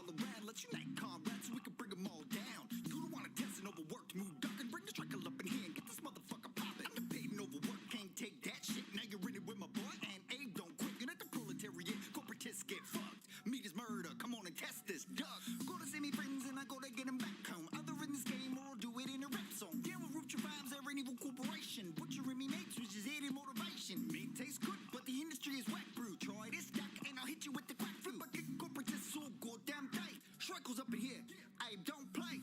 all around. Let's unite comrades so we can bring them all down. You don't want to test an overworked mood duck and bring the trickle up in here and get this motherfucker poppin'. Underpaid and overworked, can't take that shit. Now you're in it with my boy and Abe don't quit. You're not the proletariat, corporatists get fucked. Meat is murder, come on and test this duck. Go to see me friends and I go to get them back home. Either in this game or I'll do it in a rap song. Yeah, we'll root your vibes, they're an evil corporation. Butchering me mates, which is added motivation. Meat tastes good, but the industry is whack brew. Try this duck and I'll hit you with the quack fruit. But get corporatists all goddamn day. Shrikle's up in here, Abe don't play.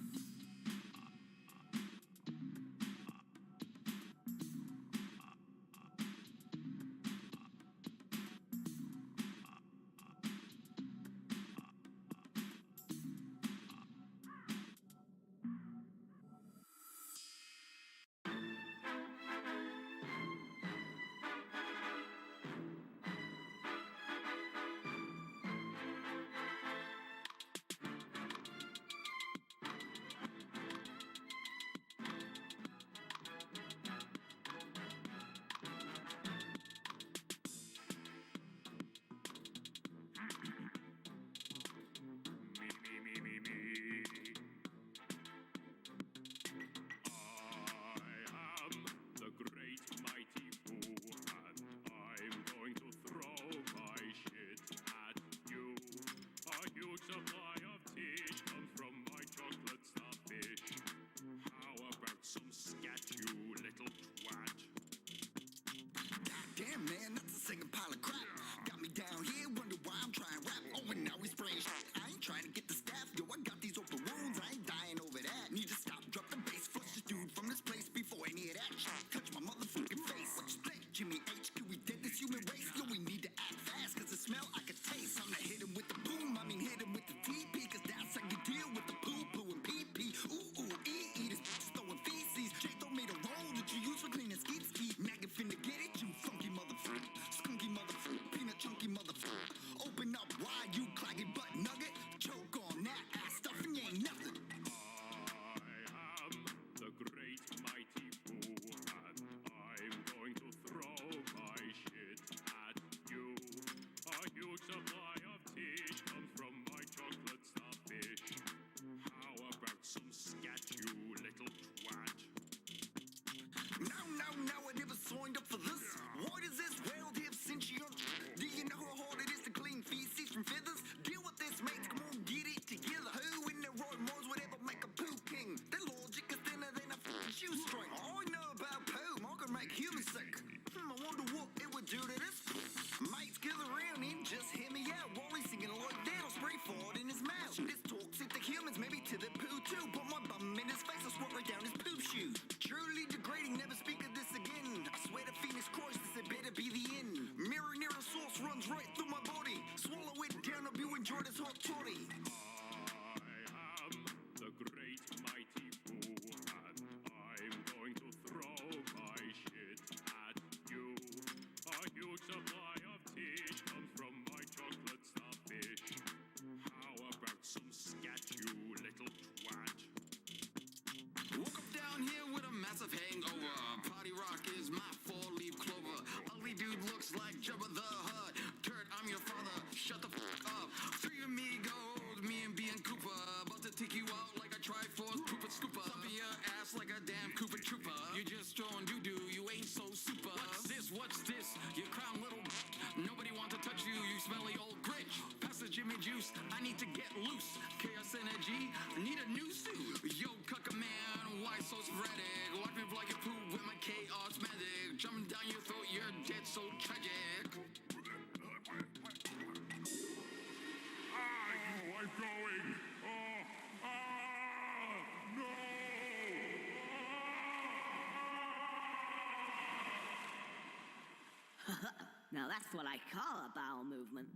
Now that's what I call a bowel movement.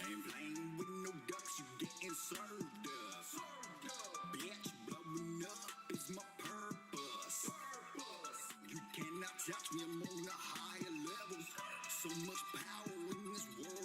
Ain't playing with no ducks, you getting served up. Bitch, blowing up is my purpose. You cannot touch me, I'm on a higher level. So much power in this world.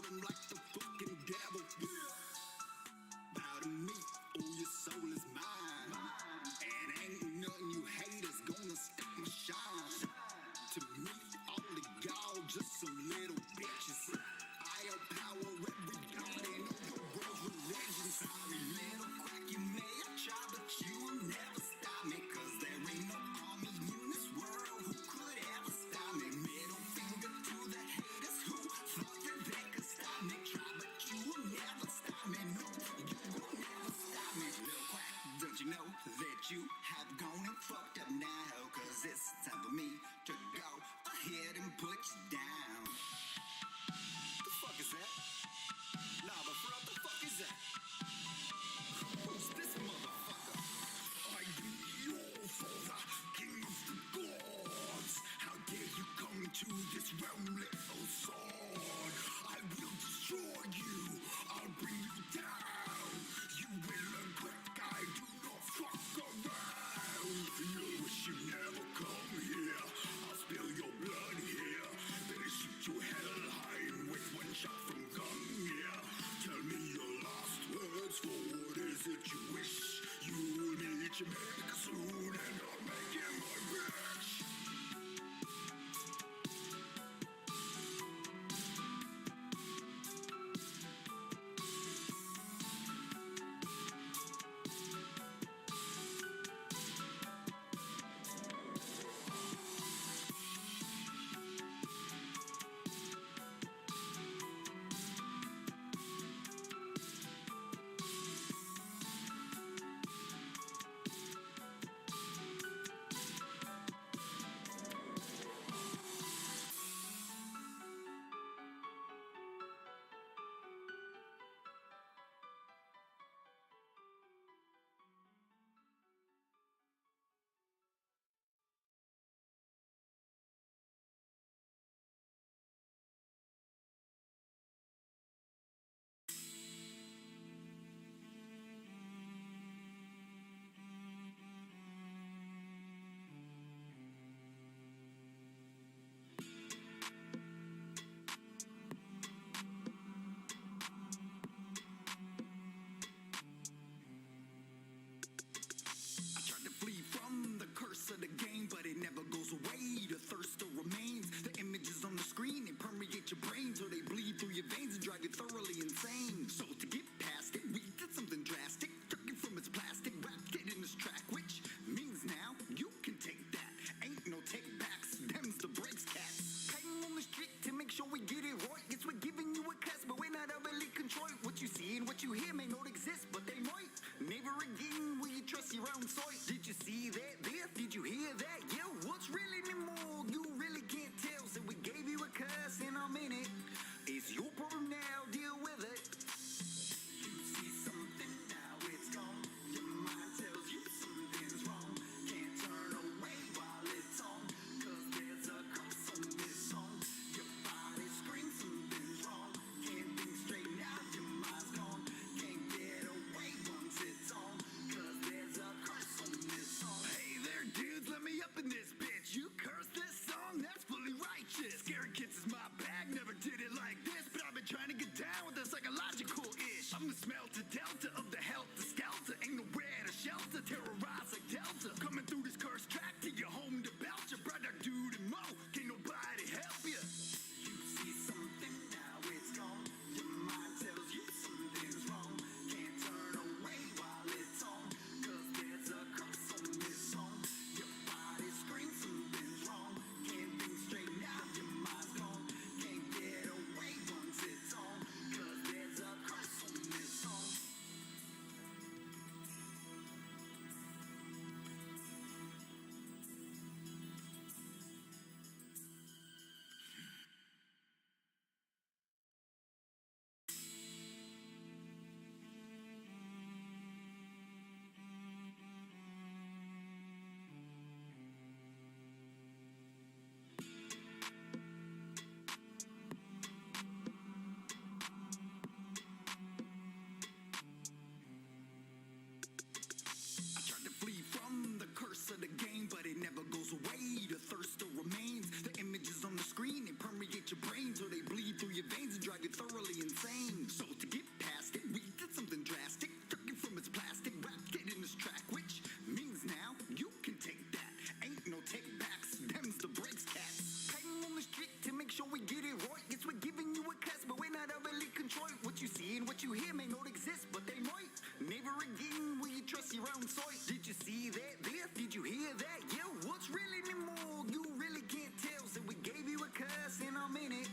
you hear may not exist, but they might. Never again will you trust your own sight. Did you see that there? Did you hear that? Yo, what's really anymore? You really can't tell. So we gave you a curse in a minute.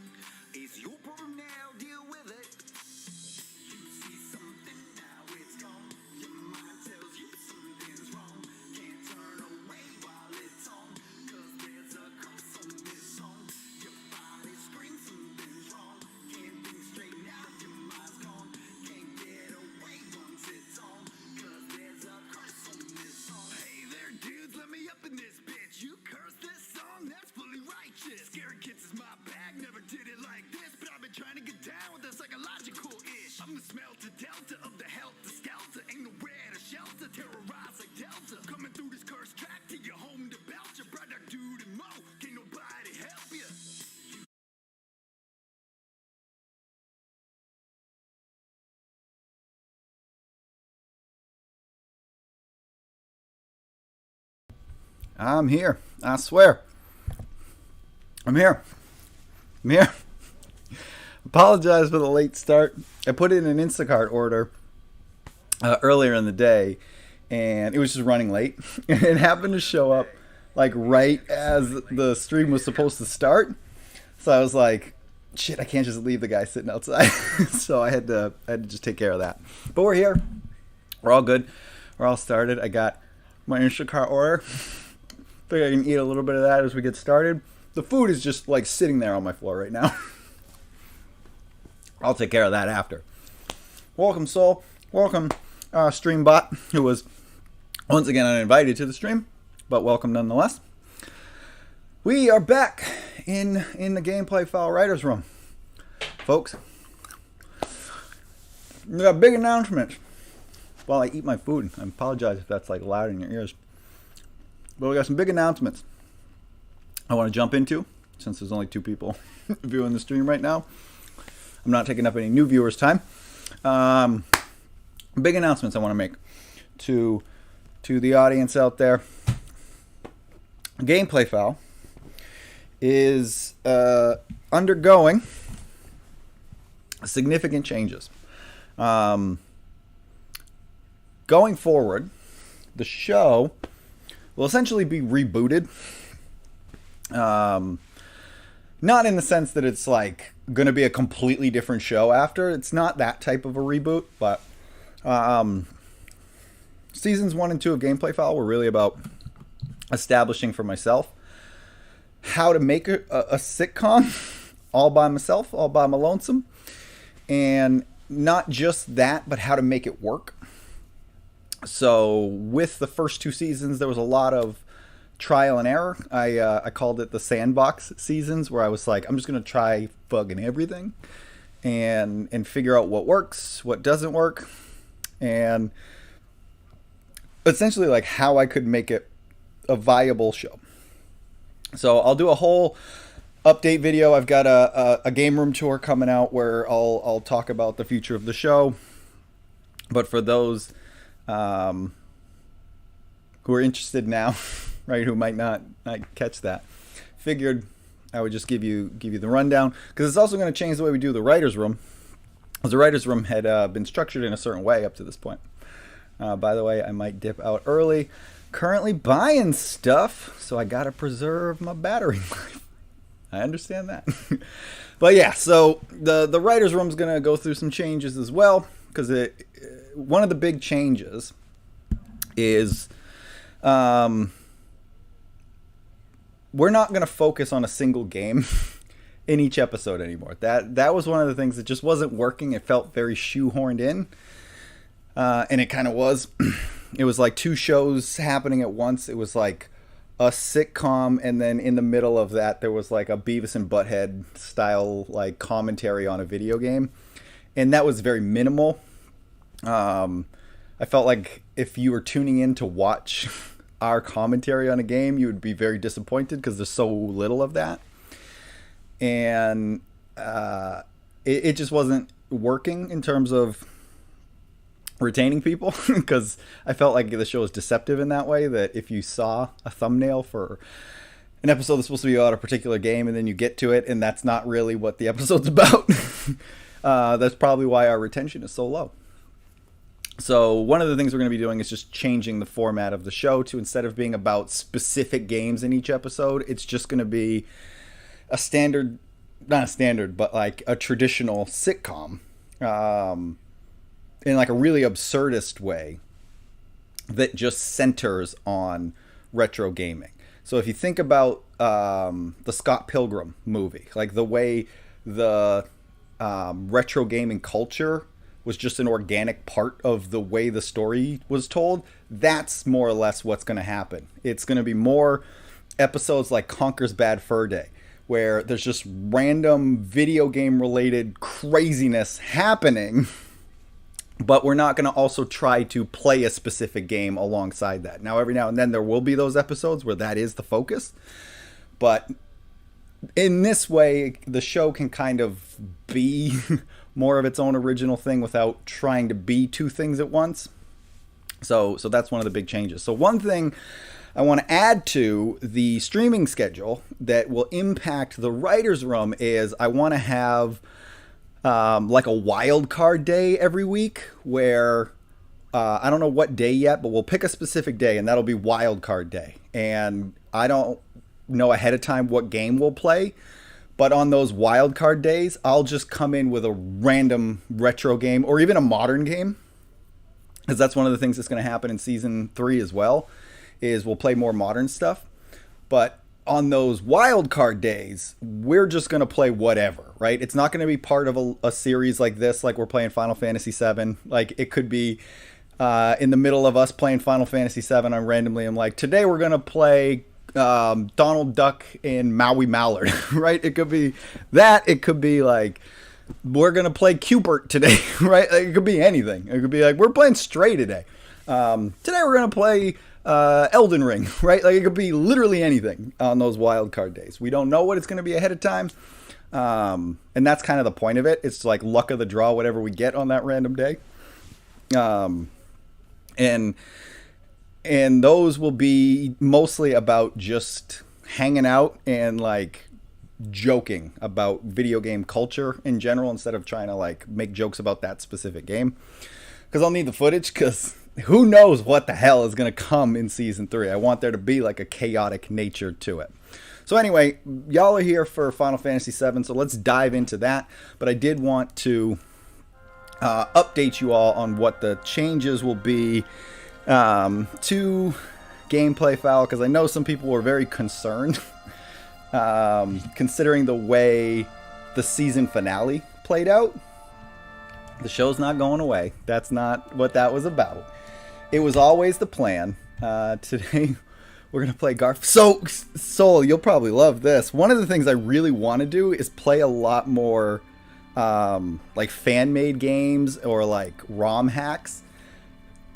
It's your problem now, deal with it. You see something, now it's gone. Your mind tells you something's wrong. Can't turn away while it's on. Cause there's a curse on this song. Your body screams something's wrong. Can't think straight now, your mind's gone. Can't get away once it's on. Cause there's a curse on this song. Hey there dudes, let me up in this bitch. You curse this song, that's fully righteous. Scaring kids is my bag, never did it like this. But I've been trying to get down with the psychological ish. I'm the smelter delta of the helter skelter. Ain't nowhere to shelter, terrorize like Delta. Coming through this cursed track to your home to belt your brother, dude, and Mo. Can't nobody help you. I'm here. I swear. I'm here. I'm here. Apologize for the late start. I put in an Instacart order earlier in the day, and it was just running late. It happened to show up like right as the stream was supposed to start. So I was like, shit, I can't just leave the guy sitting outside. So I had to just take care of that. But we're here. We're all good. We're all started. I got my Instacart order. Figure I can eat a little bit of that as we get started. The food is just like sitting there on my floor right now. I'll take care of that after. Welcome, Soul. Welcome, Streambot, who was once again uninvited to the stream, but welcome nonetheless. We are back in the Gameplay Fowl Writers Room. Folks, we got big announcements while I eat my food. I apologize if that's like loud in your ears. But we got some big announcements I want to jump into, since there's only 2 people viewing the stream right now. I'm not taking up any new viewers' time. Big announcements I want to make to the audience out there. Gameplay Fowl is undergoing significant changes. Going forward, the show will essentially be rebooted. Not in the sense that it's like going to be a completely different show after. It's not that type of a reboot, but seasons 1 and 2 of Gameplay Fowl were really about establishing for myself how to make a sitcom all by myself, all by my lonesome, and not just that, but how to make it work. So with the first 2 seasons, there was a lot of trial and error. I called it the sandbox seasons, where I was like, I'm just going to try fucking everything and figure out what works, what doesn't work, and essentially like how I could make it a viable show. So I'll do a whole update video. I've got a game room tour coming out where I'll talk about the future of the show. But for those who are interested now, right, who might not catch that, figured I would just give you the rundown, because it's also going to change the way we do the writers room, because the writers room had been structured in a certain way up to this point. By the way, I might dip out early. Currently buying stuff, so I gotta preserve my battery life. I understand that. But yeah, so the writers room's gonna go through some changes as well, because one of the big changes is we're not going to focus on a single game in each episode anymore. That was one of the things that just wasn't working. It felt very shoehorned in, and it kind of was. It was like 2 shows happening at once. It was like a sitcom, and then in the middle of that there was like a Beavis and Butthead style like commentary on a video game, and that was very minimal. I felt like if you were tuning in to watch our commentary on a game, you would be very disappointed because there's so little of that, and it just wasn't working in terms of retaining people, because I felt like the show was deceptive in that way, that if you saw a thumbnail for an episode that's supposed to be about a particular game and then you get to it and that's not really what the episode's about, That's probably why our retention is so low. So one of the things we're going to be doing is just changing the format of the show to, instead of being about specific games in each episode, it's just going to be a standard, not a standard, but like a traditional sitcom, in like a really absurdist way that just centers on retro gaming. So if you think about the Scott Pilgrim movie, like the way the retro gaming culture was just an organic part of the way the story was told, that's more or less what's going to happen. It's going to be more episodes like Conker's Bad Fur Day, where there's just random video game related craziness happening, but we're not going to also try to play a specific game alongside that. Now, every now and then there will be those episodes where that is the focus, but in this way, the show can kind of be more of its own original thing without trying to be two things at once. So that's one of the big changes. So one thing I want to add to the streaming schedule that will impact the writer's room is I want to have like a wild card day every week where I don't know what day yet, but we'll pick a specific day and that'll be wild card day. And I don't know ahead of time what game we'll play, but on those wild card days, I'll just come in with a random retro game or even a modern game, because that's one of the things that's going to happen in season 3 as well, is we'll play more modern stuff. But on those wild card days, we're just going to play whatever, right? It's not going to be part of a series like this, like we're playing Final Fantasy VII. Like it could be in the middle of us playing Final Fantasy VII, I'm like, today we're going to play Donald Duck and Maui Mallard, right? It could be that. It could be like, we're going to play Cupert today, right? Like, it could be anything. It could be like, we're playing Stray today. Today we're going to play Elden Ring, right? Like it could be literally anything on those wild card days. We don't know what it's going to be ahead of time. And that's kind of the point of it. It's like luck of the draw, whatever we get on that random day. And those will be mostly about just hanging out and like joking about video game culture in general, instead of trying to like make jokes about that specific game. Because I'll need the footage, because who knows what the hell is going to come in season 3. I want there to be like a chaotic nature to it. So anyway, y'all are here for Final Fantasy VII, so let's dive into that. But I did want to update you all on what the changes will be to gameplay, Fowl, because I know some people were very concerned considering the way the season finale played out. The show's not going away. That's not what that was about. It was always the plan. Today we're going to play Garf. So, Soul, you'll probably love this. One of the things I really want to do is play a lot more like fan-made games or like ROM hacks,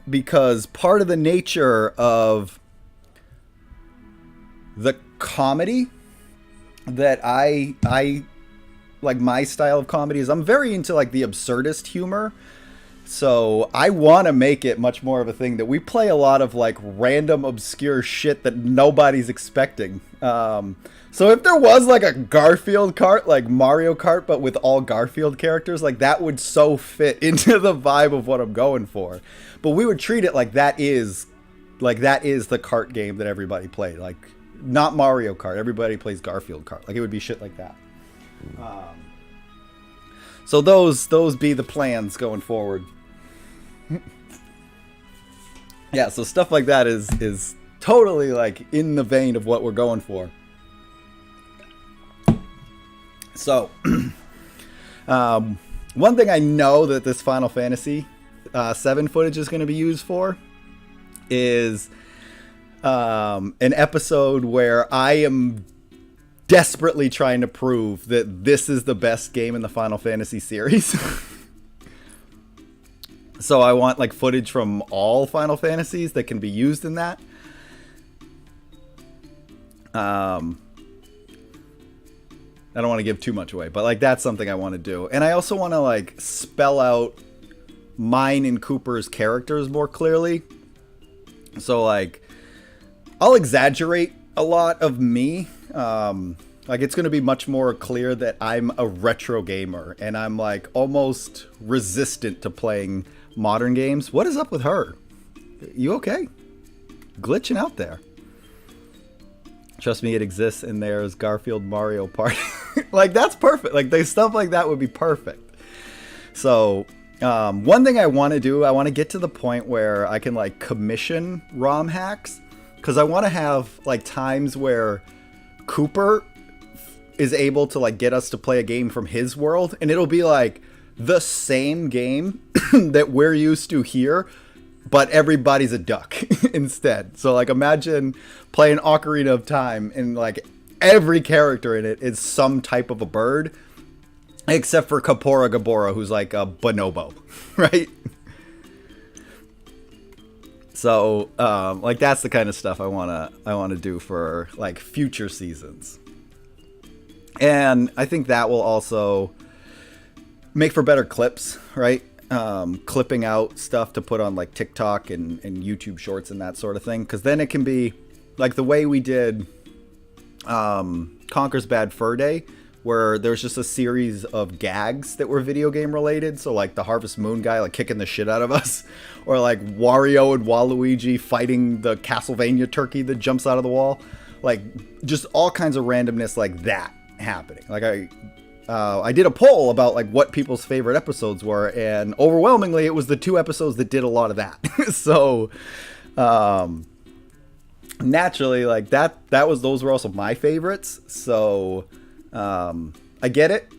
because part of the nature of the comedy that I like, my style of comedy is I'm very into like the absurdist humor. So I want to make it much more of a thing that we play a lot of like random obscure shit that nobody's expecting. So if there was like a Garfield kart, like Mario Kart, but with all Garfield characters, like that would so fit into the vibe of what I'm going for. But we would treat it like that is the kart game that everybody played. Like not Mario Kart. Everybody plays Garfield kart. Like it would be shit like that. So those be the plans going forward. Yeah, so stuff like that is totally like in the vein of what we're going for. So, one thing I know that this Final Fantasy VII footage is going to be used for is an episode where I am desperately trying to prove that this is the best game in the Final Fantasy series. So I want like footage from all Final Fantasies that can be used in that. I don't want to give too much away, but like that's something I want to do. And I also want to like spell out mine and Cooper's characters more clearly. So like I'll exaggerate a lot of me. Like, it's going to be much more clear that I'm a retro gamer, and I'm, like, almost resistant to playing modern games. What is up with her? You okay? Glitching out there. Trust me, it exists in there's Garfield Mario Party. Like, that's perfect. Like, stuff like that would be perfect. So, one thing I want to do, I want to get to the point where I can, like, commission ROM hacks. Because I want to have, like, times where Cooper is able to, like, get us to play a game from his world. And it'll be, like, the same game that we're used to here, but everybody's a duck instead. So, like, imagine playing Ocarina of Time and, like, every character in it is some type of a bird, except for Kapora Gabora, who's like a bonobo, right? So, like, that's the kind of stuff I wanna do for, like, future seasons. And I think that will also make for better clips, right? Clipping out stuff to put on, like, TikTok and YouTube Shorts and that sort of thing. Because then it can be, like, the way we did Conker's Bad Fur Day, where there's just a series of gags that were video game related. So, like, the Harvest Moon guy, like, kicking the shit out of us. Or, like, Wario and Waluigi fighting the Castlevania turkey that jumps out of the wall. Like, just all kinds of randomness like that happening. Like, I did a poll about, like, what people's favorite episodes were, and overwhelmingly it was the 2 episodes that did a lot of that. So, naturally, like, those were also my favorites. So, I get it.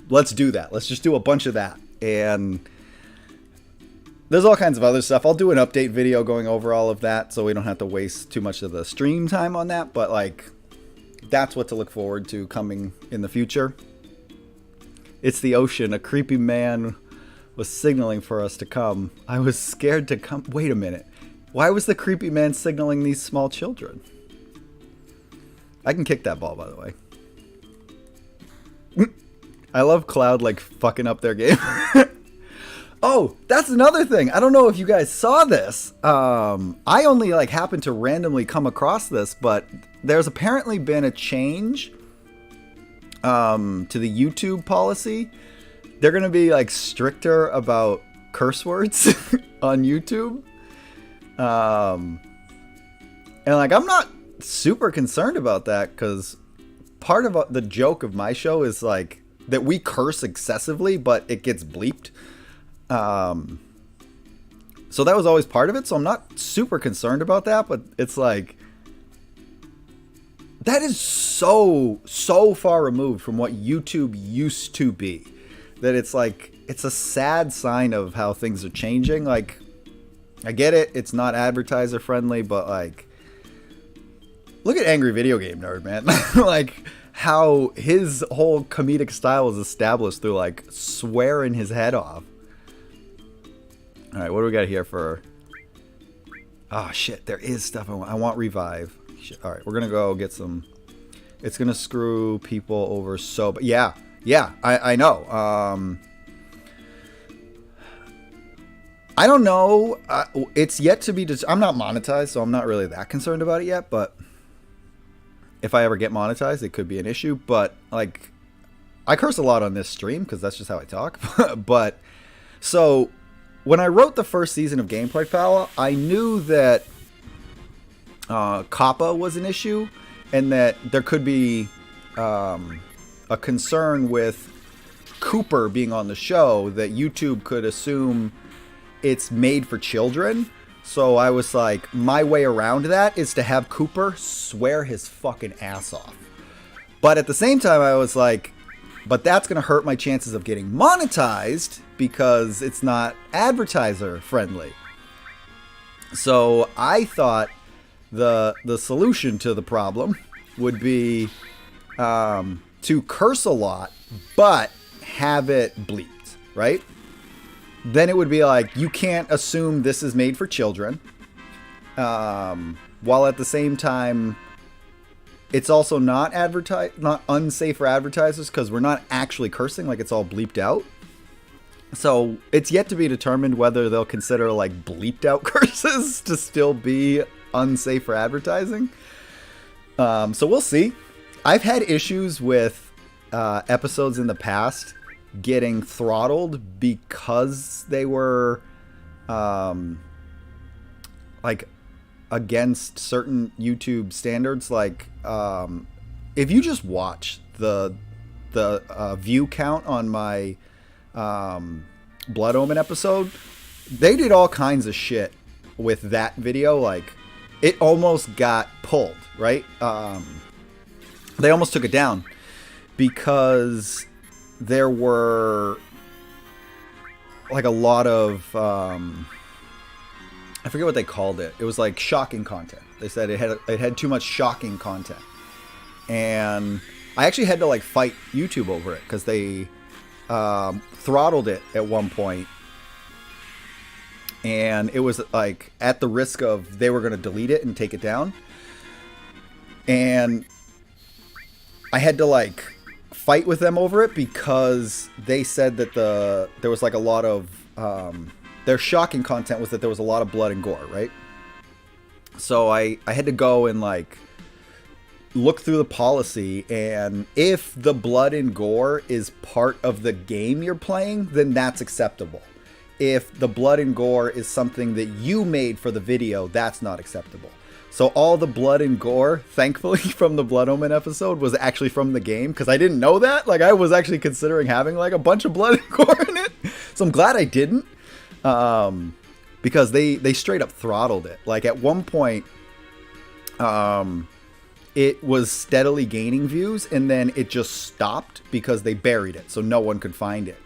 Let's do that. Let's just do a bunch of that. And there's all kinds of other stuff. I'll do an update video going over all of that, so we don't have to waste too much of the stream time on that. But, like, that's what to look forward to coming in the future. It's the ocean. A creepy man was signaling for us to come. I was scared to come. Wait a minute. Why was the creepy man signaling these small children? I can kick that ball, by the way. I love Cloud, like, fucking up their game. Oh, that's another thing. I don't know if you guys saw this. I only, like, happened to randomly come across this, but there's apparently been a change to the YouTube policy. They're going to be, like, stricter about curse words on YouTube. And, like, I'm not super concerned about that, because part of the joke of my show is, like, that we curse excessively, but it gets bleeped. So that was always part of it, so I'm not super concerned about that, but it's like, that is so far removed from what YouTube used to be, that it's like, it's a sad sign of how things are changing. Like, I get it, it's not advertiser friendly, but, like, look at Angry Video Game Nerd, man. Like, how his whole comedic style is established through, like, swearing his head off. Alright, what do we got here for... Oh, shit, there is stuff I want revive. Alright, we're gonna go get some... It's gonna screw people over so... But yeah, I know. I don't know. It's yet to be... I'm not monetized, so I'm not really that concerned about it yet, but... If I ever get monetized, it could be an issue. But, like, I curse a lot on this stream because that's just how I talk. But, so, when I wrote the first season of Gameplay Fowl, I knew that COPPA was an issue and that there could be a concern with Cooper being on the show, that YouTube could assume it's made for children. So I was like, my way around that is to have Cooper swear his fucking ass off. But at the same time, I was like, but that's going to hurt my chances of getting monetized because it's not advertiser friendly. So I thought the solution to the problem would be to curse a lot, but have it bleeped, right? Then it would be like, you can't assume this is made for children. While at the same time, it's also not unsafe for advertisers because we're not actually cursing, like it's all bleeped out. So it's yet to be determined whether they'll consider, like, bleeped out curses to still be unsafe for advertising. So we'll see. I've had issues with episodes in the past getting throttled because they were like against certain YouTube standards. Like if you just watch the view count on my Blood Omen episode, they did all kinds of shit with that video. Like it almost got pulled, right? They almost took it down because there were like a lot of I forget what they called it. It was like shocking content. They said it had too much shocking content, and I actually had to like fight YouTube over it because they throttled it at one point, and it was like at the risk of they were going to delete it and take it down, and I had to like fight with them over it because they said that there was like a lot of their shocking content was that there was a lot of blood and gore, right? So I had to go and like look through the policy, and if the blood and gore is part of the game you're playing, then that's acceptable. If the blood and gore is something that you made for the video, that's not acceptable. So all the blood and gore, thankfully, from the Blood Omen episode was actually from the game, because I didn't know that. Like, I was actually considering having like a bunch of blood and gore in it. So I'm glad I didn't, because they straight up throttled it. Like at one point, it was steadily gaining views, and then it just stopped because they buried it, so no one could find it.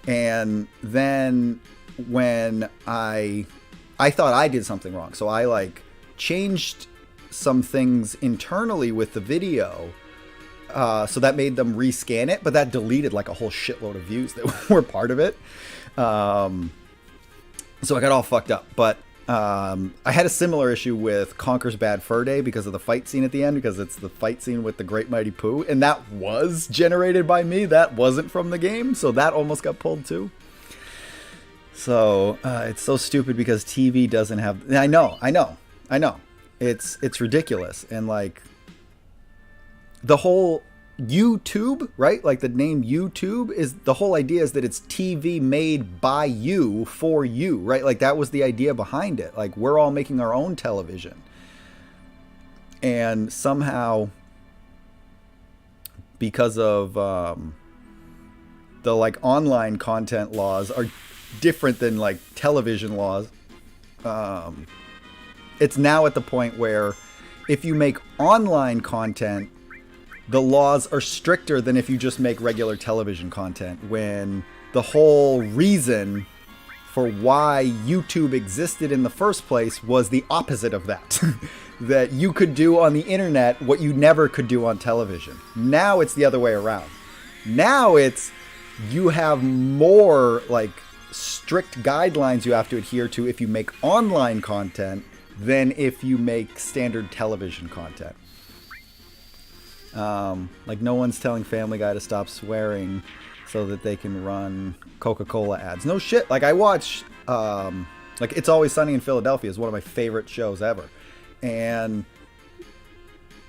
And then when I thought I did something wrong, so I like changed some things internally with the video, so that made them rescan it, but that deleted like a whole shitload of views that were part of it. So I got all fucked up. But I had a similar issue with Conker's Bad Fur Day because of the fight scene at the end, because it's the fight scene with the Great Mighty Pooh, and that was generated by me. That wasn't from the game, so that almost got pulled too. So it's so stupid because TV doesn't have... I know. It's ridiculous. And like the whole YouTube, right? Like the name YouTube is, the whole idea is that it's TV made by you for you, right? Like that was the idea behind it. Like we're all making our own television. And somehow, because of the like online content laws are different than like television laws, it's now at the point where if you make online content, the laws are stricter than if you just make regular television content, when the whole reason for why YouTube existed in the first place was the opposite of that. That you could do on the internet what you never could do on television. Now it's the other way around. Now it's, you have more like strict guidelines you have to adhere to if you make online content than if you make standard television content. Like no one's telling Family Guy to stop swearing so that they can run Coca-Cola ads. No shit. Like I watch, like It's Always Sunny in Philadelphia is one of my favorite shows ever. And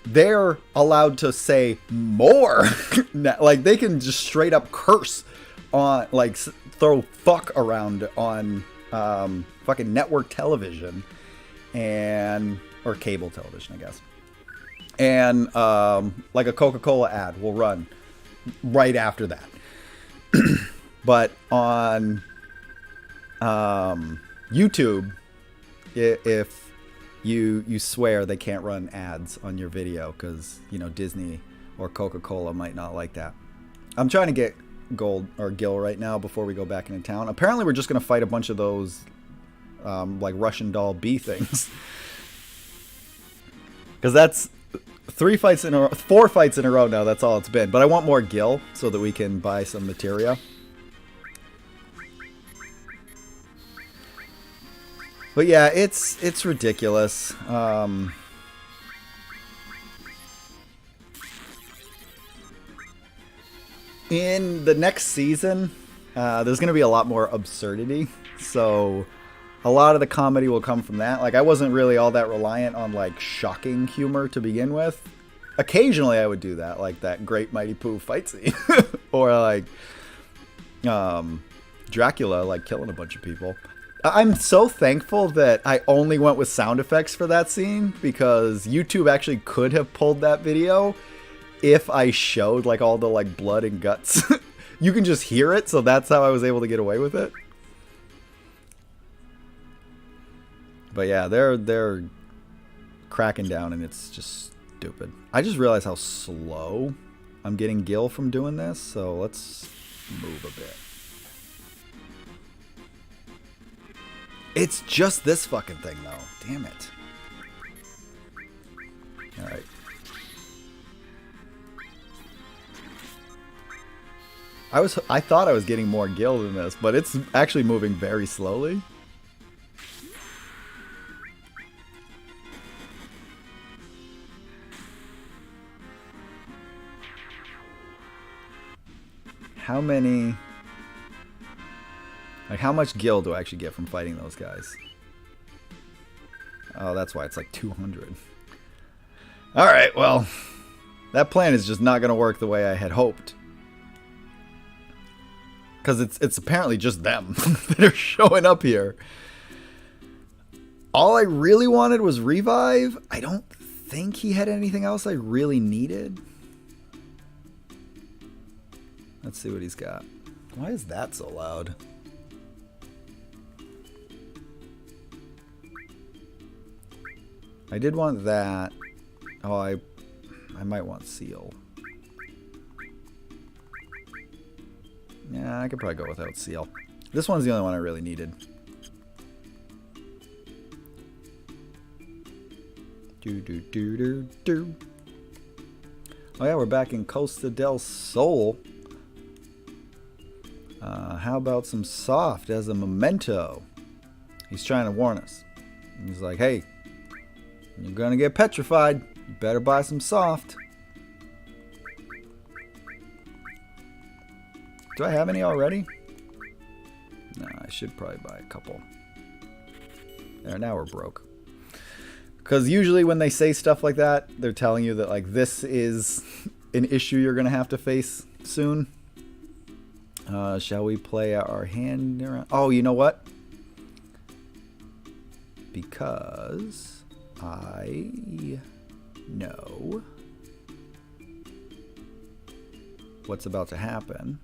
they're allowed to say more. Like they can just straight up curse on, like throw fuck around on fucking network television and, or cable television, I guess. And like a Coca-Cola ad will run right after that. But on YouTube, if you swear, they can't run ads on your video because, you know, Disney or Coca-Cola might not like that. I'm trying to get Gold or Gil right now before we go back into town. Apparently we're just going to fight a bunch of those like Russian doll bee things. Because that's 4 fights in a row now. That's all it's been. But I want more Gil so that we can buy some materia. But yeah, it's ridiculous. In the next season, there's going to be a lot more absurdity. So a lot of the comedy will come from that. Like I wasn't really all that reliant on like shocking humor to begin with. occasionally I would do that, like that Great Mighty Pooh fight scene. Or like Dracula, like killing a bunch of people. I'm so thankful that I only went with sound effects for that scene, because YouTube actually could have pulled that video if I showed like all the like blood and guts. You can just hear it, so that's how I was able to get away with it. But yeah, they're cracking down, and it's just stupid. I just realized how slow I'm getting Gil from doing this, so let's move a bit. It's just this fucking thing, though. Damn it. Alright. I thought I was getting more Gil than this, but it's actually moving very slowly. How many... Like, how much Gil do I actually get from fighting those guys? Oh, that's why it's like 200. Alright, well, that plan is just not going to work the way I had hoped. Because it's apparently just them that are showing up here. All I really wanted was revive. I don't think he had anything else I really needed. Let's see what he's got. Why is that so loud? I did want that. Oh, I might want Seal. Yeah, I could probably go without Seal. This one's the only one I really needed. Do. Oh yeah, we're back in Costa del Sol. How about some soft as a memento? He's trying to warn us. He's like, hey, you're gonna get petrified. You better buy some soft. Do I have any already? No, I should probably buy a couple. There, now we're broke. Because usually when they say stuff like that, they're telling you that like this is an issue you're gonna have to face soon. Shall we play our hand around? Oh, you know what? Because I know what's about to happen.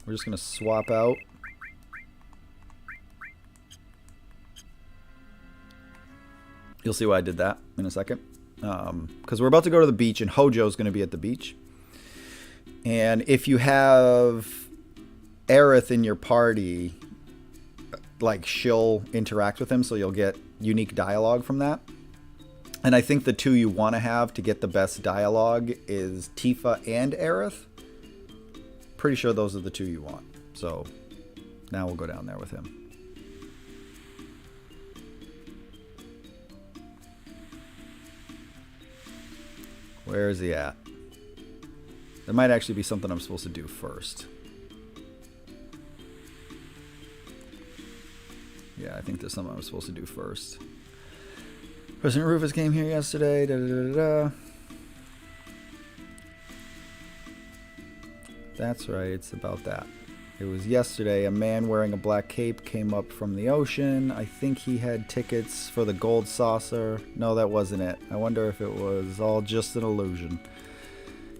We're just going to swap out. You'll see why I did that in a second. Because we're about to go to the beach, and Hojo's going to be at the beach. And if you have Aerith in your party, like, she'll interact with him, so you'll get unique dialogue from that. And I think the two you want to have to get the best dialogue is Tifa and Aerith. Pretty sure those are the two you want. So now we'll go down there with him. Where is he at? There might actually be something I'm supposed to do first. Yeah, I think there's something I'm supposed to do first. President Rufus came here yesterday. That's right, it's about that. It was yesterday. A man wearing a black cape came up from the ocean. I think he had tickets for the gold saucer. No, that wasn't it. I wonder if it was all just an illusion.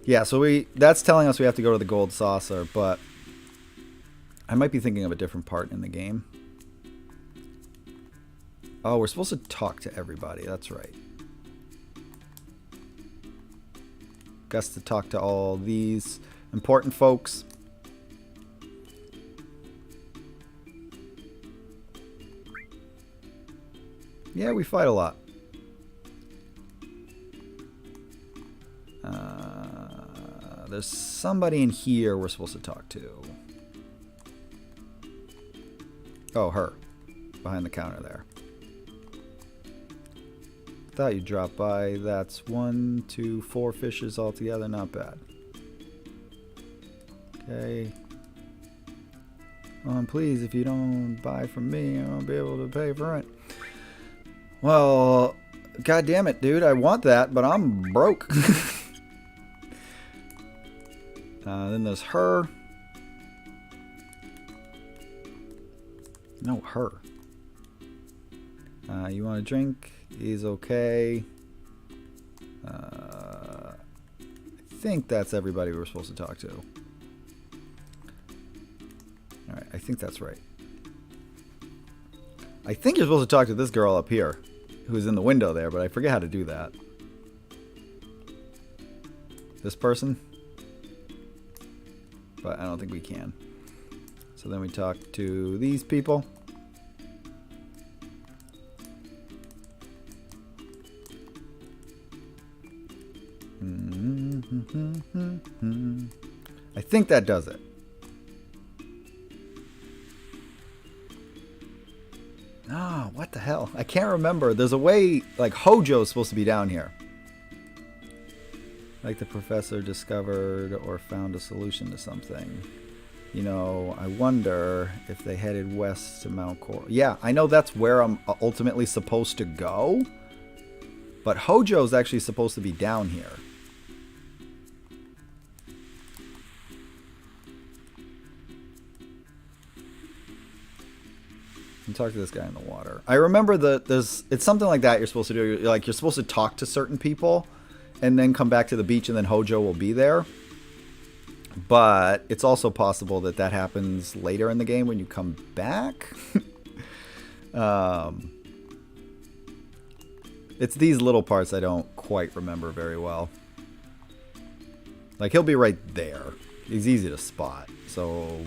Yeah, so that's telling us we have to go to the gold saucer, but I might be thinking of a different part in the game. Oh, we're supposed to talk to everybody. That's right. Got to talk to all these important folks. Yeah, we fight a lot. There's somebody in here we're supposed to talk to. Oh, her. Behind the counter there. Thought you'd drop by. That's 1, 2, 4 fishes altogether. Not bad. Okay. Please, if you don't buy from me, I won't be able to pay for rent. Well, God damn it, dude. I want that, but I'm broke. Then there's her. No, her. You want a drink? He's okay. I think that's everybody we were supposed to talk to. Alright, I think that's right. I think you're supposed to talk to this girl up here, who's in the window there, but I forget how to do that. This person? But I don't think we can. So then we talk to these people. I think that does it. Ah, what the hell? I can't remember. There's a way, like, Hojo's supposed to be down here. Like the professor discovered or found a solution to something. You know, I wonder if they headed west to Mount Coral. Yeah, I know that's where I'm ultimately supposed to go. But Hojo's actually supposed to be down here. And talk to this guy in the water. I remember it's something like that you're supposed to do. Like, you're supposed to talk to certain people and then come back to the beach and then Hojo will be there. But it's also possible that that happens later in the game when you come back. It's these little parts I don't quite remember very well. Like, he'll be right there. He's easy to spot. So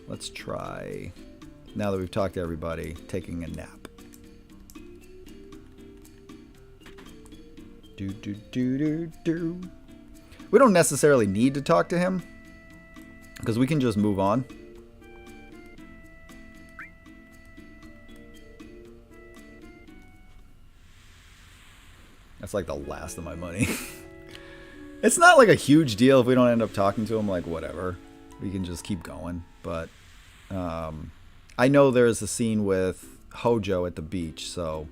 let's try, now that we've talked to everybody, taking a nap. Do, do, do, do, do. We don't necessarily need to talk to him, because we can just move on. That's like the last of my money. It's not like a huge deal if we don't end up talking to him, like, whatever. We can just keep going. But I know there's a scene with Hojo at the beach, so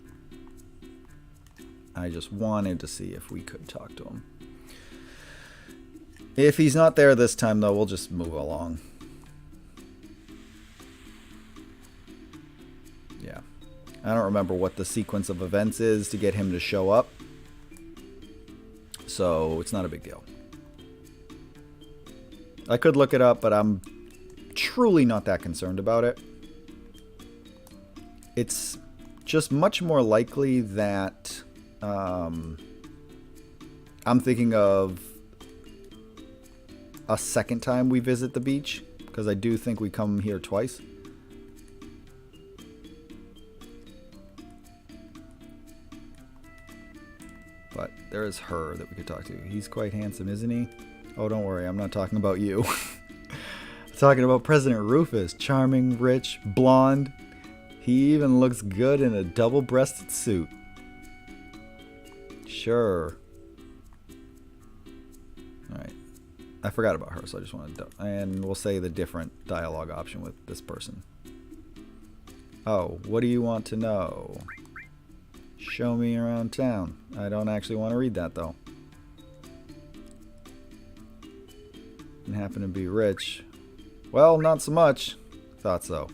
I just wanted to see if we could talk to him. If he's not there this time, though, we'll just move along. Yeah. I don't remember what the sequence of events is to get him to show up. So it's not a big deal. I could look it up, but I'm truly not that concerned about it. It's just much more likely that I'm thinking of a second time we visit the beach, because I do think we come here twice. But there is her that we could talk to. He's quite handsome, isn't he? Oh, don't worry, I'm not talking about you. I'm talking about President Rufus. Charming, rich, blonde. He even looks good in a double-breasted suit. Sure. Alright. I forgot about her, so I just wanted to... And we'll say the different dialogue option with this person. Oh, what do you want to know? Show me around town. I don't actually want to read that, though. And happen to be rich. Well, not so much. Thought so.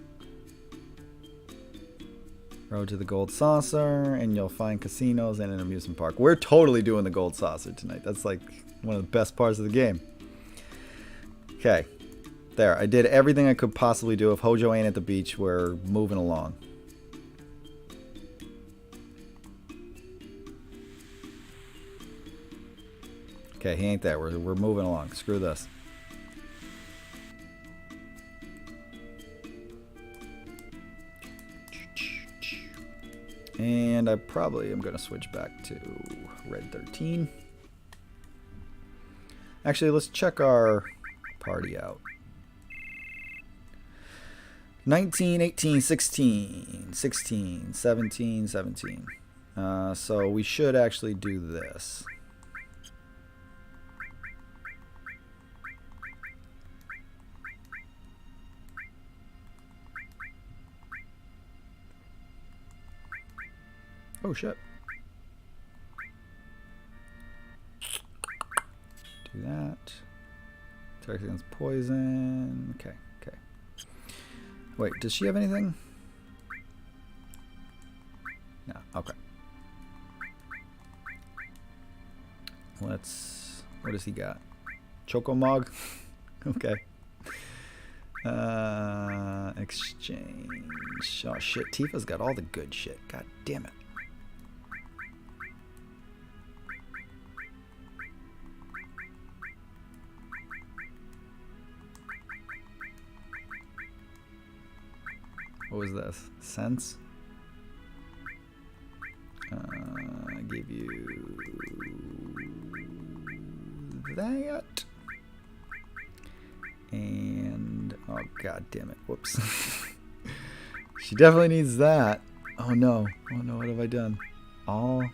Road to the Gold Saucer, and you'll find casinos and an amusement park. We're totally doing the Gold Saucer tonight. That's like one of the best parts of the game. Okay. There. I did everything I could possibly do. If Hojo ain't at the beach, we're moving along. Okay, he ain't there. We're moving along. Screw this. And I probably am going to switch back to Red 13. Actually, let's check our party out. 19, 18, 16, 16, 17, 17. So we should actually do this. Oh shit. Attacks against poison. Okay, okay. Wait, does she have anything? No, okay. Let's... What does he got? Chocomog? Okay. Exchange. Oh shit, Tifa's got all the good shit. God damn it. What was this? Sense? I give you that. And oh god damn it. Whoops. She definitely needs that. Oh no. Oh no, what have I done? All.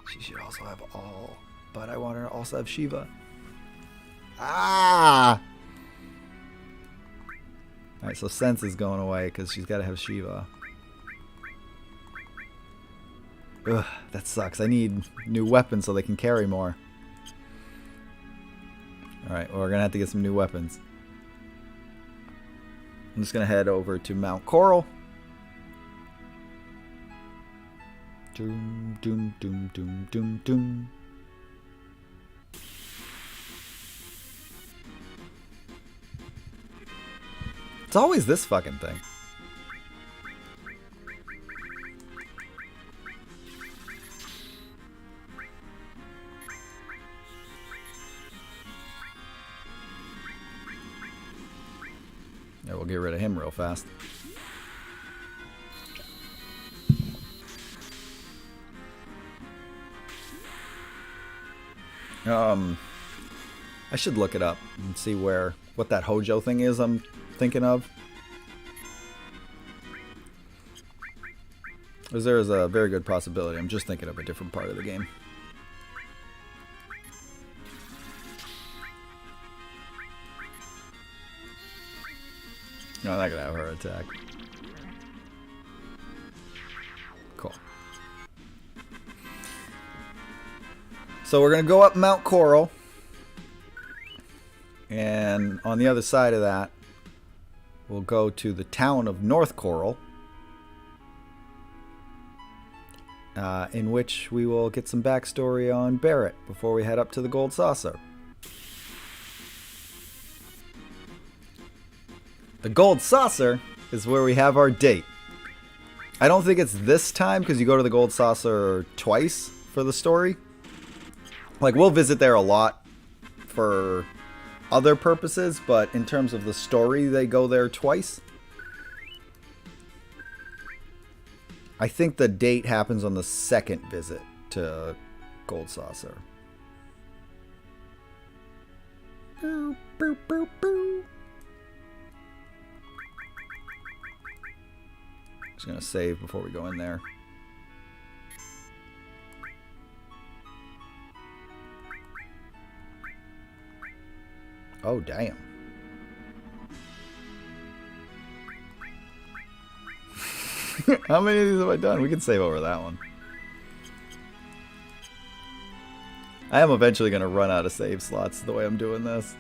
She should also have all. But I want her to also have Shiva. Ah! Alright, so Sense is going away because she's got to have Shiva. Ugh, that sucks. I need new weapons so they can carry more. Alright, well, we're going to have to get some new weapons. I'm just going to head over to Mount Coral. Doom, doom, doom, doom, doom, doom. It's always this fucking thing. Yeah, we'll get rid of him real fast. I should look it up and see what that Hojo thing is I'm thinking of. Because there is a very good possibility. I'm just thinking of a different part of the game. No, I'm not gonna have her attack. Cool. So we're gonna go up Mount Coral. And on the other side of that, we'll go to the town of North Coral. In which we will get some backstory on Barrett before we head up to the Gold Saucer. The Gold Saucer is where we have our date. I don't think it's this time because you go to the Gold Saucer twice for the story. Like, we'll visit there a lot for other purposes, but in terms of the story, they go there twice. I think the date happens on the second visit to Gold Saucer. Boop, boop, boop, boop. Just gonna save before we go in there. Oh, damn. How many of these have I done? We can save over that one. I am eventually going to run out of save slots the way I'm doing this.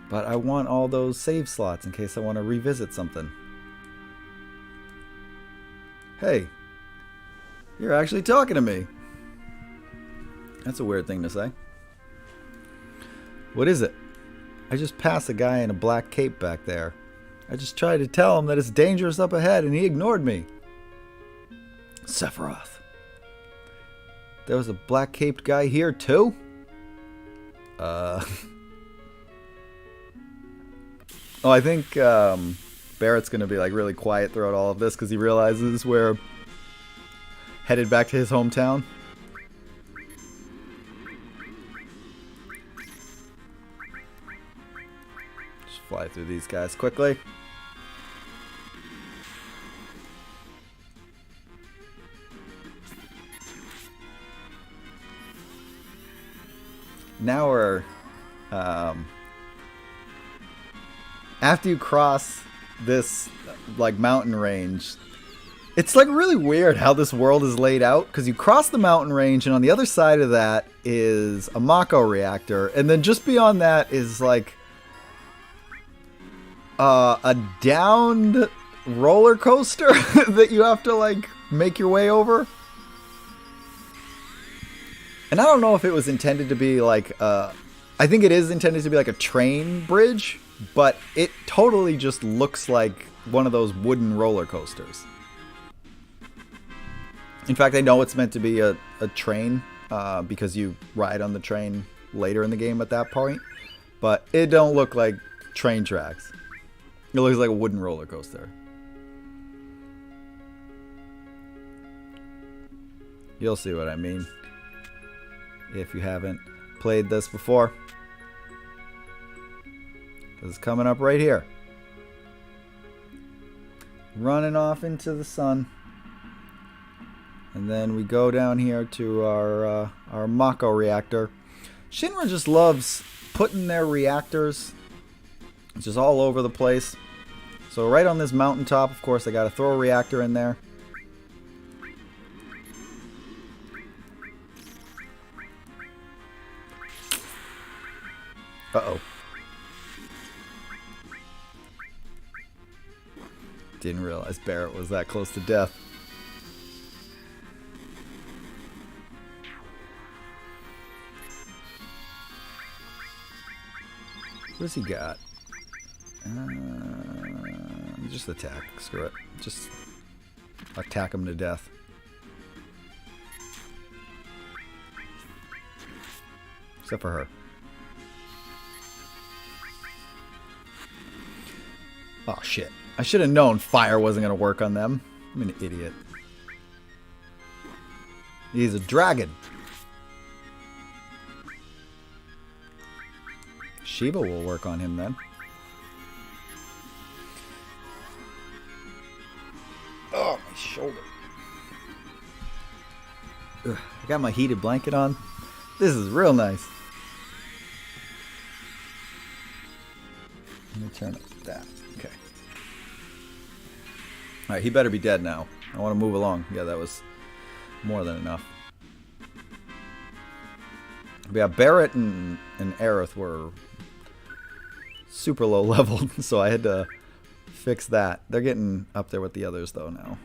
But I want all those save slots in case I want to revisit something. Hey, you're actually talking to me. That's a weird thing to say. What is it? I just passed a guy in a black cape back there. I just tried to tell him that it's dangerous up ahead, and he ignored me. Sephiroth. There was a black-caped guy here, too? Oh, I think Barrett's going to be like really quiet throughout all of this because he realizes we're headed back to his hometown. Just fly through these guys quickly. Now we're after you cross this like mountain range, It's like really weird how this world is laid out, because you cross the mountain range and on the other side of that is a Mako reactor, and then just beyond that is like a downed roller coaster that you have to like make your way over. And I don't know if it was intended to be like I think it is intended to be like a train bridge, but it totally just looks like one of those wooden roller coasters. In fact, I know it's meant to be a train because you ride on the train later in the game at that point, but it don't look like train tracks. It looks like a wooden roller coaster. You'll see what I mean if you haven't played this before. It's coming up right here. Running off into the sun. And then we go down here to our Mako reactor. Shinra just loves putting their reactors just all over the place. So right on this mountaintop, of course, I got to throw a reactor in there. Uh-oh. Didn't realize Barrett was that close to death. What does he got? Just attack. Screw it. Just attack him to death. Except for her. Oh shit. I should have known fire wasn't going to work on them. I'm an idiot. He's a dragon. Shiva will work on him then. Oh, my shoulder. Ugh, I got my heated blanket on. This is real nice. Let me turn up that. Okay. Alright, he better be dead now. I want to move along. Yeah, that was more than enough. But yeah, Barrett and Aerith were super low leveled, so I had to fix that. They're getting up there with the others though now.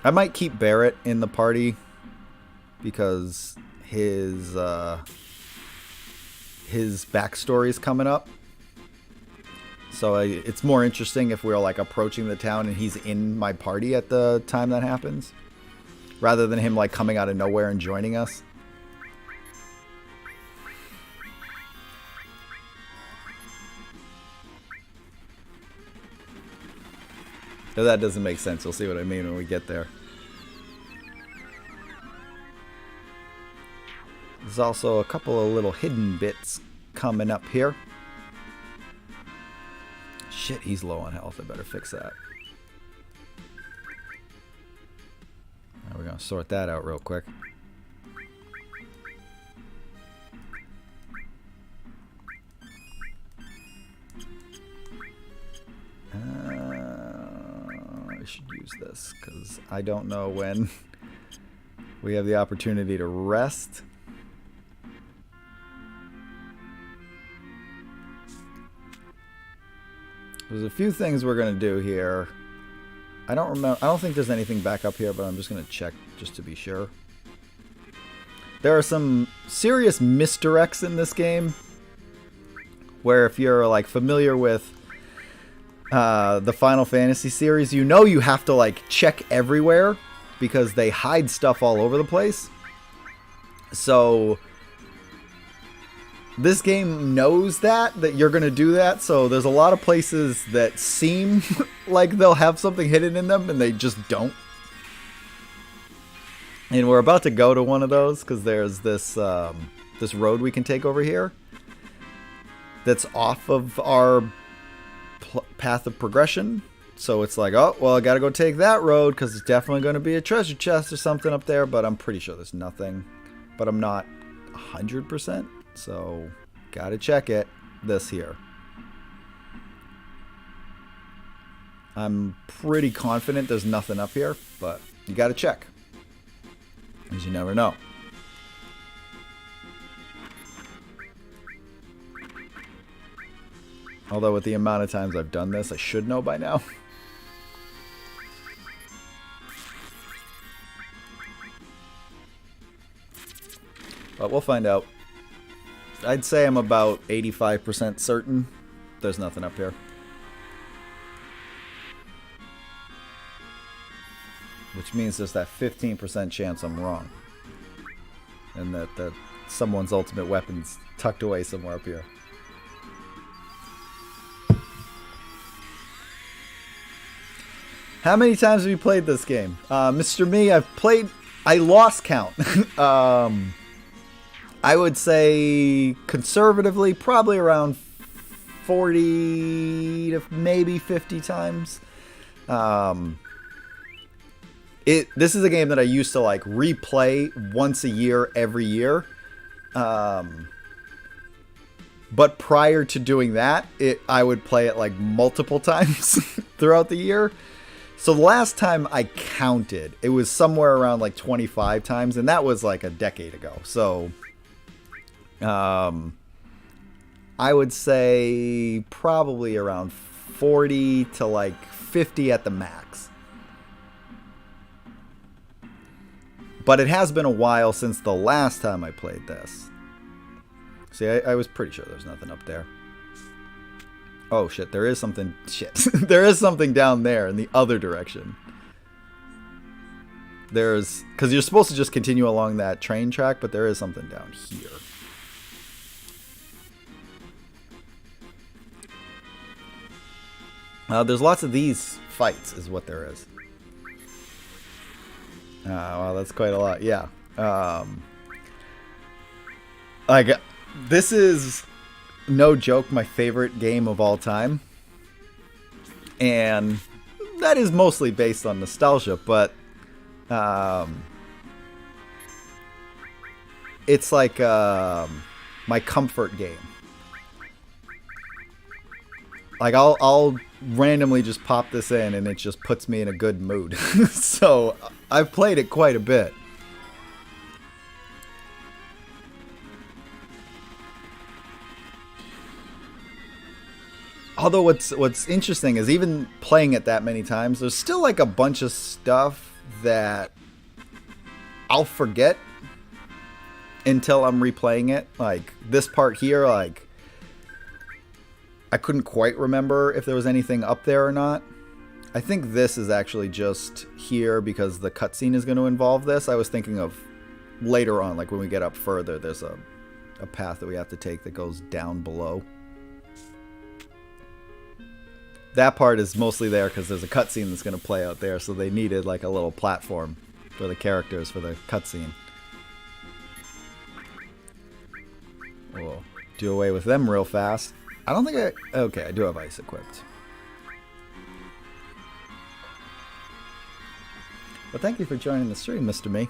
I might keep Barrett in the party because his backstory is coming up. So it's more interesting if we're like approaching the town and he's in my party at the time that happens, rather than him like coming out of nowhere and joining us. If that doesn't make sense, you'll see what I mean when we get there. There's also a couple of little hidden bits coming up here. Shit, he's low on health. I better fix that. Now we're going to sort that out real quick. I should use this because I don't know when we have the opportunity to rest. There's a few things we're going to do here. I don't remember. I don't think there's anything back up here, but I'm just going to check just to be sure. There are some serious misdirects in this game where if you're like familiar with the Final Fantasy series, you know you have to like check everywhere because they hide stuff all over the place. So this game knows that you're going to do that. So there's a lot of places that seem like they'll have something hidden in them and they just don't. And we're about to go to one of those because there's this this road we can take over here that's off of our path of progression. So it's like, oh, well, I gotta go take that road because it's definitely going to be a treasure chest or something up there, but I'm pretty sure there's nothing. But I'm not 100%, so gotta check it. This here. I'm pretty confident there's nothing up here, but you gotta check, because you never know. Although with the amount of times I've done this, I should know by now. But we'll find out. I'd say I'm about 85% certain there's nothing up here. Which means there's that 15% chance I'm wrong. And that someone's ultimate weapon's tucked away somewhere up here. How many times have you played this game? Mr. Me, I lost count. I would say conservatively probably around 40 to maybe 50 times. This is a game that I used to like replay once a year every year. But prior to doing that, I would play it like multiple times throughout the year. So the last time I counted, it was somewhere around like 25 times, and that was like a decade ago. So I would say probably around 40 to like 50 at the max. But it has been a while since the last time I played this. See, I was pretty sure there's nothing up there. Oh shit, there is something. Shit. There is something down there in the other direction. Because you're supposed to just continue along that train track, but there is something down here. There's lots of these fights, is what there is. Wow, that's quite a lot. Yeah. This is, no joke, my favorite game of all time. And that is mostly based on nostalgia, but it's like my comfort game. Like I'll randomly just pop this in and it just puts me in a good mood. So I've played it quite a bit. Although what's interesting is even playing it that many times, there's still like a bunch of stuff that I'll forget until I'm replaying it. Like this part here, like I couldn't quite remember if there was anything up there or not. I think this is actually just here because the cutscene is going to involve this. I was thinking of later on, like when we get up further, there's a path that we have to take that goes down below. That part is mostly there because there's a cutscene that's going to play out there, so they needed like a little platform for the characters for the cutscene. We'll do away with them real fast. I don't think okay, I do have ice equipped. Well, thank you for joining the stream, Mr. Me.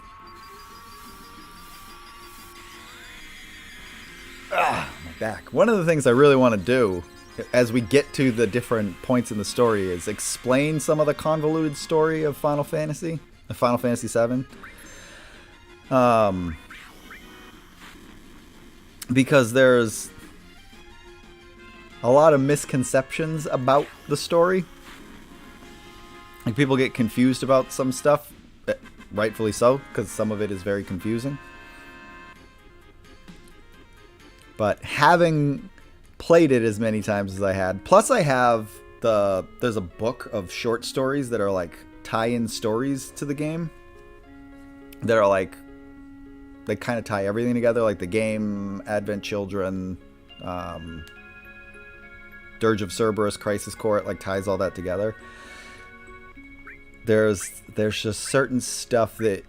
My back. One of the things I really want to do as we get to the different points in the story is explain some of the convoluted story of Final Fantasy VII. Because there's a lot of misconceptions about the story. Like people get confused about some stuff, rightfully so, because some of it is very confusing. But having played it as many times as I had, plus I have there's a book of short stories that are like tie-in stories to the game that are like, they kind of tie everything together, like the game, Advent Children, Dirge of Cerberus, Crisis Core, it like ties all that together. There's just certain stuff that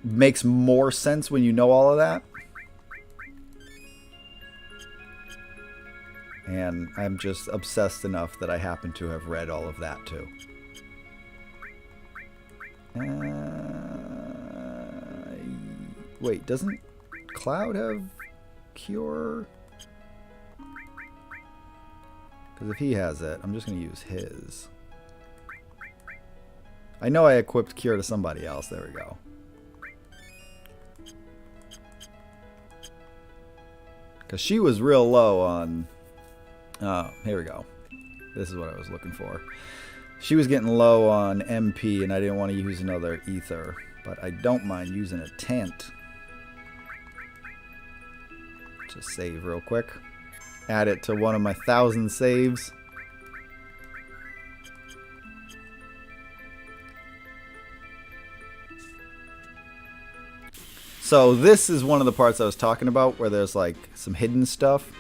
makes more sense when you know all of that. And I'm just obsessed enough that I happen to have read all of that too. Wait, doesn't Cloud have Cure? Because if he has it, I'm just going to use his. I know I equipped Cure to somebody else. There we go. Because she was real low on... here we go. This is what I was looking for. She was getting low on MP, and I didn't want to use another ether. But I don't mind using a tent. Just save real quick. Add it to one of my 1,000 saves. So this is one of the parts I was talking about where there's like some hidden stuff.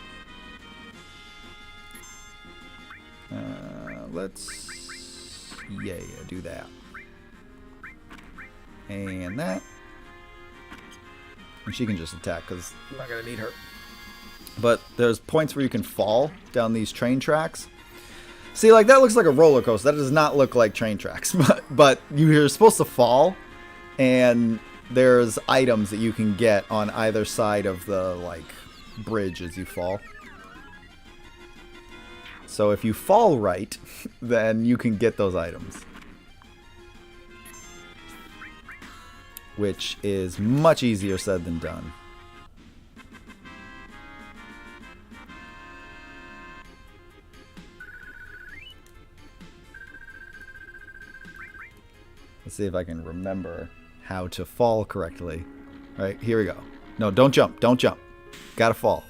Let's do that. And that. And she can just attack because I'm not going to need her. But there's points where you can fall down these train tracks. See, like that looks like a roller coaster. That does not look like train tracks. But you're supposed to fall. And there's items that you can get on either side of the like bridge as you fall. So if you fall right, then you can get those items. Which is much easier said than done. Let's see if I can remember how to fall correctly. All right, here we go. No, don't jump. Don't jump. Gotta fall.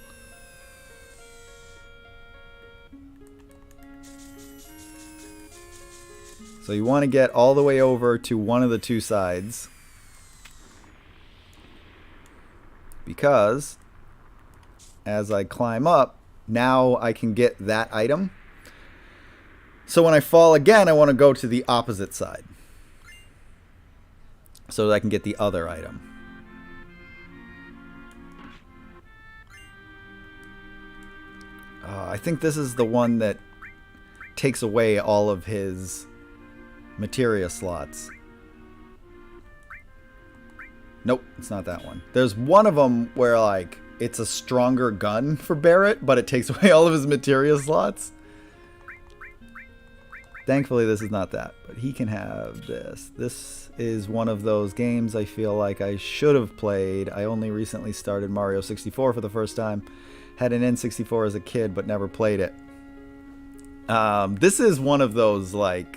So you want to get all the way over to one of the two sides. Because as I climb up, now I can get that item. So when I fall again, I want to go to the opposite side. So that I can get the other item. I think this is the one that takes away all of his materia slots. Nope, it's not that one. There's one of them where like it's a stronger gun for Barrett, but it takes away all of his materia slots. Thankfully, this is not that, but he can have this. This is one of those games I feel like I should have played. I only recently started Mario 64 for the first time. Had an N64 as a kid, but never played it. This is one of those, like,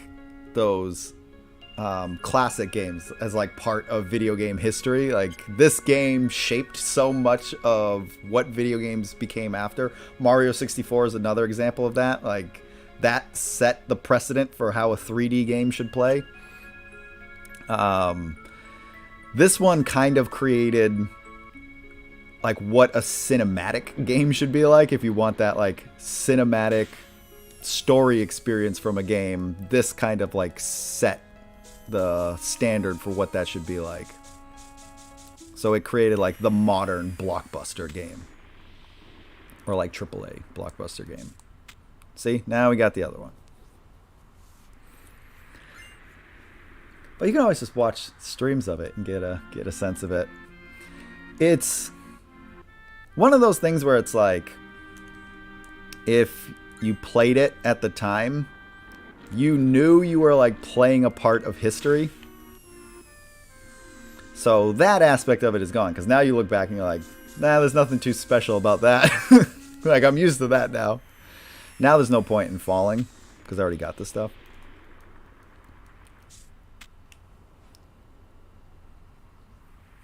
classic games as, like, part of video game history. Like, this game shaped so much of what video games became after. Mario 64 is another example of that. Like, that set the precedent for how a 3D game should play. This one kind of created like what a cinematic game should be like. If you want that like cinematic story experience from a game, this kind of like set the standard for what that should be like. So it created like the modern blockbuster game, or like AAA blockbuster game. See, now we got the other one. But you can always just watch streams of it and get a sense of it. It's one of those things where it's like, if you played it at the time, you knew you were like playing a part of history. So that aspect of it is gone, because now you look back and you're like, nah, there's nothing too special about that. Like, I'm used to that now. Now there's no point in falling, because I already got this stuff.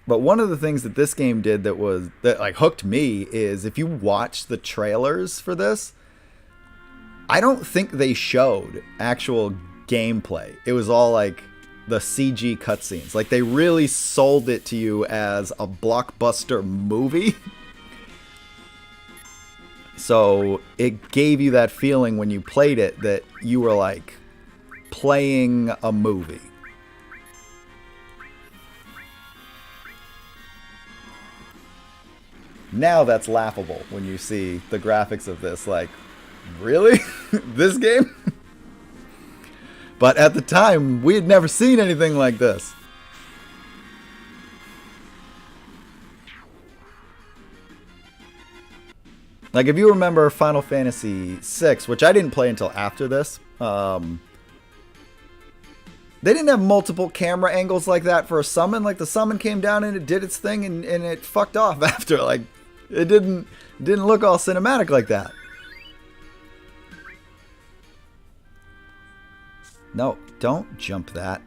But one of the things that this game did that like hooked me is, if you watch the trailers for this, I don't think they showed actual gameplay. It was all like the CG cutscenes. Like, they really sold it to you as a blockbuster movie. So it gave you that feeling when you played it that you were like playing a movie. Now that's laughable when you see the graphics of this. Like, really? This game? But at the time, we had never seen anything like this. Like, if you remember Final Fantasy VI, which I didn't play until after this, They didn't have multiple camera angles like that for a summon. Like, the summon came down and it did its thing and it fucked off after. Like, it didn't look all cinematic like that. No, don't jump that.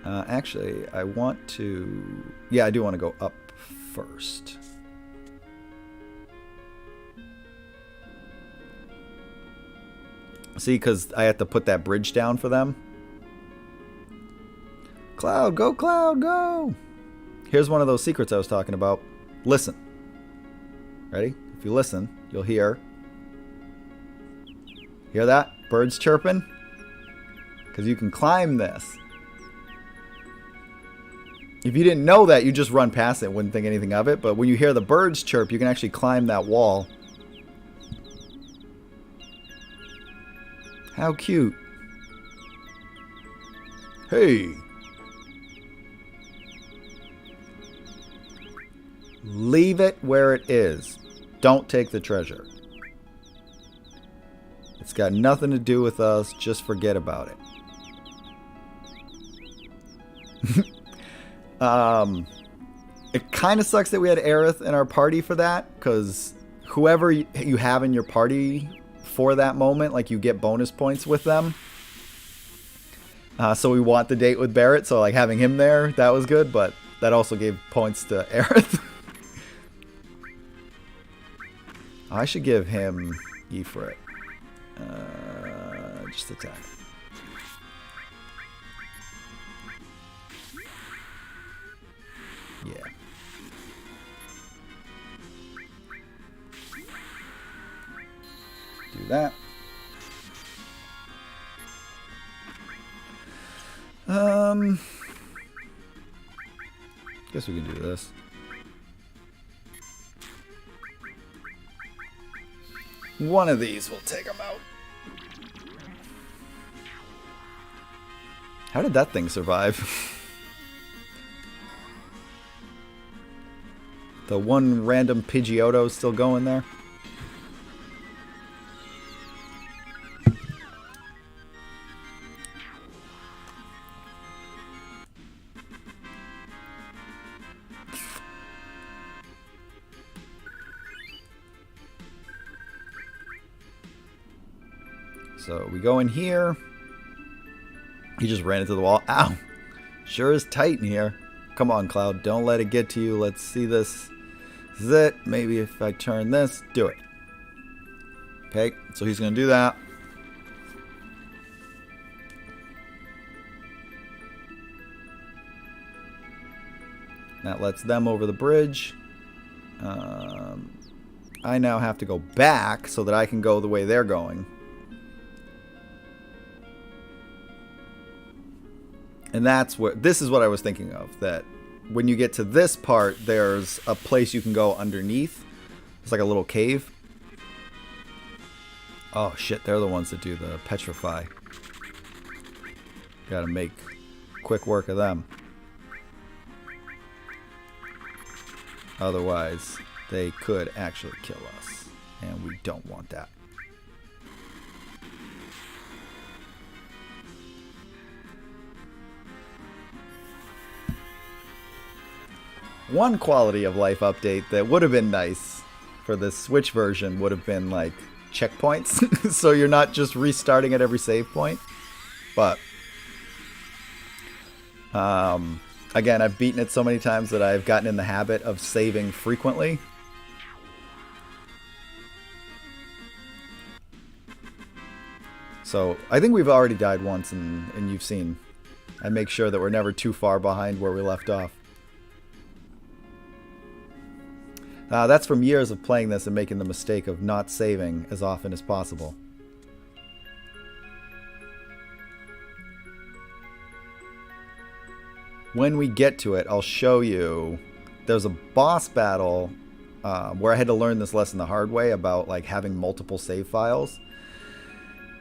Actually, I want to... Yeah, I do want to go up first. See, because I have to put that bridge down for them. Cloud, go! Here's one of those secrets I was talking about. Listen. Ready? If you listen, you'll hear... Hear that? Birds chirping? Because you can climb this. If you didn't know that, you just run past it, wouldn't think anything of it. But when you hear the birds chirp, you can actually climb that wall. How cute. Hey. Leave it where it is. Don't take the treasure. It's got nothing to do with us. Just forget about it. It kind of sucks that we had Aerith in our party for that, because whoever you have in your party for that moment, like, you get bonus points with them. So we want the date with Barrett, so like having him there, that was good, but that also gave points to Aerith. I should give him Ifrit. Just attack. Yeah. Do that. Guess we can do this. One of these will take them out. How did that thing survive? The one random Pidgeotto still going there. So we go in here. He just ran into the wall. Ow! Sure is tight in here. Come on, Cloud. Don't let it get to you. Let's see this. This is it. Maybe if I turn this, do it. Okay, so he's going to do that. That lets them over the bridge. I now have to go back so that I can go the way they're going. And that's what, this is what I was thinking of, that when you get to this part, there's a place you can go underneath. It's like a little cave. Oh shit, they're the ones that do the petrify. Gotta make quick work of them. Otherwise, they could actually kill us. And we don't want that. One quality of life update that would have been nice for the Switch version would have been like checkpoints. So you're not just restarting at every save point. But again, I've beaten it so many times that I've gotten in the habit of saving frequently. So I think we've already died once, and you've seen. I make sure that we're never too far behind where we left off. That's from years of playing this and making the mistake of not saving as often as possible. When we get to it, I'll show you. There's a boss battle where I had to learn this lesson the hard way about like having multiple save files.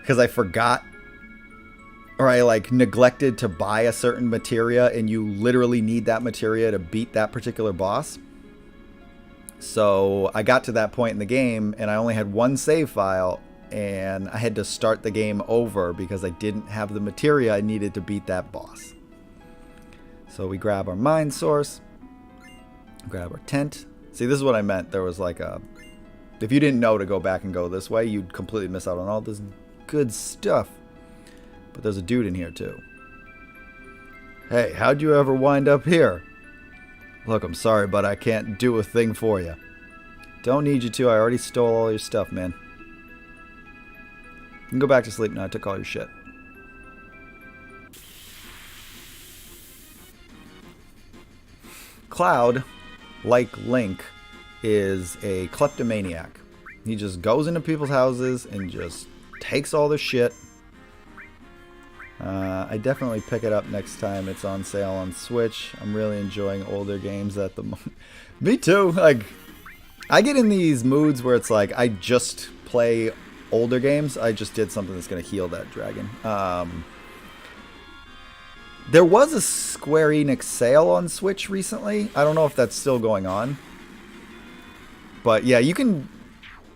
Because I forgot, or I like neglected to buy a certain materia, and you literally need that materia to beat that particular boss. So I got to that point in the game and I only had one save file, and I had to start the game over because I didn't have the materia I needed to beat that boss. So we grab our mind source, grab our tent. See, this is what I meant. There was like a... If you didn't know to go back and go this way, you'd completely miss out on all this good stuff. But there's a dude in here too. Hey, how'd you ever wind up here? Look, I'm sorry, but I can't do a thing for you. Don't need you to. I already stole all your stuff, man. You can go back to sleep now. I took all your shit. Cloud, like Link, is a kleptomaniac. He just goes into people's houses and just takes all their shit. I definitely pick it up next time it's on sale on Switch. I'm really enjoying older games at the moment. Me too. Like, I get in these moods where it's like I just play older games. I just did something that's going to heal that dragon. There was a Square Enix sale on Switch recently. I don't know if that's still going on. But yeah, you can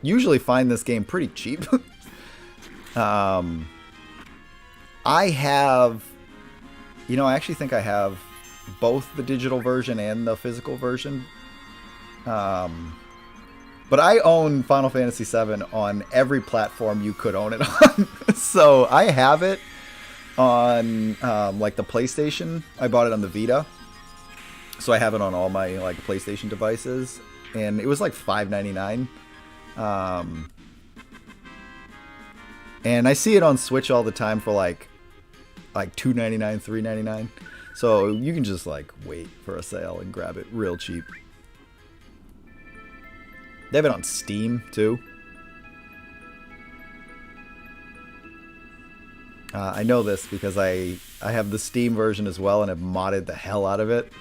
usually find this game pretty cheap. I have, you know, I actually think I have both the digital version and the physical version. But I own Final Fantasy VII on every platform you could own it on. So I have it on like the PlayStation. I bought it on the Vita. So I have it on all my like PlayStation devices. And it was like $5.99. And I see it on Switch all the time for like $2.99, $3.99. So you can just like wait for a sale and grab it real cheap. They have it on Steam too. I know this because I have the Steam version as well and have modded the hell out of it.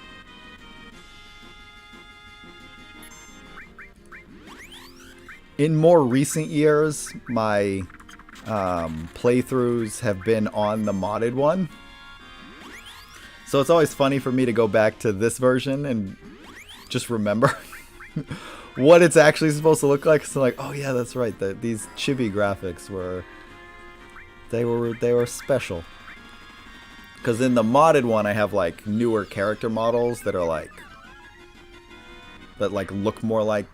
In more recent years, my playthroughs have been on the modded one. So it's always funny for me to go back to this version and just remember what it's actually supposed to look like. So like, oh yeah, that's right. These chibi graphics were special. Because in the modded one, I have like newer character models that are that look more like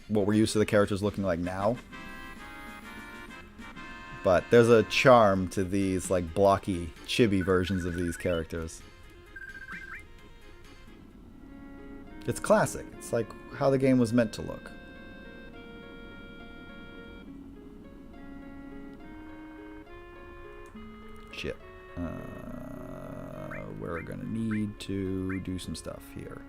what we're used to the characters looking like now. But there's a charm to these like blocky, chibi versions of these characters. It's classic. It's like how the game was meant to look. Shit. We're gonna need to do some stuff here.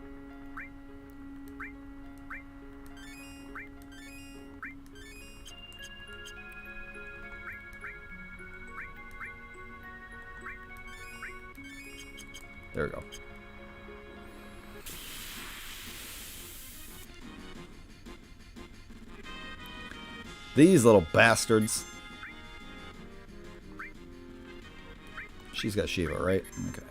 There we go. These little bastards. She's got Shiva, right? Okay.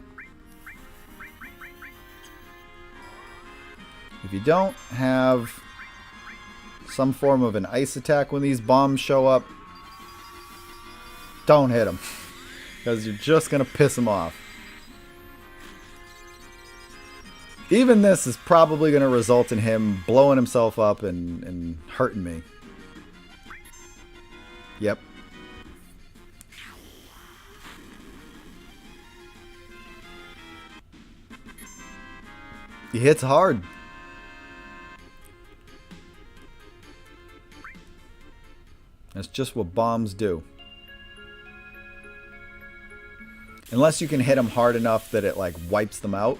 If you don't have some form of an ice attack when these bombs show up, don't hit them. Because you're just going to piss them off. Even this is probably going to result in him blowing himself up and hurting me. Yep. He hits hard. That's just what bombs do. Unless you can hit them hard enough that it like wipes them out.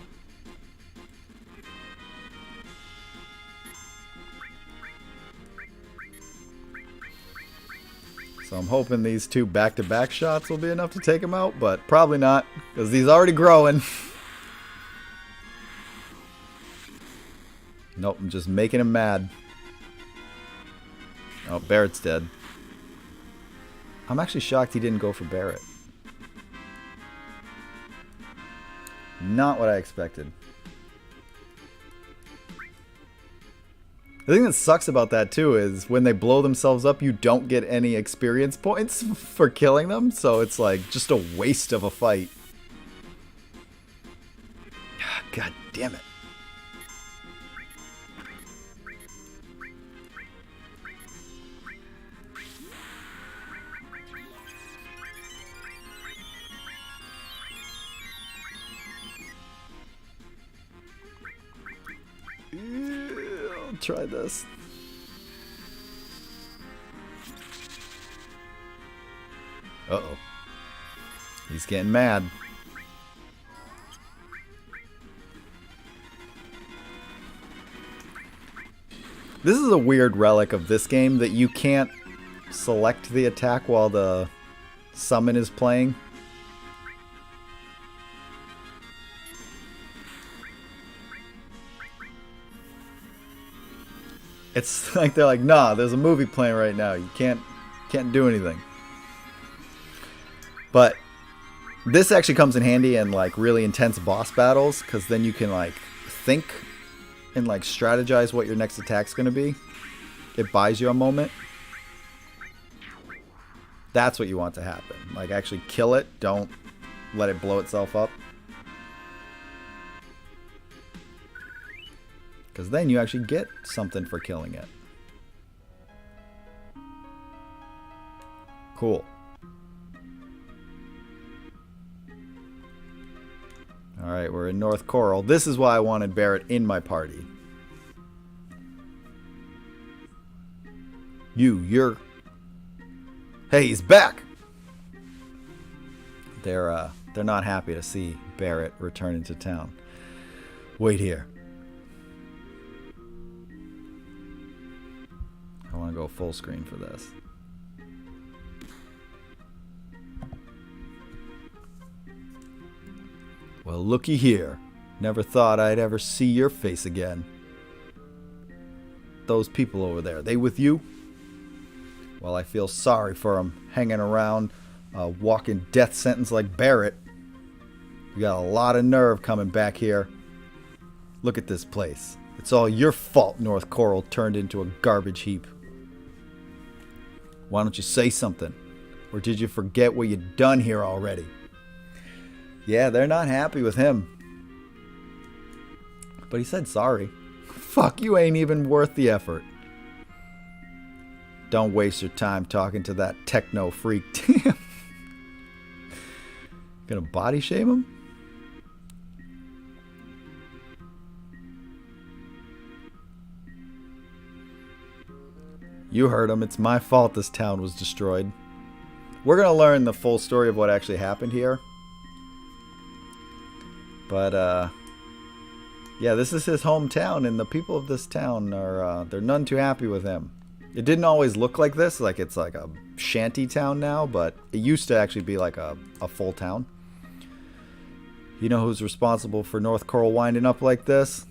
So I'm hoping these two back-to-back shots will be enough to take him out, but probably not, because he's already growing. Nope, I'm just making him mad. Oh, Barrett's dead. I'm actually shocked he didn't go for Barrett. Not what I expected. The thing that sucks about that too is when they blow themselves up, you don't get any experience points for killing them, so it's like just a waste of a fight. God damn it. I'll try this. Uh-oh. He's getting mad. This is a weird relic of this game that you can't select the attack while the summon is playing. It's like they're like, nah, there's a movie playing right now. You can't do anything. But this actually comes in handy in like really intense boss battles, because then you can like think and like strategize what your next attack's gonna be. It buys you a moment. That's what you want to happen. Like actually kill it. Don't let it blow itself up. Because then you actually get something for killing it. Cool. Alright, we're in North Coral. This is why I wanted Barrett in my party. You're... Hey, he's back! They're not happy to see Barrett return into town. Wait here. I want to go full screen for this. Well, looky here. Never thought I'd ever see your face again. Those people over there, they with you? Well, I feel sorry for them hanging around, walking death sentence like Barrett. You got a lot of nerve coming back here. Look at this place. It's all your fault North Coral turned into a garbage heap. Why don't you say something? Or did you forget what you done here already? Yeah, they're not happy with him. But he said sorry. Fuck, you ain't even worth the effort. Don't waste your time talking to that techno freak. Damn. Gonna body shame him? You heard him. It's my fault this town was destroyed. We're going to learn the full story of what actually happened here. But, yeah, this is his hometown, and the people of this town are, they're none too happy with him. It didn't always look like this, like it's like a shanty town now, but it used to actually be like a full town. You know who's responsible for North Coral winding up like this?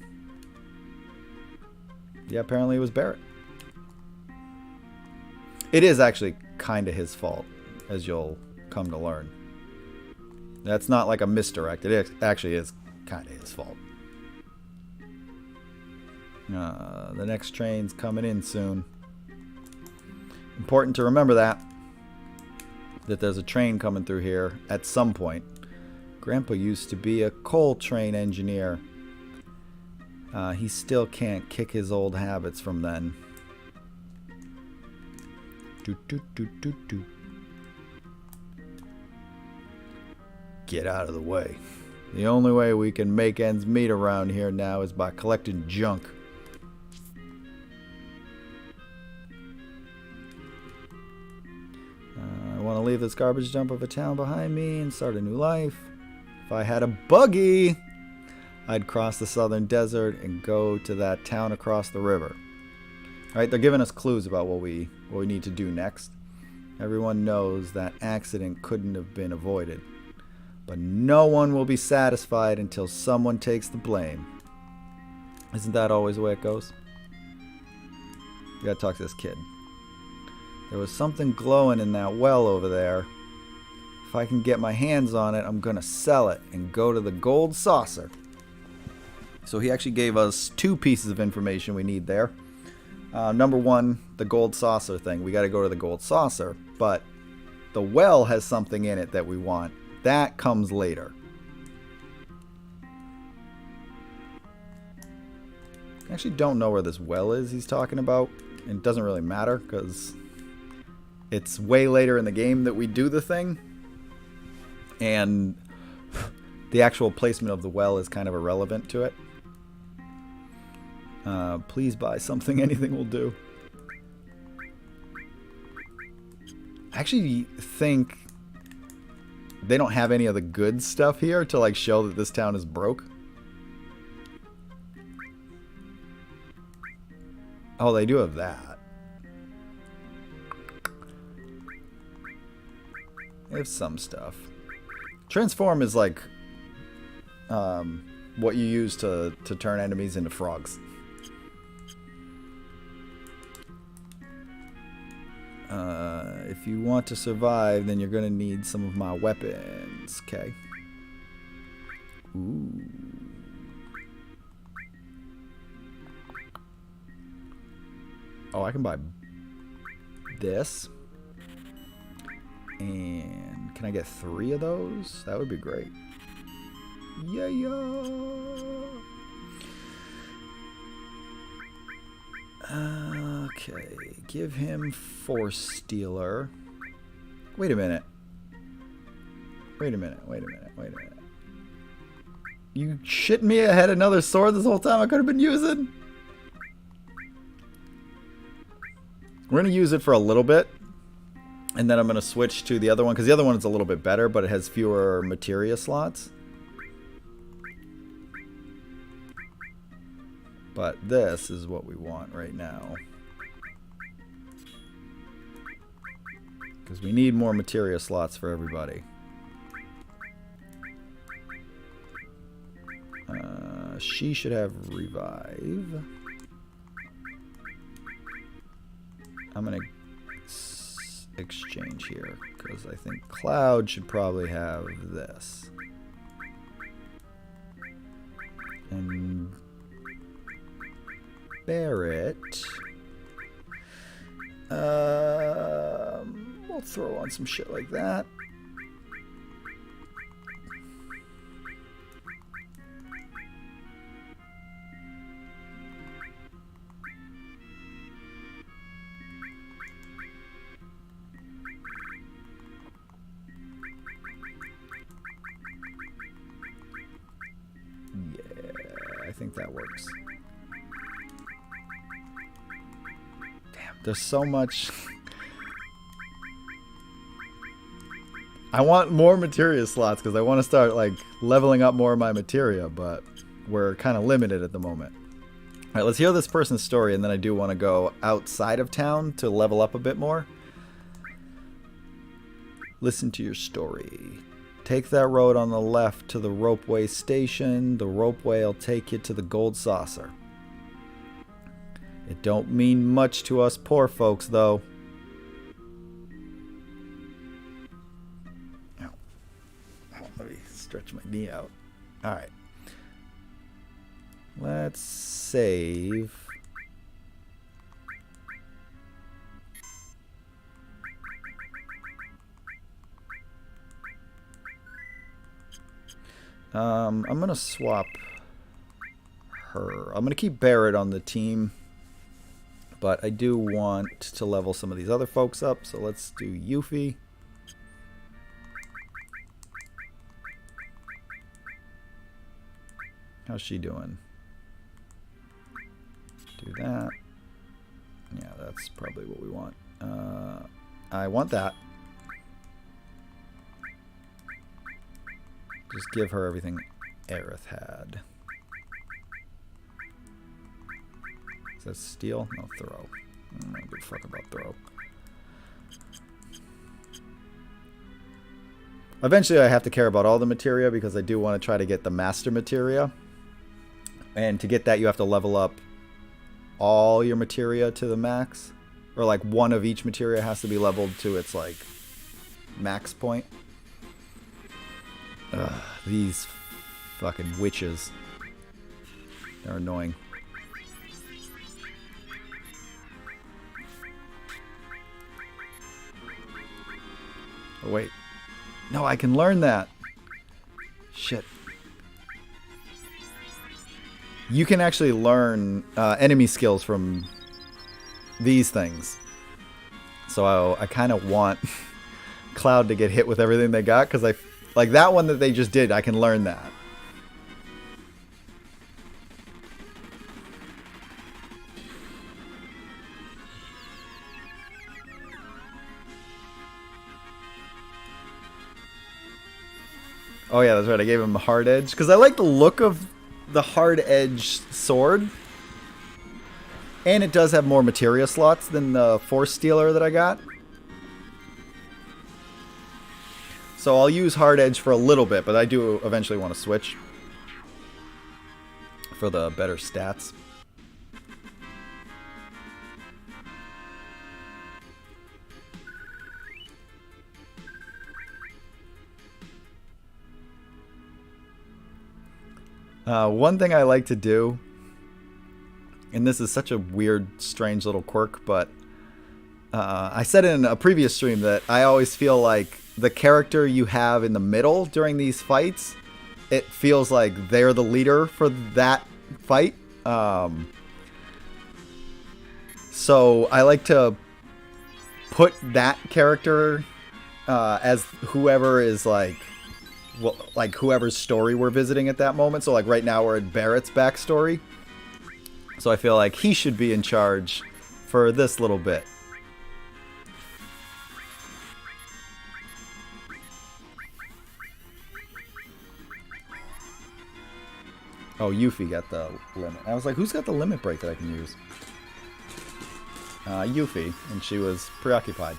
Yeah, apparently it was Barrett. It is actually kind of his fault, as you'll come to learn. That's not like a misdirect. It actually is kind of his fault. The next train's coming in soon. Important to remember that there's a train coming through here at some point. Grandpa used to be a coal train engineer. He still can't kick his old habits from then. Get out of the way. The only way we can make ends meet around here now is by collecting junk. I want to leave this garbage dump of a town behind me and start a new life. If I had a buggy, I'd cross the southern desert and go to that town across the river. Alright, they're giving us clues about what we need to do next. Everyone knows that accident couldn't have been avoided. But no one will be satisfied until someone takes the blame. Isn't that always the way it goes? We gotta talk to this kid. There was something glowing in that well over there. If I can get my hands on it, I'm gonna sell it and go to the gold saucer. So he actually gave us 2 pieces of information we need there. Number one, the gold saucer thing. We got to go to the gold saucer, but the well has something in it that we want. That comes later. I actually don't know where this well is he's talking about. And it doesn't really matter because it's way later in the game that we do the thing. And the actual placement of the well is kind of irrelevant to it. Please buy something. Anything will do. I actually think they don't have any of the good stuff here to like show that this town is broke. Oh, they do have that. They have some stuff. Transform is like what you use to turn enemies into frogs. If you want to survive, then you're going to need some of my weapons. Okay. Ooh. Oh, I can buy this. And can I get 3 of those? That would be great. Yeah, okay, give him Force Stealer. Wait a minute. You shitting me? I had another sword this whole time I could have been using? We're going to use it for a little bit. And then I'm going to switch to the other one. Because the other one is a little bit better, but it has fewer materia slots. But this is what we want right now. Because we need more materia slots for everybody. She should have revive. I'm going to exchange here. Because I think Cloud should probably have this. And Barrett. We'll throw on some shit like that. Yeah, I think that works. There's so much. I want more materia slots because I want to start like leveling up more of my materia, but we're kind of limited at the moment. All right, let's hear this person's story, and then I do want to go outside of town to level up a bit more. Listen to your story. Take that road on the left to the ropeway station. The ropeway will take you to the gold saucer. It don't mean much to us poor folks, though. Let me stretch my knee out. Alright. Let's save. I'm going to swap her. I'm going to keep Barrett on the team. But I do want to level some of these other folks up, so let's do Yuffie. How's she doing? Do that. Yeah, that's probably what we want. I want that. Just give her everything Aerith had. Is that steal? No, throw. I don't give a fuck about throw. Eventually I have to care about all the materia because I do want to try to get the master materia. And to get that you have to level up all your materia to the max. Or like one of each materia has to be leveled to its like max point. Ugh, these fucking witches. They're annoying. Wait. No, I can learn that. Shit. You can actually learn enemy skills from these things. So I kind of want Cloud to get hit with everything they got, because like that one that they just did, I can learn that. Oh yeah, that's right. I gave him a hard edge because I like the look of the hard edge sword, and it does have more materia slots than the Force Stealer that I got. So I'll use hard edge for a little bit, but I do eventually want to switch for the better stats. One thing I like to do, and this is such a weird, strange little quirk, but I said in a previous stream that I always feel like the character you have in the middle during these fights, it feels like they're the leader for that fight. So I like to put that character as whoever is like whoever's story we're visiting at that moment. So like right now we're at Barrett's backstory. So I feel like he should be in charge for this little bit. Oh, Yuffie got the limit. I was like, who's got the limit break that I can use? Yuffie, and she was preoccupied.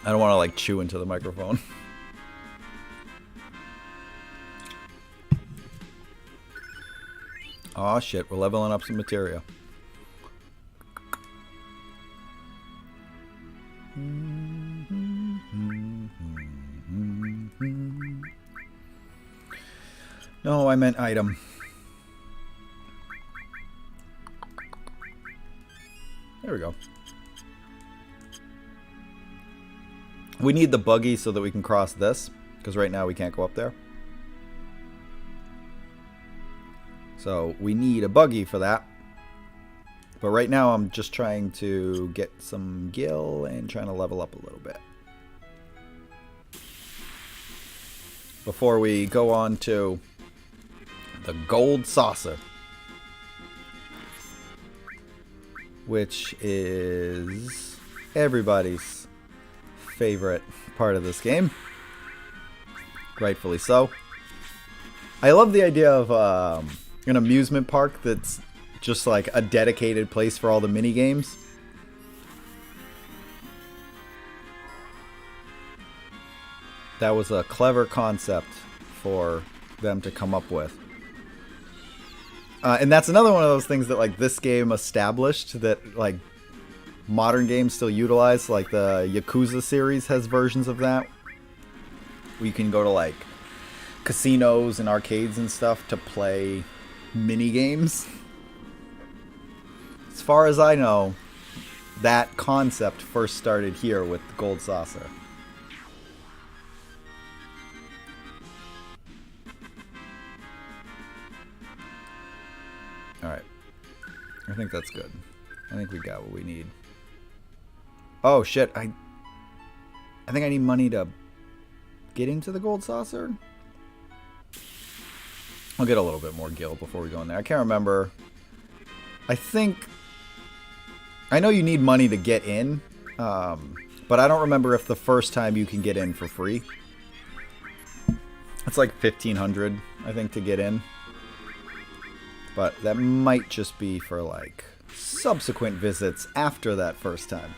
I don't want to like chew into the microphone. Aw, shit, we're leveling up some materia. No, I meant item. There we go. We need the buggy so that we can cross this, because right now we can't go up there. So we need a buggy for that. But right now I'm just trying to get some gil and trying to level up a little bit. Before we go on to the gold saucer, which is everybody's favorite part of this game. Rightfully so. I love the idea of an amusement park that's just like a dedicated place for all the mini games. That was a clever concept for them to come up with. And that's another one of those things that like this game established that like modern games still utilize. Like the Yakuza series has versions of that, where you can go to like casinos and arcades and stuff to play mini games. As far as I know, that concept first started here with the Gold Saucer. Alright. I think that's good. I think we got what we need. Oh shit, I think I need money to get into the Gold Saucer. I'll get a little bit more gil before we go in there. I can't remember. I know you need money to get in, but I don't remember if the first time you can get in for free. It's like 1,500, I think, to get in. But that might just be for like subsequent visits after that first time.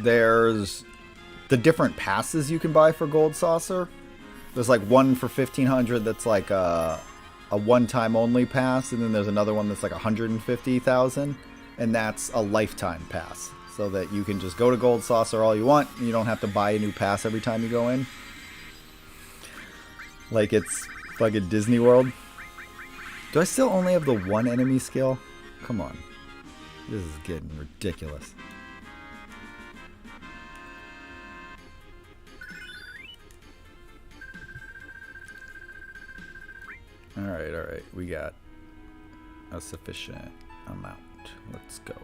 There's the different passes you can buy for Gold Saucer. There's like one for 1,500 that's like a one-time only pass, and then there's another one that's like 150,000, and that's a lifetime pass, so that you can just go to Gold Saucer all you want, and you don't have to buy a new pass every time you go in. Like it's fucking Disney World. Do I still only have the one enemy skill? Come on. This is getting ridiculous. Alright. We got a sufficient amount. Let's go.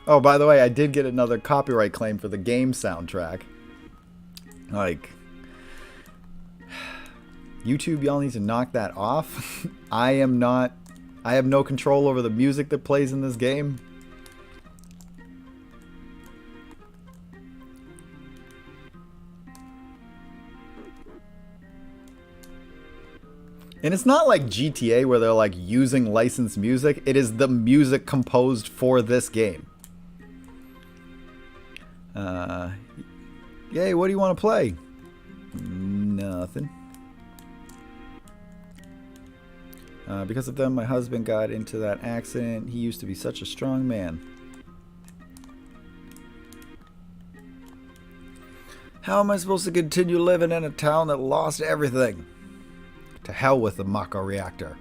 Oh, by the way, I did get another copyright claim for the game soundtrack. Like, YouTube, y'all need to knock that off. I have no control over the music that plays in this game. And it's not like GTA where they're like using licensed music. It is the music composed for this game. Yay, what do you want to play? Nothing. Because of them, my husband got into that accident. He used to be such a strong man. How am I supposed to continue living in a town that lost everything? To hell with the Mako reactor.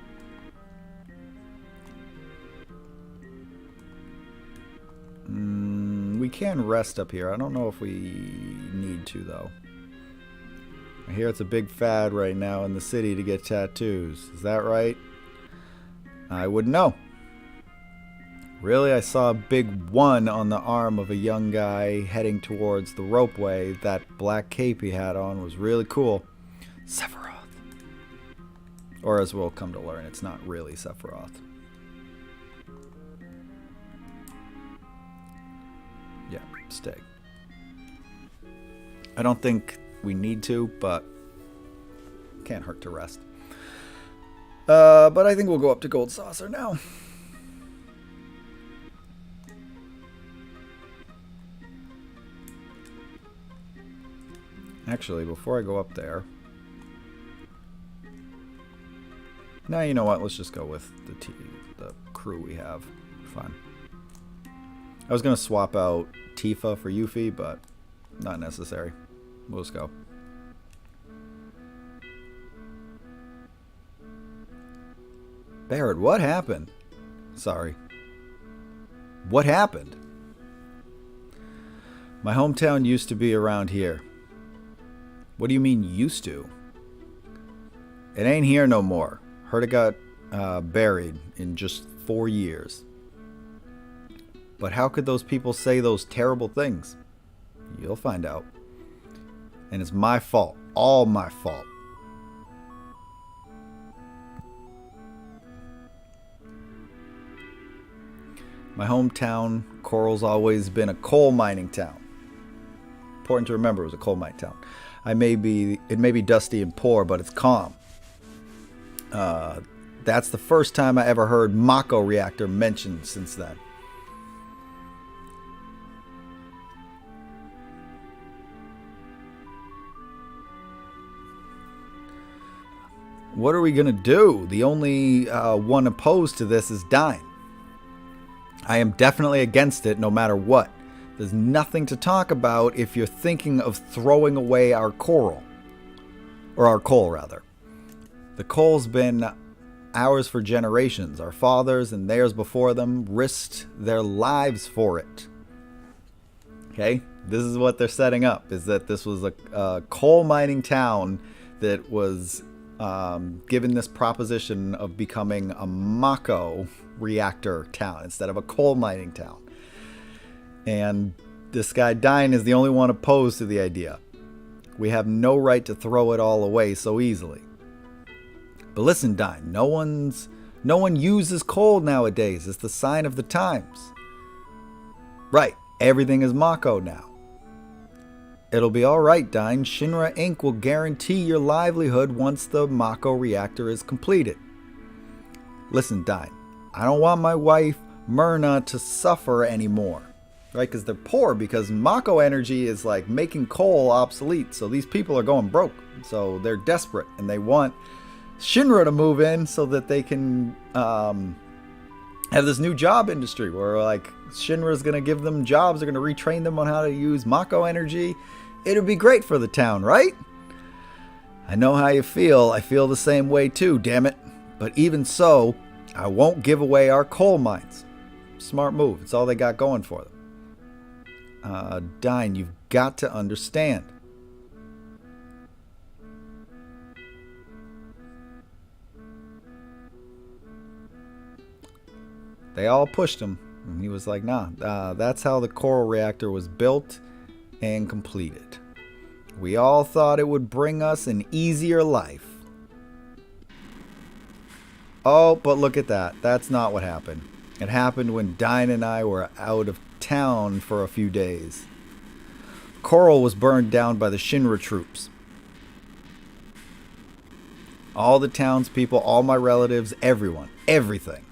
We can rest up here. I don't know if we need to, though. I hear it's a big fad right now in the city to get tattoos. Is that right? I wouldn't know. Really, I saw a big one on the arm of a young guy heading towards the ropeway. That black cape he had on was really cool. Sephiroth. Or as we'll come to learn, it's not really Sephiroth. Yeah, stay. I don't think we need to, but can't hurt to rest. But I think we'll go up to Gold Saucer now. Actually, before I go up there... Now, you know what? Let's just go with the crew we have. Fine. I was going to swap out Tifa for Yuffie, but not necessary. We'll just go. Barrett, what happened? Sorry. What happened? My hometown used to be around here. What do you mean used to? It ain't here no more. Heard it got buried in just 4 years. But how could those people say those terrible things? You'll find out. And it's my fault. All my fault. My hometown, Coral's always been a coal mining town. Important to remember, it was a coal mining town. It may be dusty and poor, but it's calm. That's the first time I ever heard Mako reactor mentioned since then. What are we gonna do? The only one opposed to this is Dine. I am definitely against it no matter what. There's nothing to talk about if you're thinking of throwing away our coral. Or our coal, rather. The coal's been ours for generations. Our fathers and theirs before them risked their lives for it. Okay? This is what they're setting up, is that this was a coal mining town that was given this proposition of becoming a Mako reactor town instead of a coal mining town. And this guy Dine is the only one opposed to the idea. We have no right to throw it all away so easily. But listen, Dine, no one uses coal nowadays. It's the sign of the times. Right, everything is Mako now. It'll be alright, Dine. Shinra Inc. will guarantee your livelihood once the Mako reactor is completed. Listen, Dine, I don't want my wife, Myrna to suffer anymore. Right? Because they're poor, because Mako energy is like making coal obsolete. So these people are going broke. So they're desperate and they want Shinra to move in so that they can have this new job industry where like Shinra's going to give them jobs. They're going to retrain them on how to use Mako energy. It'll be great for the town, right? I know how you feel. I feel the same way too, damn it. But even so, I won't give away our coal mines. Smart move. It's all they got going for them. Dine, you've got to understand. They all pushed him. And he was like, nah, that's how the coral reactor was built and completed. We all thought it would bring us an easier life. Oh, but look at that. That's not what happened. It happened when Dine and I were out of town for a few days. Coral was burned down by the Shinra troops. All the townspeople, all my relatives, everyone, everything.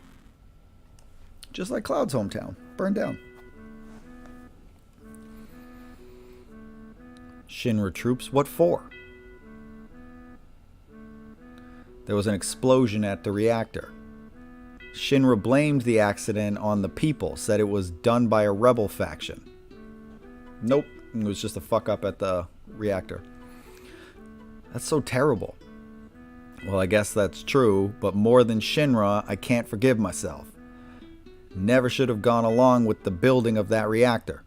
Just like Cloud's hometown, burned down. Shinra troops, what for? There was an explosion at the reactor. Shinra blamed the accident on the people, said it was done by a rebel faction. Nope, it was just a fuck up at the reactor. That's so terrible. Well, I guess that's true, but more than Shinra, I can't forgive myself. Never should have gone along with the building of that reactor.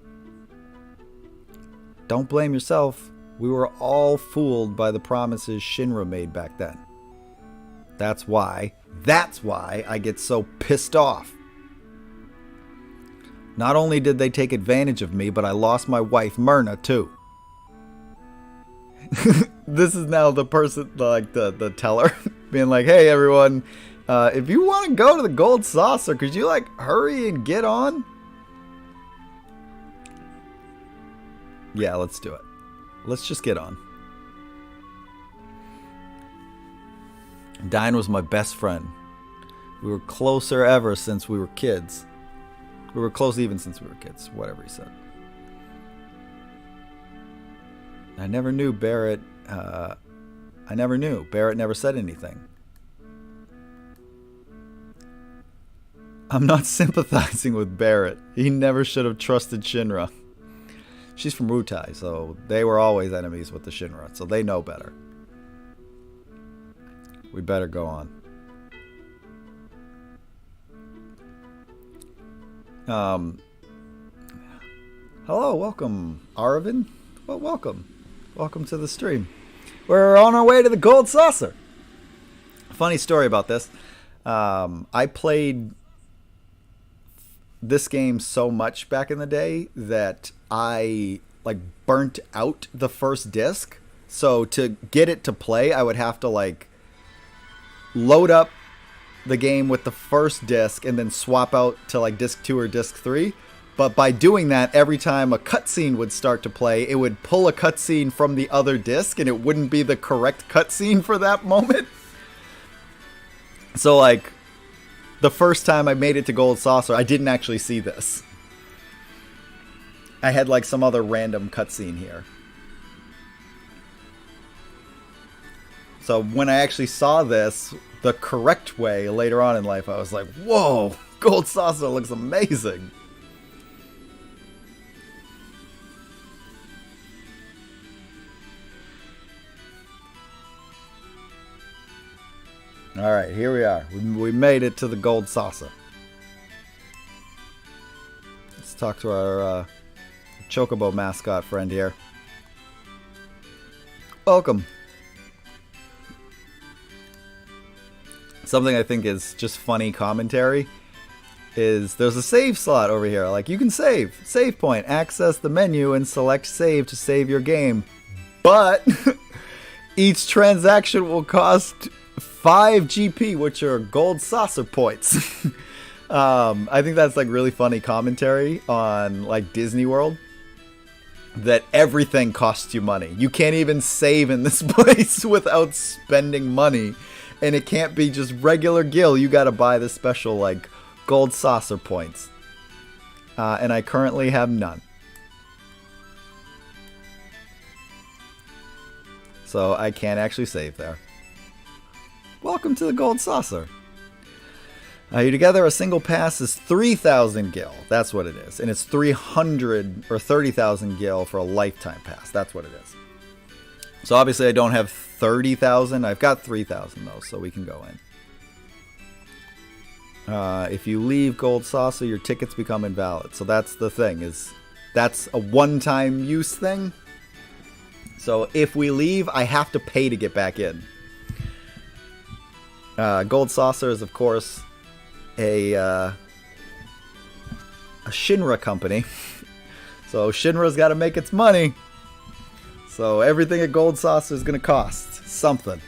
Don't blame yourself. We were all fooled by the promises Shinra made back then. That's why I get so pissed off. Not only did they take advantage of me, but I lost my wife, Myrna, too. This is now the person, like the teller, being like, hey, everyone, if you want to go to the Gold Saucer, could you, like, hurry and get on? Yeah, let's do it. Let's just get on. Dine was my best friend. We were closer ever since we were kids. We were close even since we were kids, whatever he said. I never knew Barrett. Barrett never said anything. I'm not sympathizing with Barrett. He never should have trusted Shinra. She's from Wutai, so they were always enemies with the Shinra, so they know better. We better go on. Hello, welcome, Aravind. Well, welcome. Welcome to the stream. We're on our way to the Gold Saucer. Funny story about this. I played this game so much back in the day that I like burnt out the first disc. So to get it to play, I would have to like load up the game with the first disc and then swap out to like disc 2 or disc 3. But by doing that, every time a cutscene would start to play, it would pull a cutscene from the other disc and it wouldn't be the correct cutscene for that moment. So like the first time I made it to Gold Saucer, I didn't actually see this. I had like some other random cutscene here. So when I actually saw this the correct way later on in life, I was like, whoa, Gold Saucer looks amazing. Alright, here we are. We made it to the Gold Saucer. Let's talk to our Chocobo mascot friend here. Welcome. Something I think is just funny commentary is there's a save slot over here. Like, you can save. Save point. Access the menu and select save to save your game. But each transaction will cost 5 GP, which are Gold Saucer points. I think that's like really funny commentary on like Disney World. That everything costs you money. You can't even save in this place without spending money. And it can't be just regular gil. You gotta buy this special like gold saucer points. And I currently have none. So I can't actually save there. Welcome to the gold saucer. You together, a single pass is 3,000 gil. That's what it is. And it's 300 or 30,000 gil for a lifetime pass. That's what it is. So obviously I don't have 30,000. I've got 3,000 though, so we can go in. If you leave gold saucer, your tickets become invalid. So that's the thing, is that's a one-time use thing. So if we leave, I have to pay to get back in. Gold saucer is, of course, a Shinra company. So Shinra's got to make its money. So everything at Gold Saucer is going to cost something.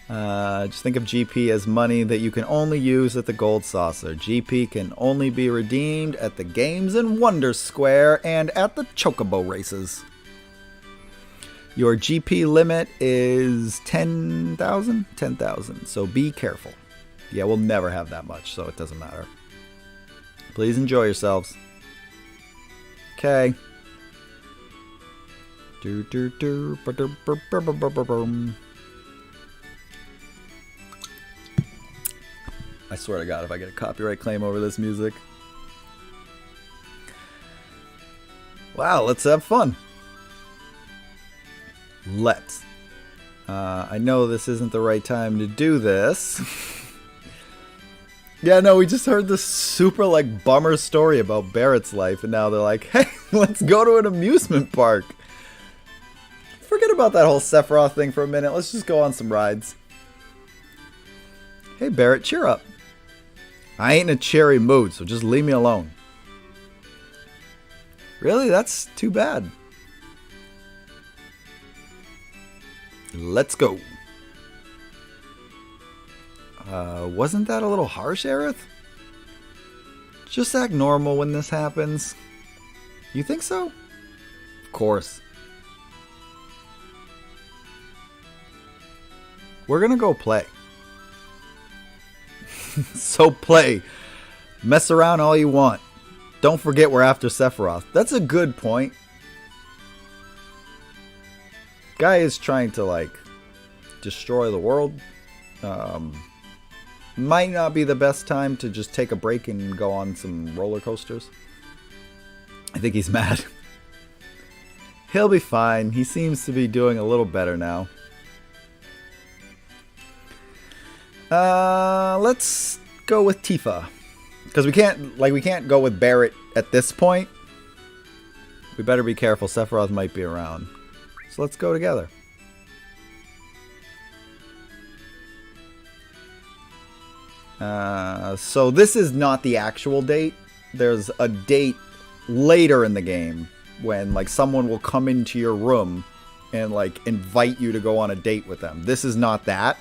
Just think of GP as money that you can only use at the Gold Saucer. GP can only be redeemed at the Games and Wonder Square and at the Chocobo races. Your GP limit is 10,000? 10,000. So be careful. Yeah, we'll never have that much, so it doesn't matter. Please enjoy yourselves. Okay. I swear to God, if I get a copyright claim over this music. Wow, let's have fun. Let's. I know this isn't the right time to do this. Yeah, no, we just heard this super, like, bummer story about Barrett's life, and now they're like, hey, let's go to an amusement park. Forget about that whole Sephiroth thing for a minute. Let's just go on some rides. Hey, Barrett, cheer up. I ain't in a cheery mood, so just leave me alone. Really? That's too bad. Let's go. Wasn't that a little harsh, Aerith? Just act normal when this happens. You think so? Of course. We're gonna go play. So play. Mess around all you want. Don't forget we're after Sephiroth. That's a good point. Guy is trying to, like, destroy the world. Might not be the best time to just take a break and go on some roller coasters. I think he's mad. He'll be fine. He seems to be doing a little better now. Let's go with Tifa. Because we can't go with Barrett at this point. We better be careful. Sephiroth might be around. So let's go together. So this is not the actual date. There's a date later in the game when, like, someone will come into your room and, like, invite you to go on a date with them. This is not that.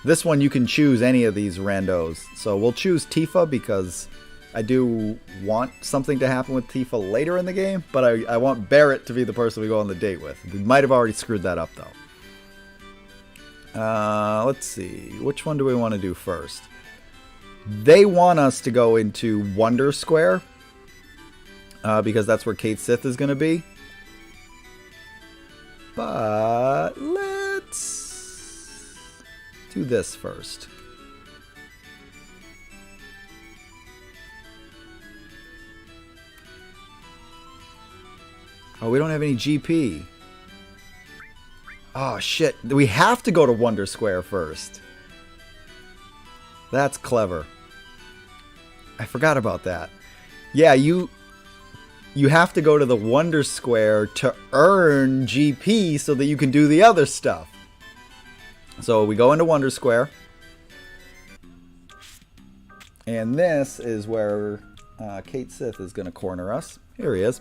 This one you can choose any of these randos. So we'll choose Tifa because I do want something to happen with Tifa later in the game, but I want Barrett to be the person we go on the date with. We might have already screwed that up though. Let's see. Which one do we want to do first? They want us to go into Wonder Square because that's where Kate Sith is going to be. But let's do this first. Oh, we don't have any GP. Oh, shit. We have to go to Wonder Square first. That's clever. I forgot about that. Yeah, you have to go to the Wonder Square to earn GP so that you can do the other stuff. So we go into Wonder Square. And this is where Kate Sith is going to corner us. Here he is.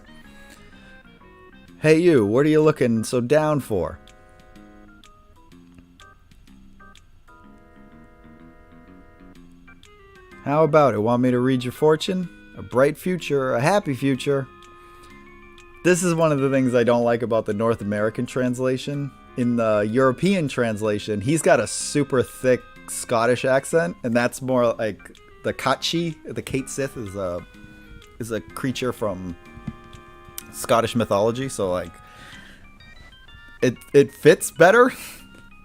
Hey you, what are you looking so down for? How about it? Want me to read your fortune? A bright future, a happy future. This is one of the things I don't like about the North American translation. In the European translation, he's got a super thick Scottish accent, and that's more like the Kachi. The Kate Sith is a creature from Scottish mythology, so like it fits better,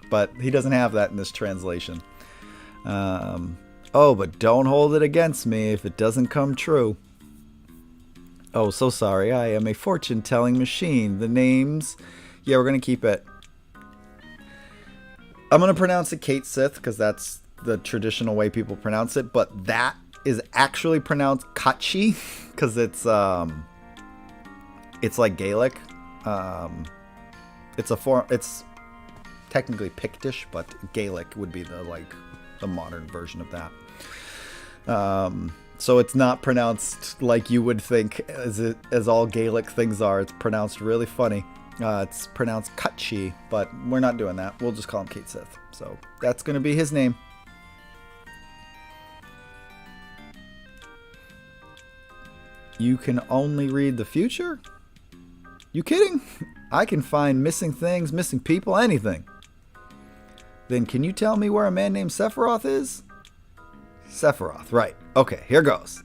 but he doesn't have that in this translation. Oh, but don't hold it against me if it doesn't come true. Oh, so sorry. I am a fortune-telling machine. The names... Yeah, we're going to keep it. I'm going to pronounce it Kate Sith because that's the traditional way people pronounce it. But that is actually pronounced Kachi because it's like Gaelic. It's technically Pictish, but Gaelic would be the modern version of that. So it's not pronounced like you would think as all Gaelic things are. It's pronounced really funny. It's pronounced Kachi, but we're not doing that. We'll just call him Kate Sith. So that's going to be his name. You can only read the future? You kidding? I can find missing things, missing people, anything. Then can you tell me where a man named Sephiroth is? Sephiroth, right. Okay, here goes.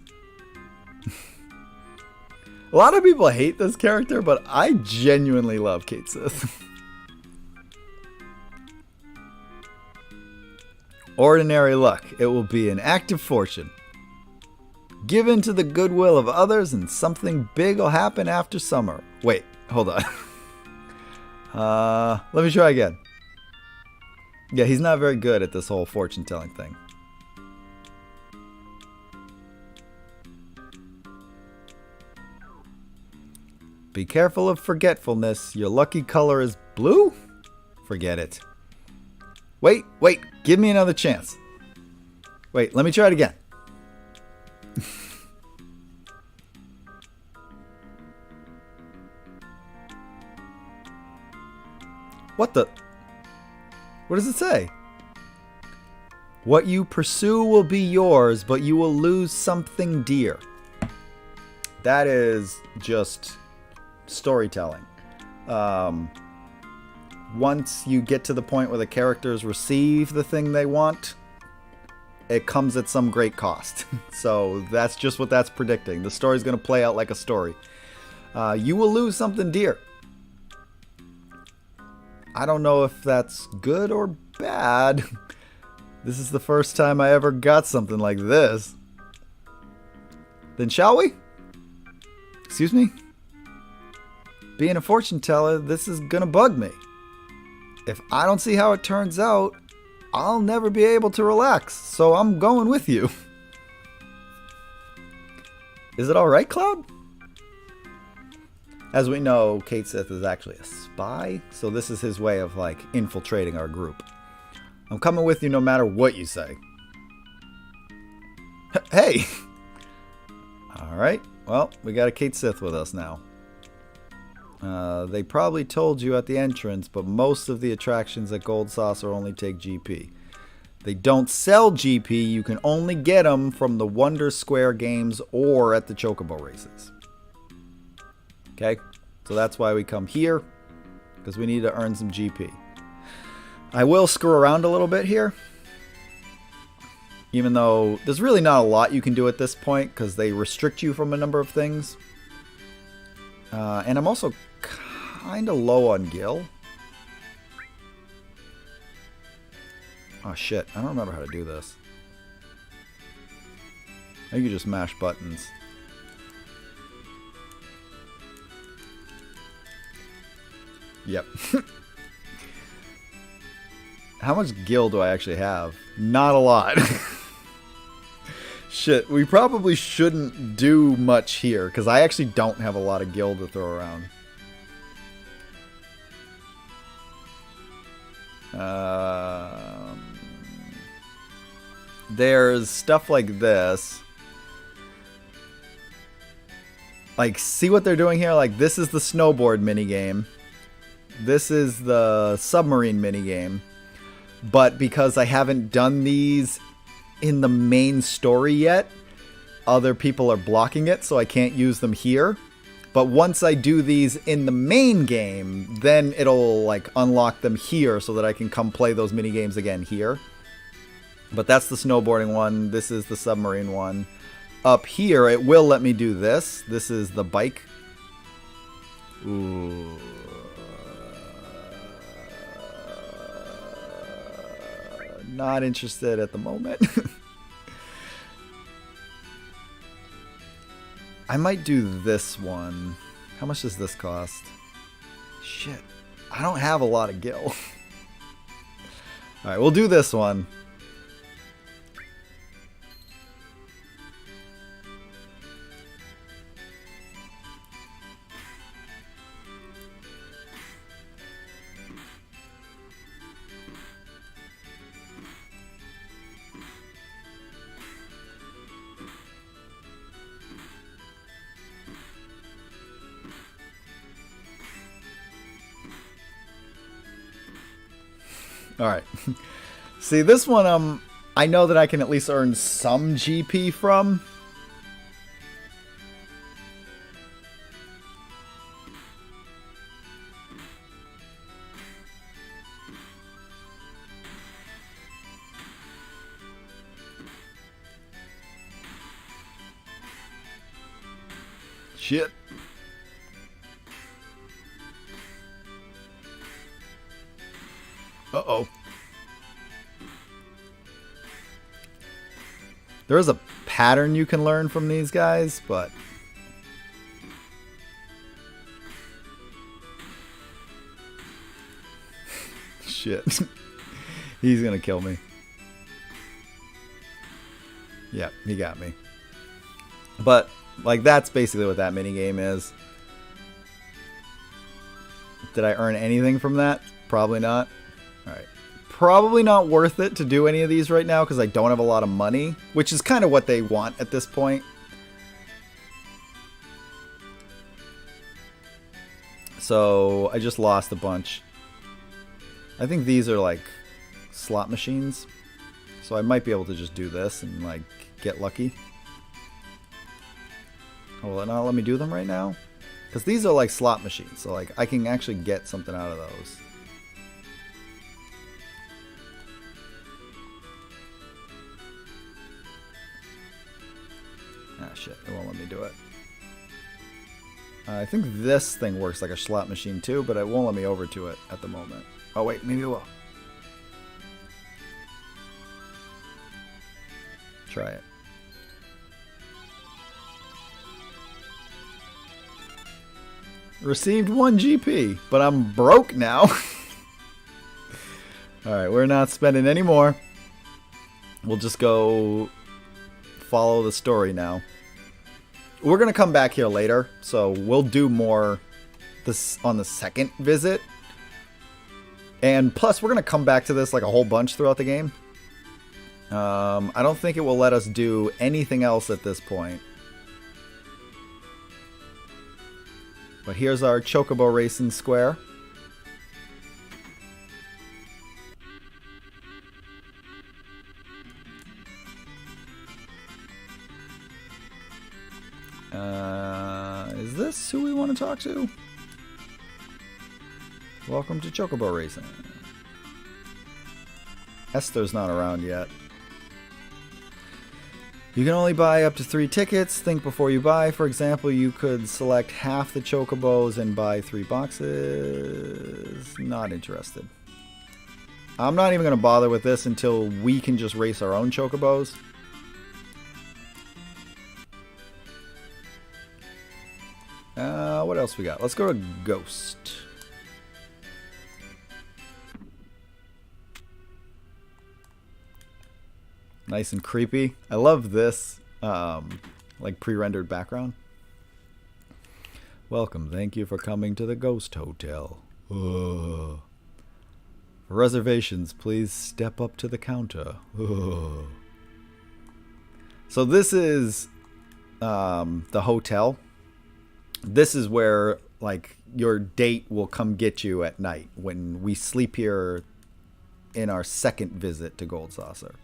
A lot of people hate this character, but I genuinely love Kate Sith. Ordinary luck. It will be an active fortune. Given to the goodwill of others, and something big will happen after summer. Wait, hold on. Let me try again. Yeah, he's not very good at this whole fortune-telling thing. Be careful of forgetfulness. Your lucky color is blue? Forget it. Wait, give me another chance. Wait, let me try it again. What the? What does it say? What you pursue will be yours, but you will lose something dear. That is just storytelling. Once you get to the point where the characters receive the thing they want, it comes at some great cost. So that's just what that's predicting. The story's going to play out like a story. You will lose something dear. I don't know if that's good or bad. This is the first time I ever got something like this. Then shall we? Excuse me? Being a fortune teller, this is gonna bug me. If I don't see how it turns out, I'll never be able to relax, so I'm going with you. Is it alright, Cloud? As we know, Kate Sith is actually a spy, so this is his way of, infiltrating our group. I'm coming with you no matter what you say. Hey! Alright, well, we got a Kate Sith with us now. They probably told you at the entrance, but most of the attractions at Gold Saucer only take GP. They don't sell GP, you can only get them from the Wonder Square games or at the Chocobo races. Okay, so that's why we come here, because we need to earn some GP. I will screw around a little bit here, even though there's really not a lot you can do at this point, because they restrict you from a number of things. And I'm also kind of low on Gil. Oh shit, I don't remember how to do this. I think you just mash buttons. Yep. How much gil do I actually have? Not a lot. Shit, we probably shouldn't do much here, because I actually don't have a lot of gil to throw around. There's stuff like this. See what they're doing here? This is the snowboard minigame. This is the submarine minigame. But because I haven't done these in the main story yet, other people are blocking it, so I can't use them here. But once I do these in the main game, then it'll unlock them here so that I can come play those mini games again here. But that's the snowboarding one. This is the submarine one. Up here, it will let me do this. This is the bike. Ooh. Not interested at the moment. I might do this one. How much does this cost? Shit. I don't have a lot of gil. Alright, we'll do this one. Alright. See, this one, I know that I can at least earn some GP from. Shit. Uh-oh. There is a pattern you can learn from these guys, but... Shit. He's gonna kill me. Yeah, he got me. But, like, that's basically what that minigame is. Did I earn anything from that? Probably not. Alright. Probably not worth it to do any of these right now because I don't have a lot of money, which is kind of what they want at this point. So I just lost a bunch. I think these are like slot machines. So I might be able to just do this and like get lucky. Oh, will it not let me do them right now? Because these are like slot machines. So like I can actually get something out of those. Ah, shit. It won't let me do it. I think this thing works like a slot machine too, but it won't let me over to it at the moment. Oh, wait. Maybe it will. Try it. Received 1 GP, but I'm broke now. Alright, we're not spending any more. We'll just go follow the story now. We're going to come back here later, so we'll do more this on the second visit. And plus, we're going to come back to this like a whole bunch throughout the game. I don't think it will let us do anything else at this point. But here's our Chocobo Racing Square. Is this who we want to talk to? Welcome to Chocobo Racing. Esther's not around yet. You can only buy up to 3 tickets. Think before you buy. For example, you could select half the Chocobos and buy 3 boxes. Not interested. I'm not even going to bother with this until we can just race our own Chocobos. What else we got? Let's go to Ghost. Nice and creepy. I love this, like pre-rendered background. Welcome. Thank you for coming to the Ghost Hotel. Ugh. For reservations, please step up to the counter. Ugh. So this is the hotel. This is where like your date will come get you at night when we sleep here in our second visit to Gold Saucer.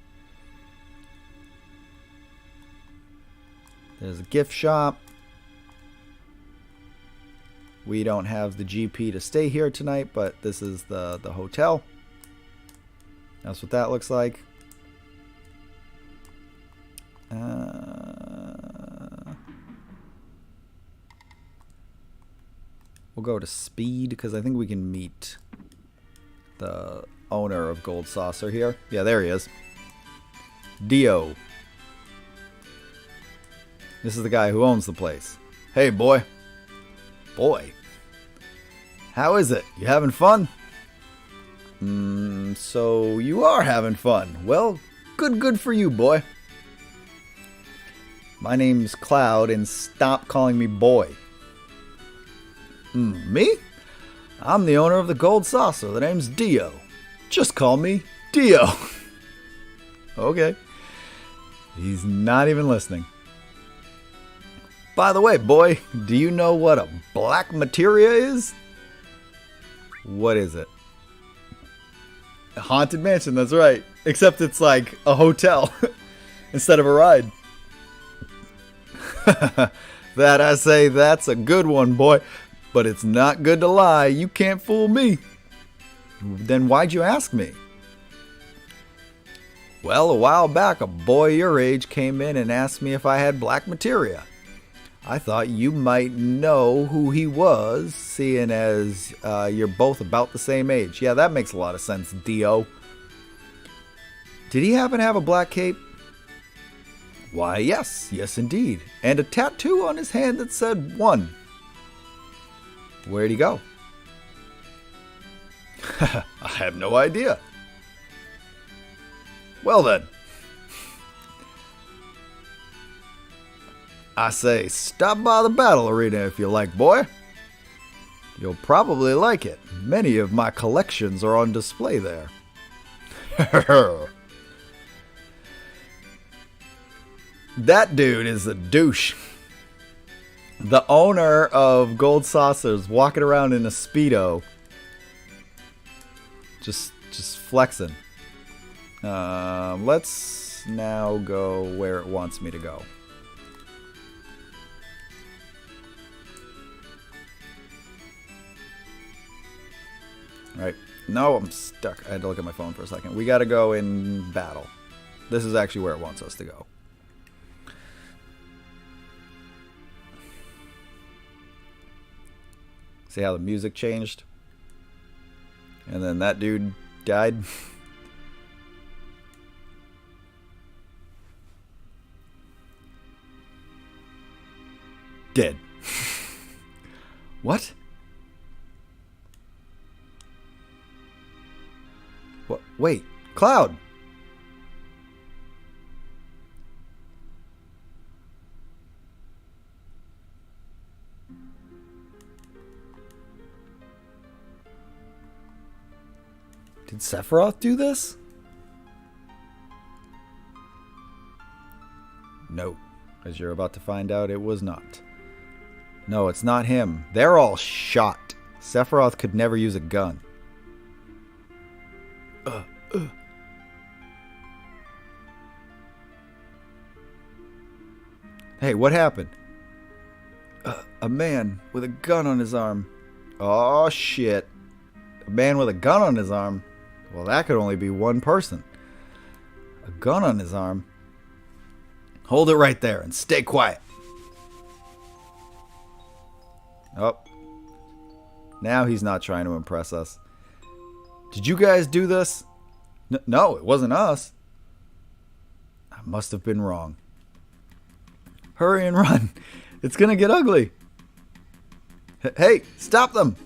There's a gift shop. We don't have the GP to stay here tonight, but this is the hotel. That's what that looks like. go to speed because I think we can meet the owner of Gold Saucer here. Yeah, there he is. Dio. This is the guy who owns the place. Hey, boy. Boy. How is it? You having fun? So you are having fun. Well, good for you, boy. My name's Cloud, and stop calling me boy. Me? I'm the owner of the Gold Saucer. The name's Dio. Just call me Dio. Okay. He's not even listening. By the way, boy, do you know what a black materia is? What is it? A haunted mansion, that's right. Except it's like a hotel instead of a ride. That I say, that's a good one, boy. But it's not good to lie. You can't fool me. Then why'd you ask me? Well, a while back, a boy your age came in and asked me if I had black materia. I thought you might know who he was, seeing as you're both about the same age. Yeah, that makes a lot of sense, Dio. Did he happen to have a black cape? Why, yes indeed. And a tattoo on his hand that said 1. Where'd he go? I have no idea. Well then. I say, stop by the battle arena if you like, boy. You'll probably like it. Many of my collections are on display there. That dude is a douche. The owner of Gold Saucer's walking around in a Speedo. Just flexing. Let's now go where it wants me to go. Right. No, I'm stuck. I had to look at my phone for a second. We got to go in battle. This is actually where it wants us to go. See how the music changed? And then that dude died. Dead. What? What? Wait, Cloud. Did Sephiroth do this? No, as you're about to find out, it was not. No, it's not him. They're all shot. Sephiroth could never use a gun. Hey, what happened? A man with a gun on his arm. Oh, shit. A man with a gun on his arm? Well, that could only be one person. A gun on his arm? Hold it right there and stay quiet. Oh. Now he's not trying to impress us. Did you guys do this? No, it wasn't us. I must have been wrong. Hurry and run. It's gonna get ugly. Hey, stop them.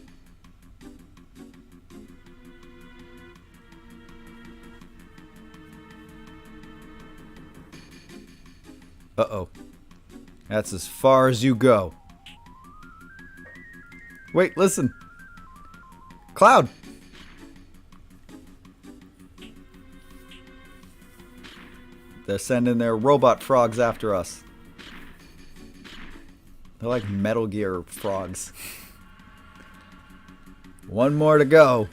Uh-oh. That's as far as you go. Wait, listen. Cloud. They're sending their robot frogs after us. They're like Metal Gear frogs. One more to go.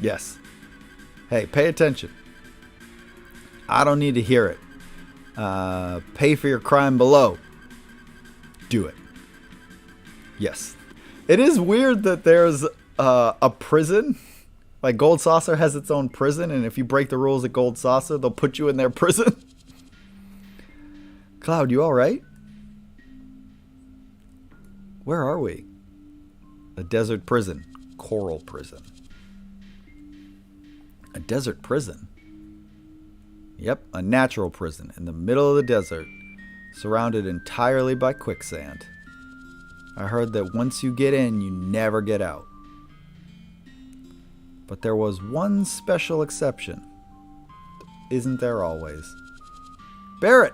Yes. Hey, pay attention. I don't need to hear it. Pay for your crime below. Do it. Yes. It is weird that there's a prison. Like Gold Saucer has its own prison, and if you break the rules at Gold Saucer, they'll put you in their prison. Cloud, you alright? Where are we? A desert prison. Coral prison. A desert prison? Yep, a natural prison in the middle of the desert, surrounded entirely by quicksand. I heard that once you get in, you never get out. But there was one special exception. Isn't there always? Barrett!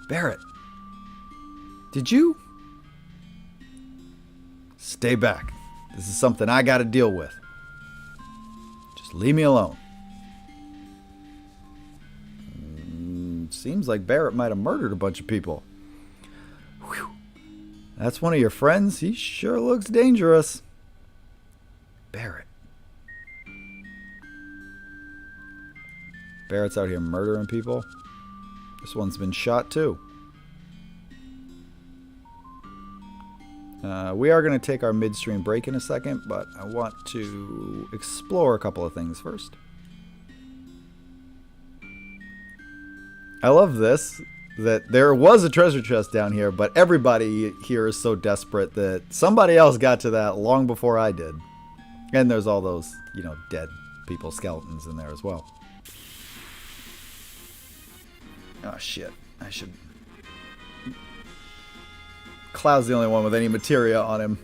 Barrett! Did you? Stay back. This is something I gotta deal with. Just leave me alone. Seems like Barrett might have murdered a bunch of people. Whew. That's one of your friends? He sure looks dangerous. Barrett. Barrett's out here murdering people. This one's been shot too. We are going to take our midstream break in a second, but I want to explore a couple of things first. I love this, that there was a treasure chest down here, but everybody here is so desperate that somebody else got to that long before I did. And there's all those, dead people, skeletons in there as well. Oh, shit. I should... Cloud's the only one with any materia on him.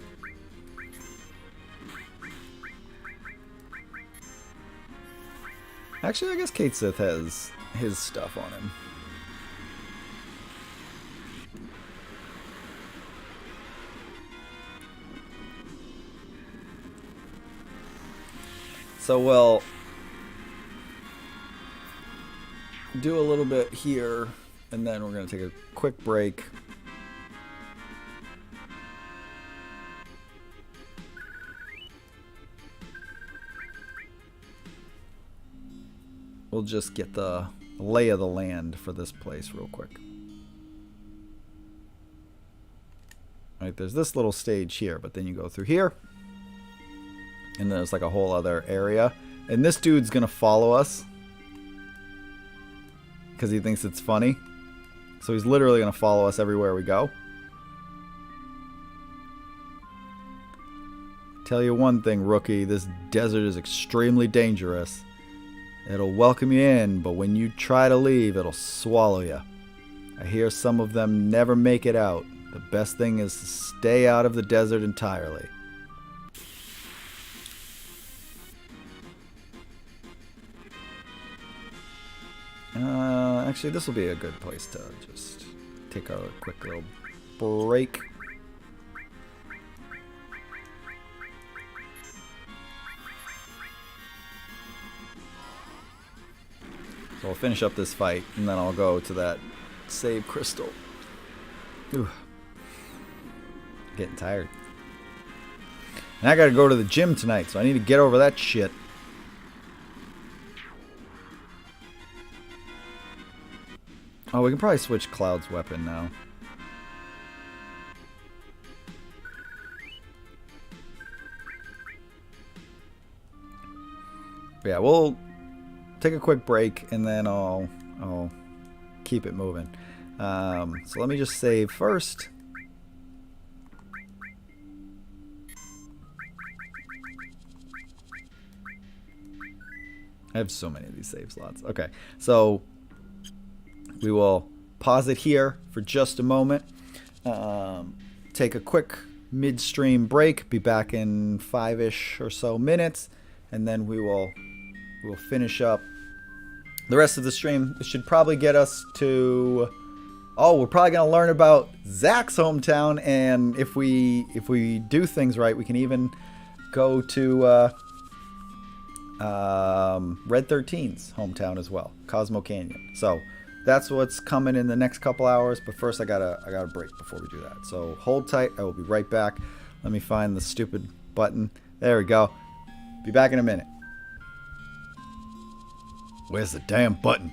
Actually, I guess Kate Sith has his stuff on him. So we'll do a little bit here, and then we're going to take a quick break. We'll just get the lay of the land for this place real quick. Alright, there's this little stage here, but then you go through here. And there's like a whole other area. And this dude's gonna follow us. Because he thinks it's funny. So he's literally gonna follow us everywhere we go. Tell you one thing, rookie. This desert is extremely dangerous. It'll welcome you in, but when you try to leave, it'll swallow you. I hear some of them never make it out. The best thing is to stay out of the desert entirely. Actually, this will be a good place to just take a quick little break. So I'll finish up this fight, and then I'll go to that save crystal. Ooh. Getting tired. And I gotta go to the gym tonight, so I need to get over that shit. Oh, we can probably switch Cloud's weapon now. But yeah, we'll take a quick break, and then I'll keep it moving. So let me just save first. I have so many of these save slots. Okay, so we will pause it here for just a moment. Take a quick midstream break. Be back in 5-ish or so minutes, and then we'll finish up the rest of the stream. It should probably get us to... Oh, we're probably going to learn about Zach's hometown, and if we do things right, we can even go to Red 13's hometown as well, Cosmo Canyon. So that's what's coming in the next couple hours, but first I gotta break before we do that. So hold tight, I will be right back. Let me find the stupid button. There we go. Be back in a minute. Where's the damn button?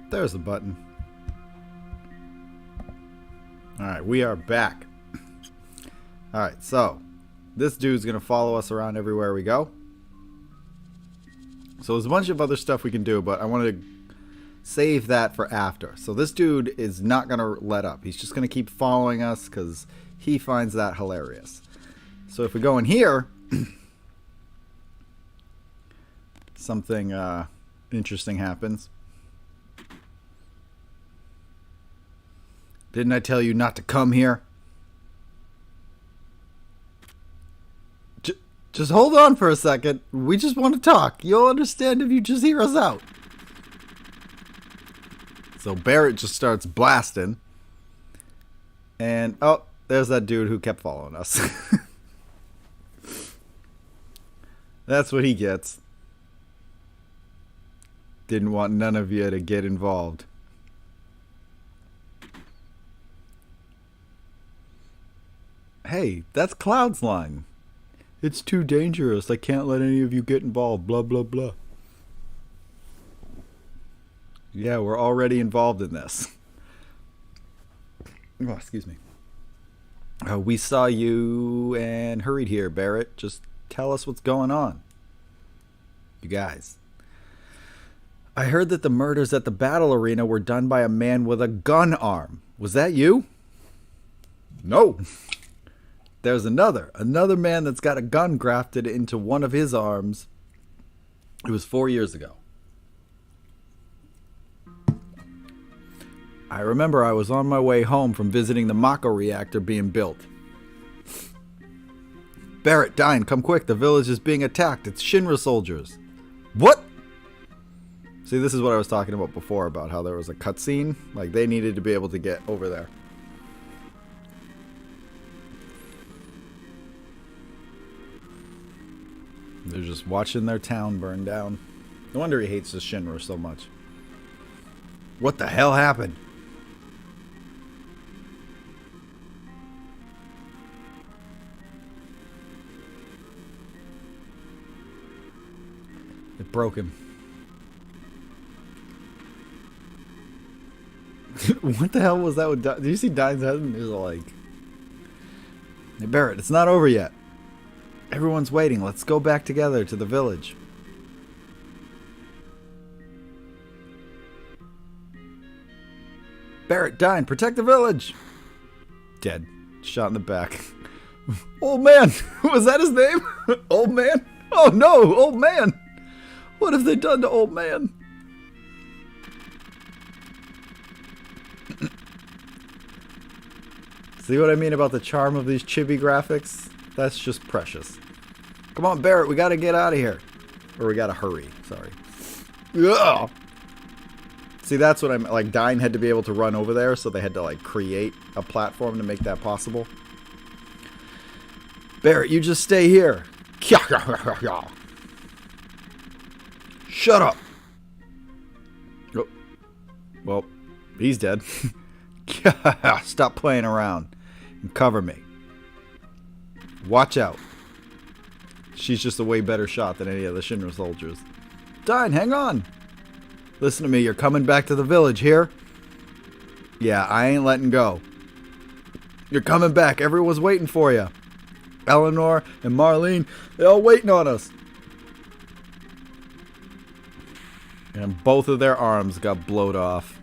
There's the button. Alright, we are back. Alright, so this dude's going to follow us around everywhere we go. So there's a bunch of other stuff we can do, but I wanted to save that for after. So this dude is not going to let up. He's just going to keep following us because he finds that hilarious. So if we go in here, something interesting happens. Didn't I tell you not to come here? Just hold on for a second. We just want to talk. You'll understand if you just hear us out. So Barrett just starts blasting. And, oh, there's that dude who kept following us. That's what he gets. Didn't want none of you to get involved. Hey, that's Cloud's line. It's too dangerous. I can't let any of you get involved. Blah, blah, blah. Yeah, we're already involved in this. Oh, excuse me. We saw you and hurried here, Barrett. Just tell us what's going on. You guys. I heard that the murders at the battle arena were done by a man with a gun arm. Was that you? No. There's another man that's got a gun grafted into one of his arms. It was 4 years ago. I remember I was on my way home from visiting the Mako reactor being built. Barrett, Dine, come quick. The village is being attacked. It's Shinra soldiers. What? See, this is what I was talking about before, about how there was a cutscene. Like, they needed to be able to get over there. They're just watching their town burn down. No wonder he hates the Shinra so much. What the hell happened? It broke him. What the hell was that with Did you see Dine's head? He was like, hey Barrett, it's not over yet. Everyone's waiting. Let's go back together to the village. Barrett, Dine, protect the village. Dead. Shot in the back. Old man. Was that his name? Old man? Oh no, old man. What have they done to old man? See what I mean about the charm of these chibi graphics? That's just precious. Come on, Barrett, we gotta get out of here. Or we gotta hurry, sorry. Ugh. See, that's what I'm like. Dine had to be able to run over there, so they had to like create a platform to make that possible. Barrett, you just stay here. Shut up. Oh. Well, he's dead. Stop playing around and cover me. Watch out. She's just a way better shot than any of the Shinra soldiers. Dine, hang on. Listen to me, you're coming back to the village here? Yeah, I ain't letting go. You're coming back. Everyone's waiting for you. Eleanor and Marlene, they're all waiting on us. And both of their arms got blowed off.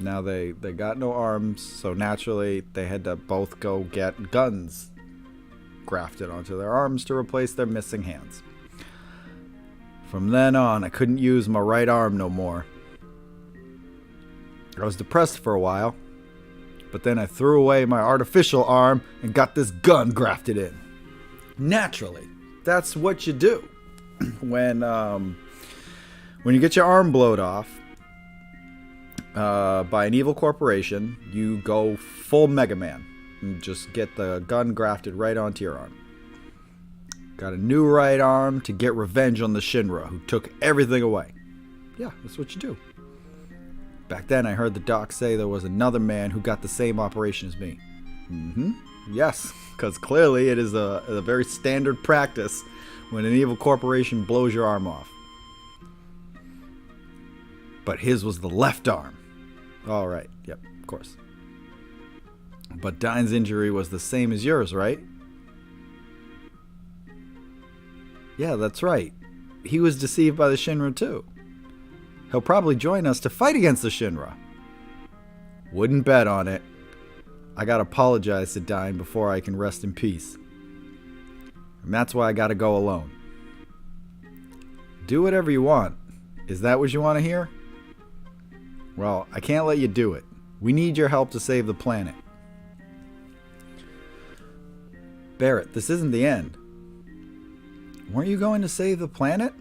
Now they got no arms, so naturally they had to both go get guns grafted onto their arms to replace their missing hands. From then on, I couldn't use my right arm no more. I was depressed for a while, but then I threw away my artificial arm and got this gun grafted in. Naturally, that's what you do when you get your arm blowed off by an evil corporation. You go full Mega Man and just get the gun grafted right onto your arm. Got a new right arm to get revenge on the Shinra who took everything away. Yeah, that's what you do. Back then I heard the doc say there was another man who got the same operation as me. Yes, because clearly it is a very standard practice when an evil corporation blows your arm off. But his was the left arm. All right. Yep, of course. But Dine's injury was the same as yours, right? Yeah, that's right. He was deceived by the Shinra too. He'll probably join us to fight against the Shinra. Wouldn't bet on it. I gotta apologize to Dine before I can rest in peace. And that's why I gotta go alone. Do whatever you want. Is that what you want to hear? Well, I can't let you do it. We need your help to save the planet. Barrett, this isn't the end. Weren't you going to save the planet?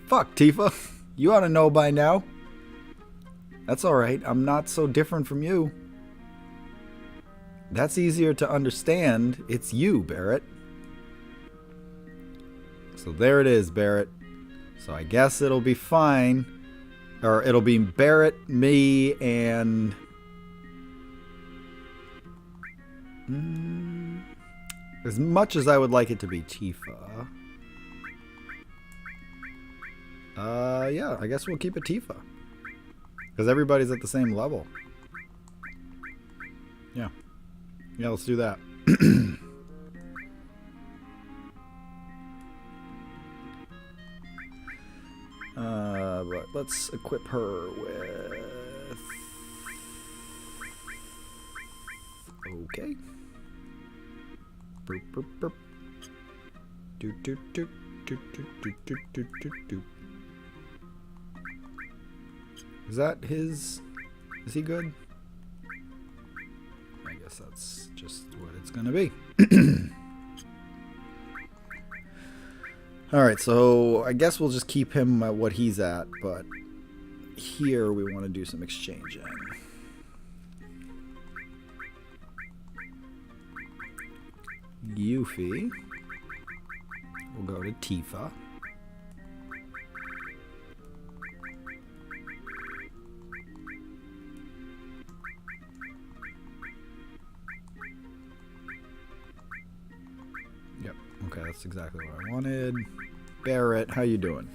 Fuck, Tifa. You ought to know by now. That's alright. I'm not so different from you. That's easier to understand. It's you, Barrett. So there it is, Barrett. So I guess it'll be fine. Or it'll be Barrett, me, and... as much as I would like it to be Tifa. Yeah, I guess we'll keep it Tifa. Because everybody's at the same level. Yeah. Yeah, let's do that. But let's equip her with... Okay. Boop, boop, boop. Doot, doot, doot, doot, doot, doot, doot, doot, doot, doot. Is that his... Is he good? I guess that's just what it's gonna be. Alright, so I guess we'll just keep him at what he's at, but here we want to do some exchanging. Yuffie will go to Tifa. Yep, okay, that's exactly what I wanted. Barrett, how you doing?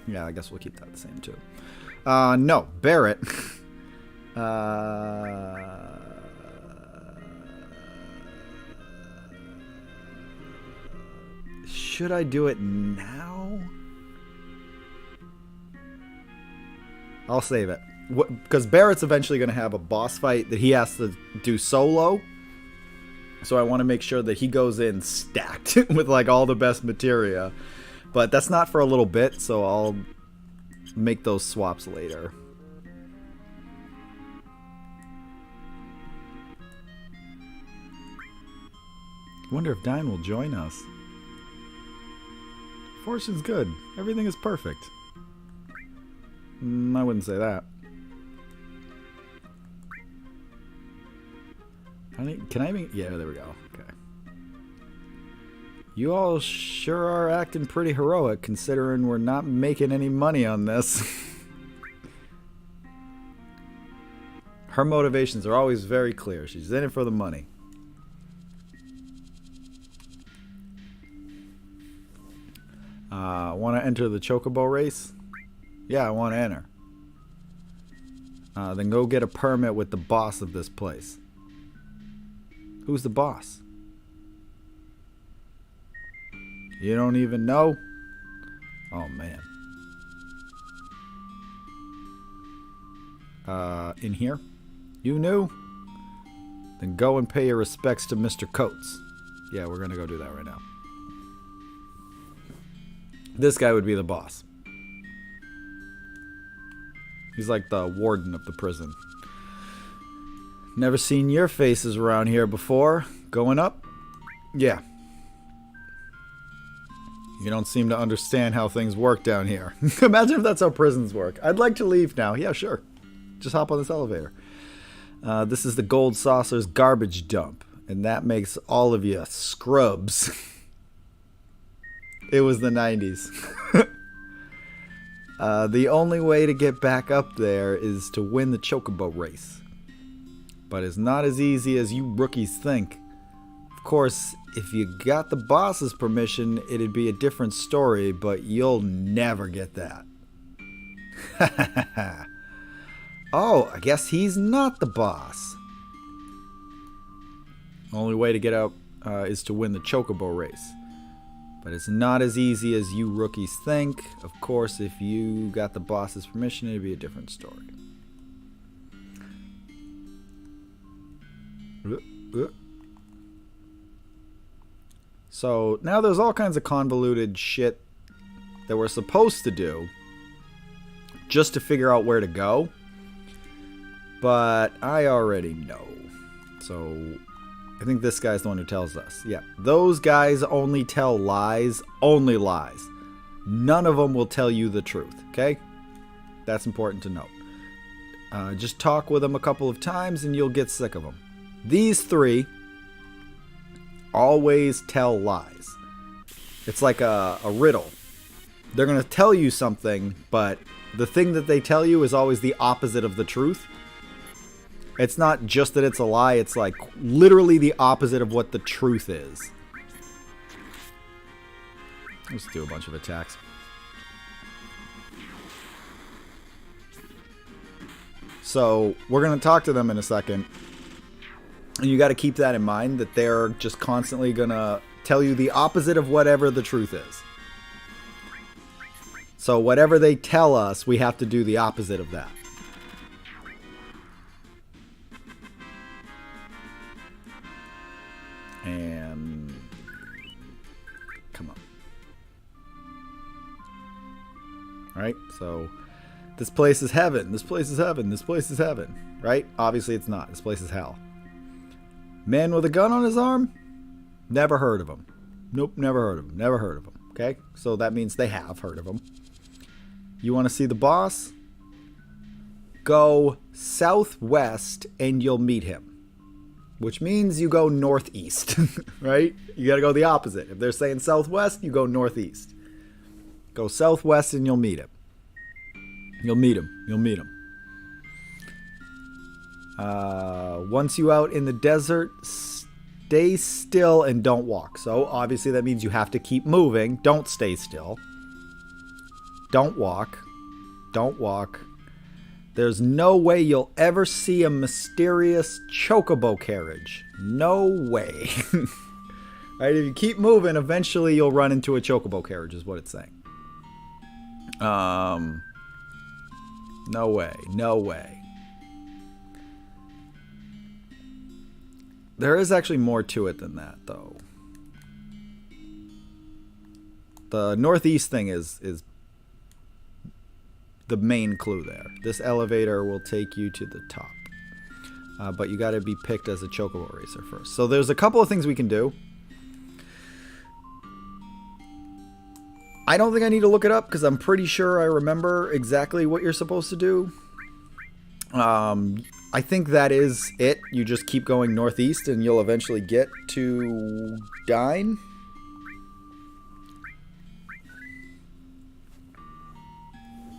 Yeah, I guess we'll keep that the same too. No, Barrett. Should I do it now? I'll save it. Because Barrett's eventually going to have a boss fight that he has to do solo. So I want to make sure that he goes in stacked with like all the best materia. But that's not for a little bit, so I'll make those swaps later. I wonder if Dine will join us. Fortune's good. Everything is perfect. I wouldn't say that. Can I even... Yeah, there we go. Okay. You all sure are acting pretty heroic, considering we're not making any money on this. Her motivations are always very clear. She's in it for the money. Want to enter the Chocobo race? Yeah, I want to enter. Then go get a permit with the boss of this place. Who's the boss? You don't even know? Oh, man. In here? You knew? Then go and pay your respects to Mr. Coates. Yeah, we're going to go do that right now. This guy would be the boss. He's like the warden of the prison. Never seen your faces around here before. Going up? Yeah. You don't seem to understand how things work down here. Imagine if that's how prisons work. I'd like to leave now. Yeah, sure. Just hop on this elevator. This is the Gold Saucer's garbage dump. And that makes all of you scrubs. It was the 90s. The only way to get back up there is to win the Chocobo race. But it's not as easy as you rookies think. Of course, if you got the boss's permission, it'd be a different story, but you'll never get that. Oh, I guess he's not the boss. Only way to get out is to win the chocobo race. But it's not as easy as you rookies think. Of course, if you got the boss's permission, it'd be a different story. So now there's all kinds of convoluted shit that we're supposed to do just to figure out where to go. But I already know. So I think this guy's the one who tells us. Yeah, those guys only tell lies. Only lies. None of them will tell you the truth. Okay? That's important to note. Just talk with them a couple of times and you'll get sick of them. These three always tell lies. It's like a riddle. They're going to tell you something, but the thing that they tell you is always the opposite of the truth. It's not just that it's a lie, it's like literally the opposite of what the truth is. Let's do a bunch of attacks. So, we're going to talk to them in a second. And you got to keep that in mind, that they're just constantly going to tell you the opposite of whatever the truth is. So, whatever they tell us, we have to do the opposite of that. And come on. Alright, so this place is heaven. This place is heaven. This place is heaven. Right? Obviously it's not. This place is hell. Man with a gun on his arm? Never heard of him. Nope, never heard of him. Never heard of him. Okay? So that means they have heard of him. You want to see the boss? Go southwest and you'll meet him. Which means you go northeast, right? You gotta go the opposite. If they're saying southwest, you go northeast. Go southwest and you'll meet him. You'll meet him. You'll meet him. Once you out in the desert, stay still and don't walk. So obviously that means you have to keep moving. Don't stay still. Don't walk. Don't walk. There's no way you'll ever see a mysterious chocobo carriage. No way. Right? If you keep moving, eventually you'll run into a chocobo carriage, is what it's saying. No way. No way. There is actually more to it than that, though. The northeast thing is the main clue there. This elevator will take you to the top. But you got to be picked as a chocobo racer first. So there's a couple of things we can do. I don't think I need to look it up because I'm pretty sure I remember exactly what you're supposed to do. I think that is it. You just keep going northeast and you'll eventually get to Dine.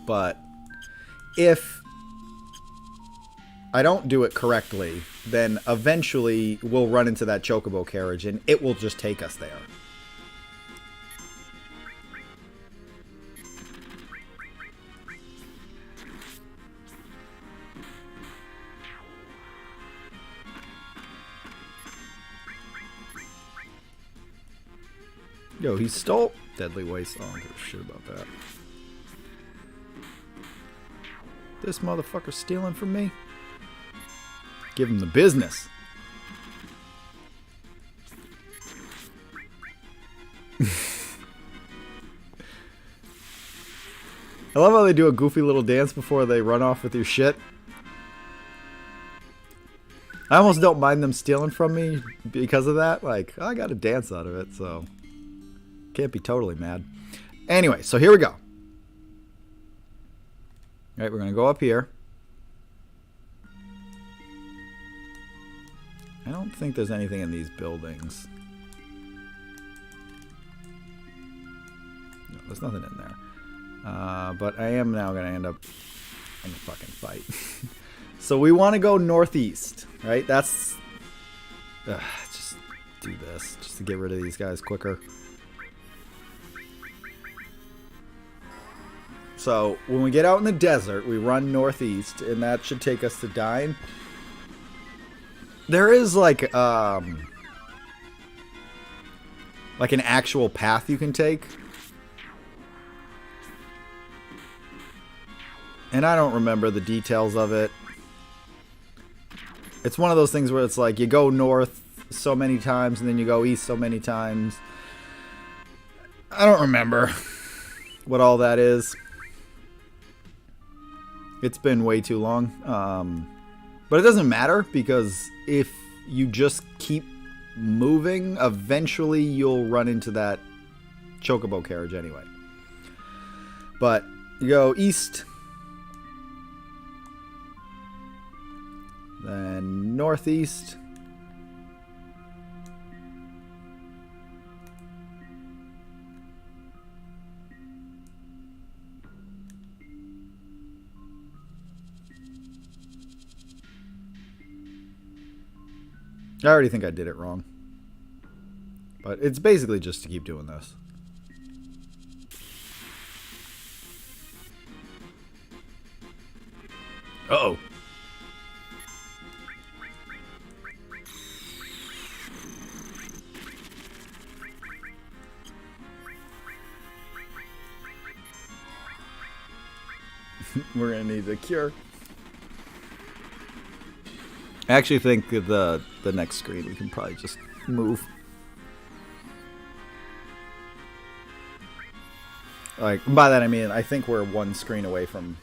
But if I don't do it correctly, then eventually we'll run into that chocobo carriage and it will just take us there. Yo, he stole Deadly Waste. I don't give a shit about that. This motherfucker stealing from me? Give him the business. I love how they do a goofy little dance before they run off with your shit. I almost don't mind them stealing from me because of that. Like, I got a dance out of it, so can't be totally mad. Anyway, so here we go. Alright, we're going to go up here. I don't think there's anything in these buildings. No, there's nothing in there. But I am now going to end up in a fucking fight. So we want to go northeast, right? That's... just do this just to get rid of these guys quicker. So when we get out in the desert, we run northeast, and that should take us to Dine. There is like an actual path you can take. And I don't remember the details of it. It's one of those things where it's like you go north so many times and then you go east so many times. I don't remember what all that is. It's been way too long. But it doesn't matter, because if you just keep moving, eventually you'll run into that chocobo carriage anyway. But you go east, then northeast, I already think I did it wrong. But it's basically just to keep doing this. Uh-oh. We're gonna need a cure. I actually think the next screen we can probably just move. Like, by that I mean I think we're one screen away from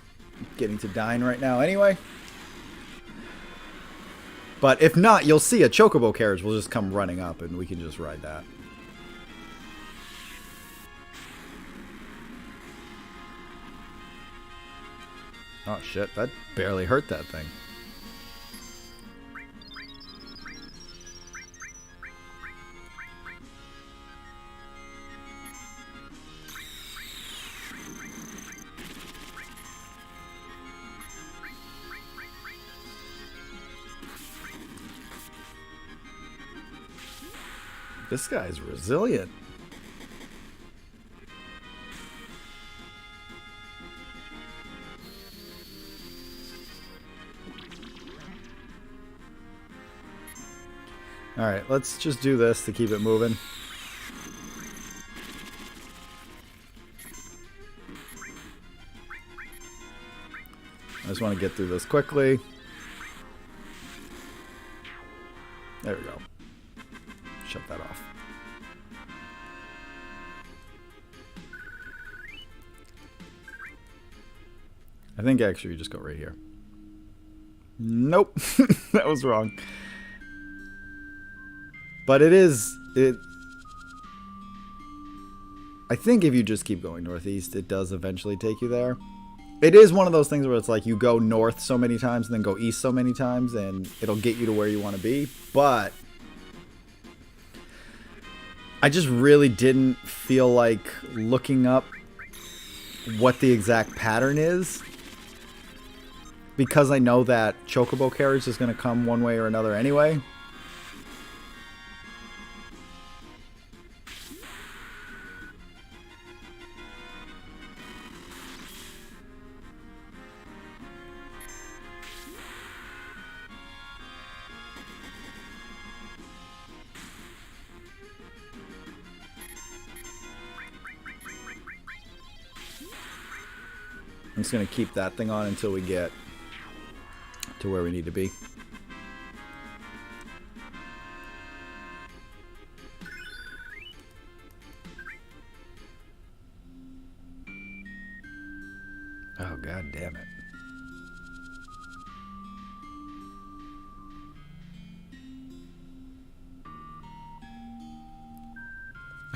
getting to Dine right now anyway. But if not, you'll see a chocobo carriage will just come running up and we can just ride that. Oh shit, that barely hurt that thing. This guy's resilient. Alright, let's just do this to keep it moving. I just want to get through this quickly. There we go. Shut that off. I think actually you just go right here. Nope. That was wrong. But it I think if you just keep going northeast, it does eventually take you there. It is one of those things where it's like you go north so many times and then go east so many times and it'll get you to where you want to be. But I just really didn't feel like looking up what the exact pattern is, because I know that chocobo carriage is going to come one way or another anyway. I'm just going to keep that thing on until we get to where we need to be. Oh, god damn it.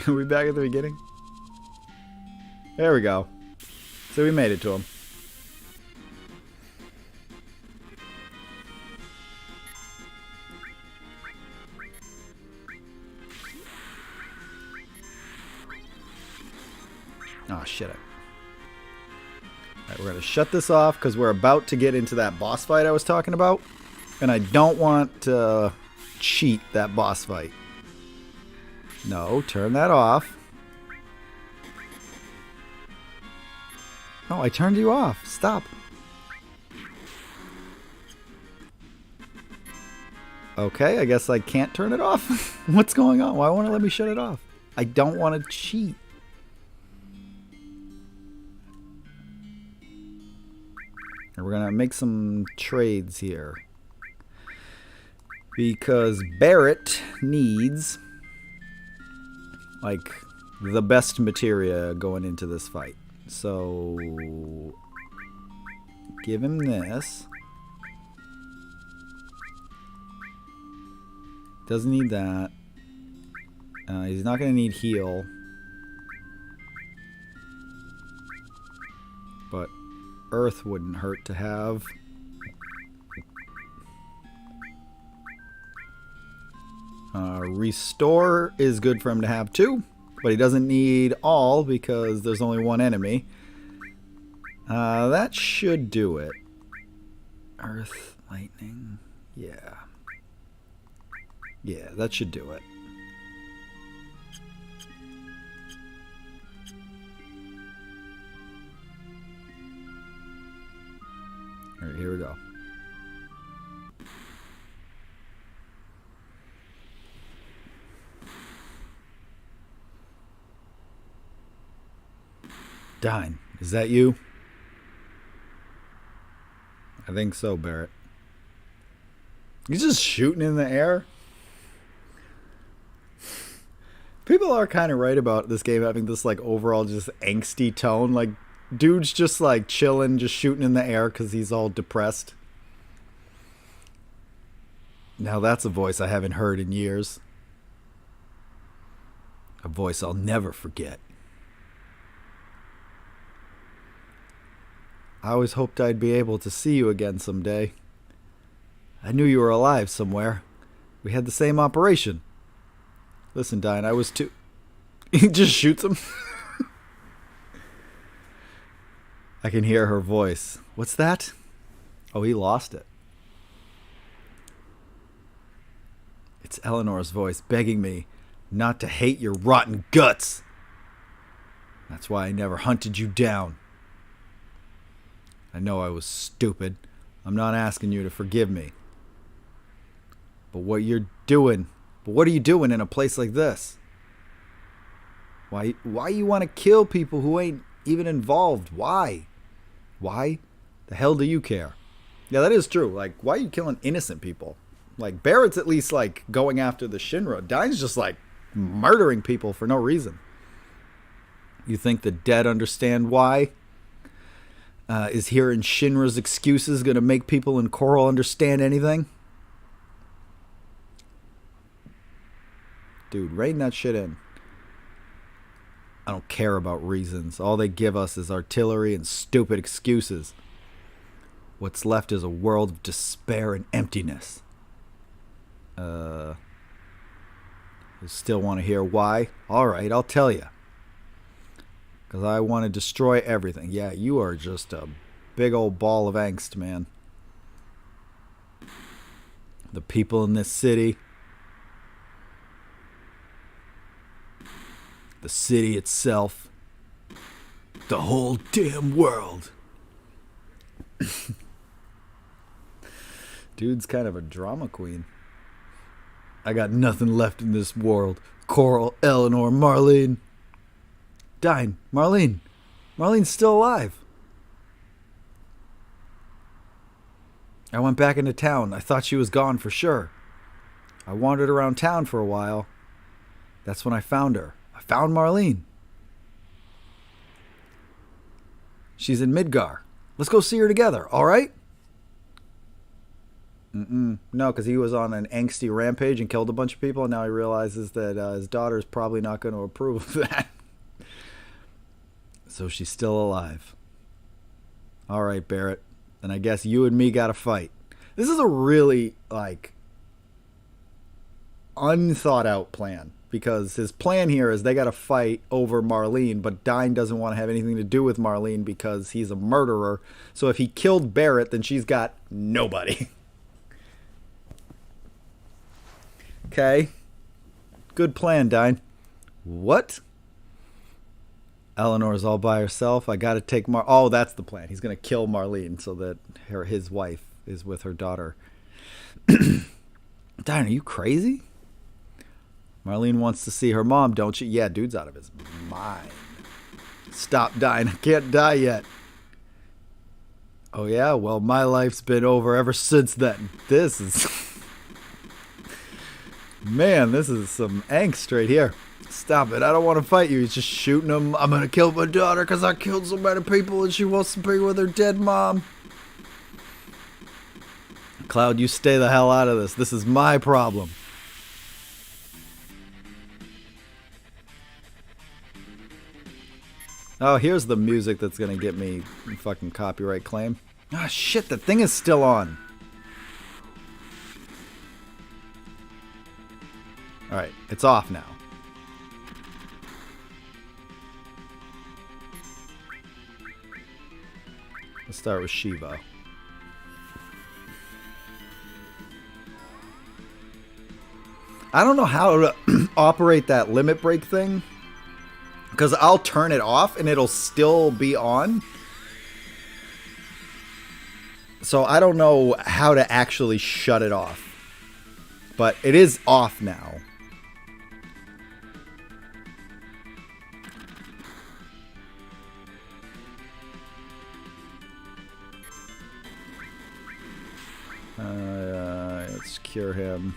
Are we back at the beginning? There we go. So we made it to him. Oh shit. Alright, we're going to shut this off because we're about to get into that boss fight I was talking about. And I don't want to cheat that boss fight. No, turn that off. No, I turned you off. Stop. Okay, I guess I can't turn it off. What's going on? Why won't it let me shut it off? I don't want to cheat. And we're going to make some trades here. Because Barrett needs, like, the best materia going into this fight. So, give him this. Doesn't need that. He's not going to need heal. But earth wouldn't hurt to have. Restore is good for him to have too. But he doesn't need all because there's only one enemy. That should do it. Earth, lightning. Yeah. Yeah, that should do it. Alright, here we go. Dine, is that you? I think so, Barrett. He's just shooting in the air. People are kind of right about this game having this like overall just angsty tone. Like, dude's just like chilling, just shooting in the air because he's all depressed. Now that's a voice I haven't heard in years. A voice I'll never forget. I always hoped I'd be able to see you again someday. I knew you were alive somewhere. We had the same operation. Listen, Diane, I was too... He just shoots him. I can hear her voice. What's that? Oh, he lost it. It's Eleanor's voice begging me not to hate your rotten guts. That's why I never hunted you down. I know I was stupid. I'm not asking you to forgive me. But what are you doing in a place like this? Why you want to kill people who ain't even involved? Why? Why the hell do you care? Yeah, that is true. Like, why are you killing innocent people? Like, Barrett's at least, like, going after the Shinra. Dine's just, like, murdering people for no reason. You think the dead understand why? Is hearing Shinra's excuses going to make people in Coral understand anything? Dude, rein that shit in. I don't care about reasons. All they give us is artillery and stupid excuses. What's left is a world of despair and emptiness. You still want to hear why? Alright, I'll tell you. Because I want to destroy everything. Yeah, you are just a big old ball of angst, man. The people in this city. The city itself. The whole damn world. Dude's kind of a drama queen. I got nothing left in this world. Coral, Eleanor, Marlene. Dine, Marlene. Marlene's still alive. I went back into town. I thought she was gone for sure. I wandered around town for a while. That's when I found her. I found Marlene. She's in Midgar. Let's go see her together, alright? No, because he was on an angsty rampage and killed a bunch of people, and now he realizes that his daughter's probably not going to approve of that. So she's still alive. Alright, Barrett. Then I guess you and me gotta fight. This is a really, like, unthought out plan. Because his plan here is they gotta fight over Marlene, but Dine doesn't want to have anything to do with Marlene because he's a murderer. So if he killed Barrett, then she's got nobody. Okay. Good plan, Dine. What? Eleanor's all by herself. I gotta take Oh, that's the plan. He's gonna kill Marlene so that his wife is with her daughter. Diane, are you crazy? Marlene wants to see her mom, don't you? Yeah, dude's out of his mind. Stop dying. I can't die yet. Oh, yeah? Well, my life's been over ever since then. This is... Man, this is some angst right here. Stop it. I don't want to fight you. He's just shooting him. I'm going to kill my daughter because I killed so many people and she wants to be with her dead mom. Cloud, you stay the hell out of this. This is my problem. Oh, here's the music that's going to get me a fucking copyright claim. Ah, shit, the thing is still on. Alright, it's off now. Let's start with Shiva. I don't know how to operate that limit break thing. Because I'll turn it off and it'll still be on. So I don't know how to actually shut it off. But it is off now. Let's cure him.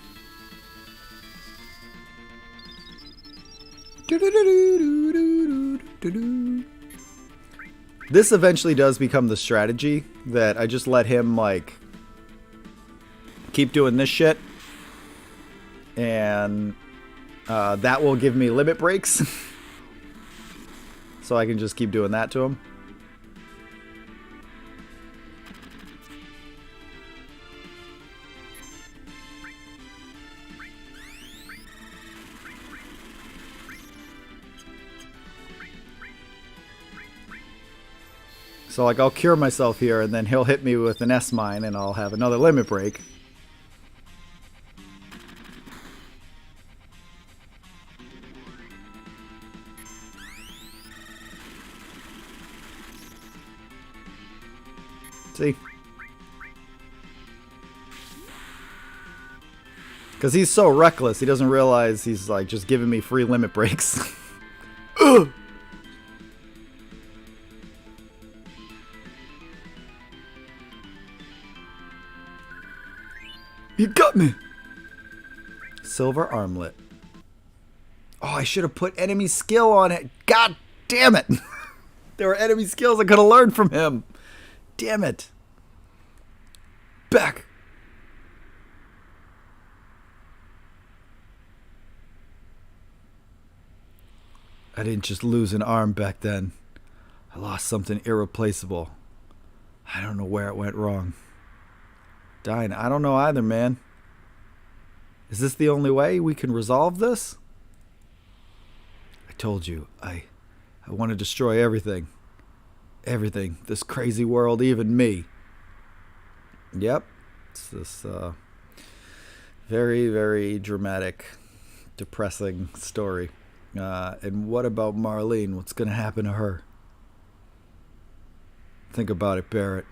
This eventually does become the strategy that I just let him like keep doing this shit, and that will give me limit breaks so I can just keep doing that to him. So, like, I'll cure myself here, and then he'll hit me with an S-mine, and I'll have another limit break. See? Because he's so reckless, he doesn't realize he's, like, just giving me free limit breaks. Ugh! You got me! Silver armlet. Oh, I should have put enemy skill on it. God damn it! There were enemy skills I could have learned from him. Damn it. Back! I didn't just lose an arm back then. I lost something irreplaceable. I don't know where it went wrong. Dying, I don't know either, man. Is this the only way we can resolve this? I told you, I want to destroy everything. Everything. This crazy world, even me. Yep. It's this very, very dramatic, depressing story. And what about Marlene? What's going to happen to her? Think about it, Barrett.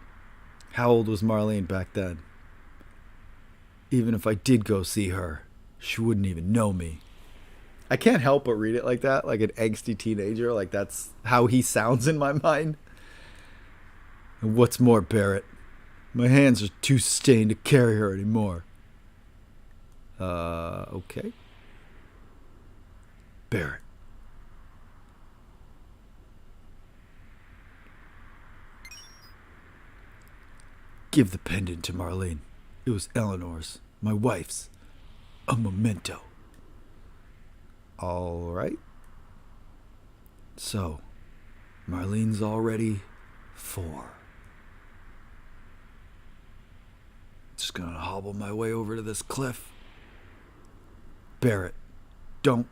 How old was Marlene back then? Even if I did go see her, she wouldn't even know me. I can't help but read it like that, like an angsty teenager. Like, that's how he sounds in my mind. And what's more, Barrett, my hands are too stained to carry her anymore. Okay. Barrett. Give the pendant to Marlene. It was Eleanor's, my wife's. A memento. All right. So, Marlene's already 4. Just gonna hobble my way over to this cliff. Barrett, don't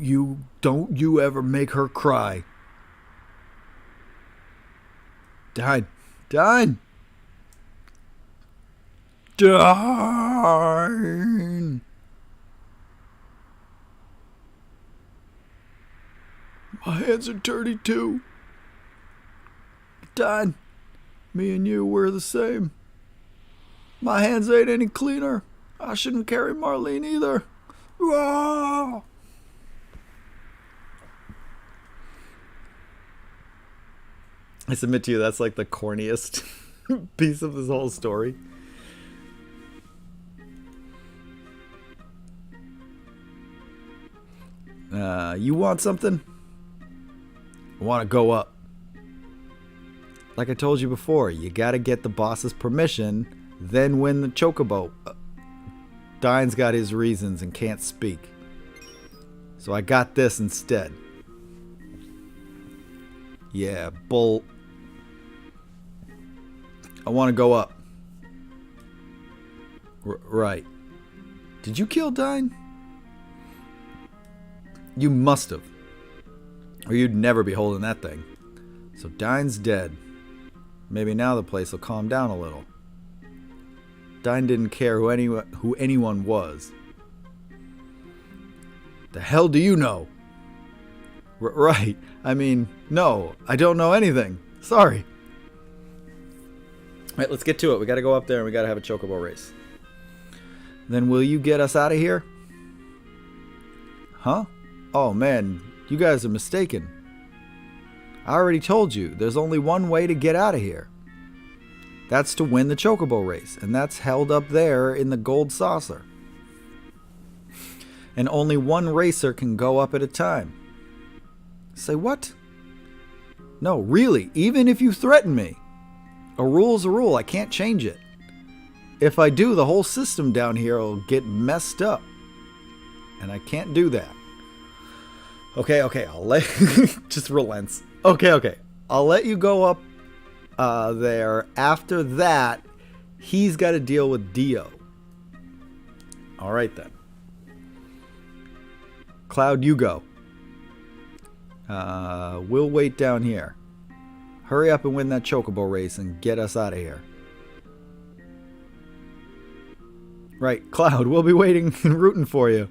you ever make her cry. Dine. My hands are dirty too. Done. Me and you, we're the same. My hands ain't any cleaner. I shouldn't carry Marlene either. Whoa! I submit to you, that's like the corniest piece of this whole story. You want something? I want to go up. Like I told you before, you gotta get the boss's permission, then win the chocobo. Dine's got his reasons and can't speak. So I got this instead. Yeah, bull. I want to go up. Right. Did you kill Dine? You must have. Or you'd never be holding that thing. So Dine's dead. Maybe now the place will calm down a little. Dine didn't care who anyone was. The hell do you know? Right. I mean, no. I don't know anything. Sorry. Alright, let's get to it. We gotta go up there and we gotta have a chocobo race. Then will you get us out of here? Huh? Oh man, you guys are mistaken. I already told you, there's only one way to get out of here. That's to win the chocobo race, and that's held up there in the gold saucer. And only one racer can go up at a time. Say what? No, really, even if you threaten me. A rule's a rule, I can't change it. If I do, the whole system down here will get messed up. And I can't do that. Okay, I'll let... just relents. Okay. I'll let you go up there. After that, he's got to deal with Dio. Alright then. Cloud, you go. We'll wait down here. Hurry up and win that chocobo race and get us out of here. Right, Cloud, we'll be waiting and rooting for you.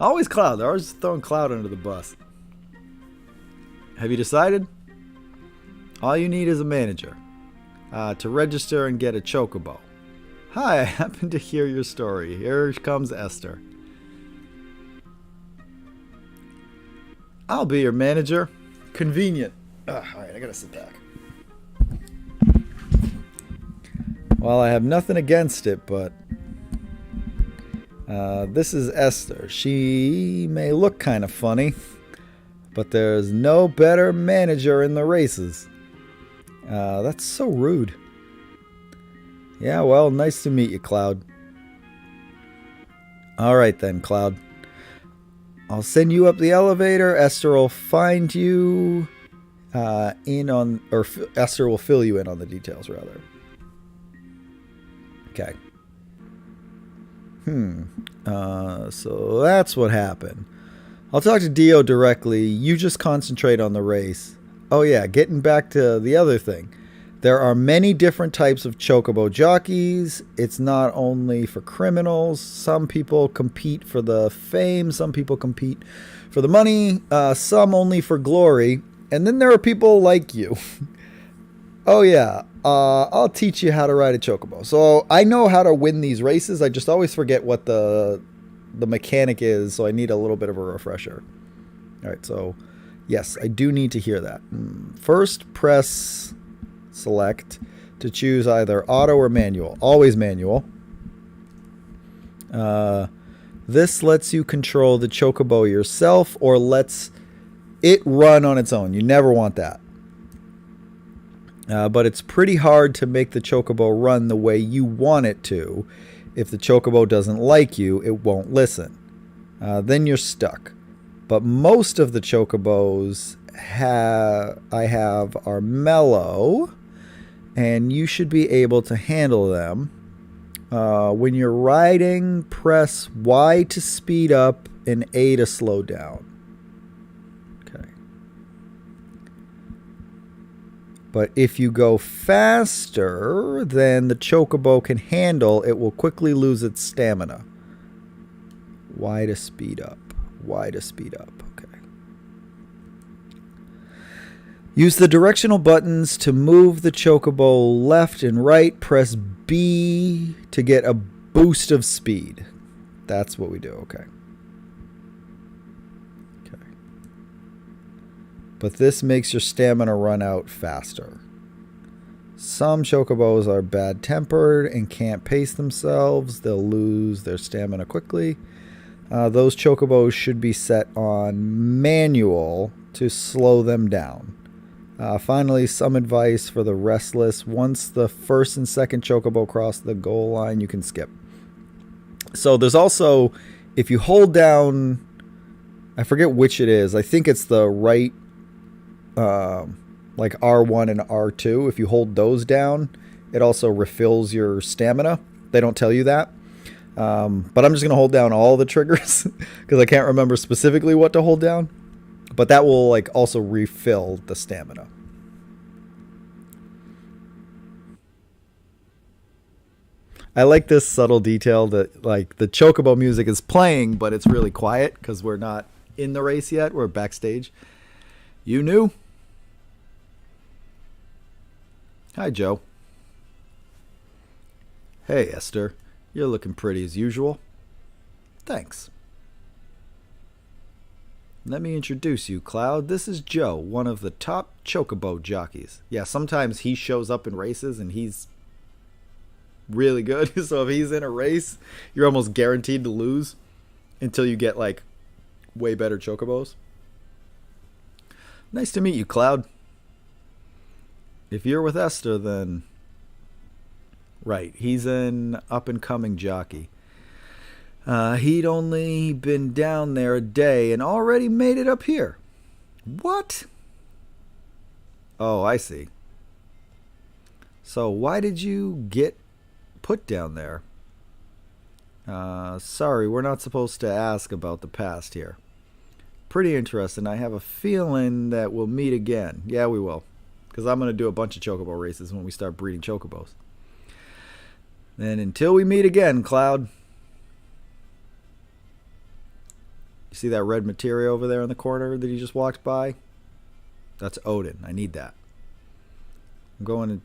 Always Cloud. They're always throwing Cloud under the bus. Have you decided? All you need is a manager to register and get a chocobo. Hi, I happen to hear your story. Here comes Esther. I'll be your manager. Convenient. Alright, I gotta sit back. Well, I have nothing against it, but this is Esther. She may look kind of funny, but there's no better manager in the races. That's so rude. Yeah, well, nice to meet you, Cloud. Alright then, Cloud. I'll send you up the elevator. Esther will find you Esther will fill you in on the details, rather. Okay. So that's what happened. I'll talk to Dio directly. You just concentrate on the race. Oh yeah, getting back to the other thing. There are many different types of chocobo jockeys. It's not only for criminals. Some people compete for the fame. Some people compete for the money. Some only for glory. And then there are people like you. Oh yeah, I'll teach you how to ride a chocobo. So I know how to win these races. I just always forget what the mechanic is. So I need a little bit of a refresher. All right, so yes, I do need to hear that. First, press select to choose either auto or manual. Always manual. This lets you control the chocobo yourself or lets it run on its own. You never want that. But it's pretty hard to make the chocobo run the way you want it to. If the chocobo doesn't like you, it won't listen. Then you're stuck. But most of the chocobos I have are mellow, and you should be able to handle them. When you're riding, press Y to speed up and A to slow down. Okay. But if you go faster than the chocobo can handle, it will quickly lose its stamina. Y to speed up. Y to speed up. Okay. Use the directional buttons to move the chocobo left and right. Press B to get a boost of speed. That's what we do. Okay. Okay. But this makes your stamina run out faster. Some chocobos are bad-tempered and can't pace themselves. They'll lose their stamina quickly. Those chocobos should be set on manual to slow them down. Finally, some advice for the restless. Once the first and second chocobo cross the goal line, you can skip. So there's also, if you hold down, I forget which it is. I think it's the right, like R1 and R2. If you hold those down, it also refills your stamina. They don't tell you that. But I'm just going to hold down all the triggers because I can't remember specifically what to hold down. But that will like also refill the stamina. I like this subtle detail that like the chocobo music is playing, but it's really quiet because we're not in the race yet. We're backstage. You knew? Hi, Joe. Hey, Esther. You're looking pretty as usual. Thanks. Let me introduce you, Cloud. This is Joe, one of the top chocobo jockeys. Yeah, sometimes he shows up in races and he's really good. So if he's in a race, you're almost guaranteed to lose until you get like way better chocobos. Nice to meet you, Cloud. If you're with Esther, then right, he's an up-and-coming jockey. He'd only been down there a day and already made it up here. What? Oh, I see. So why did you get put down there? Sorry, we're not supposed to ask about the past here. Pretty interesting. I have a feeling that we'll meet again. Yeah, we will. Because I'm going to do a bunch of chocobo races when we start breeding chocobos. And until we meet again, Cloud. You see that red material over there in the corner that you just walked by? That's Odin. I need that. I'm going to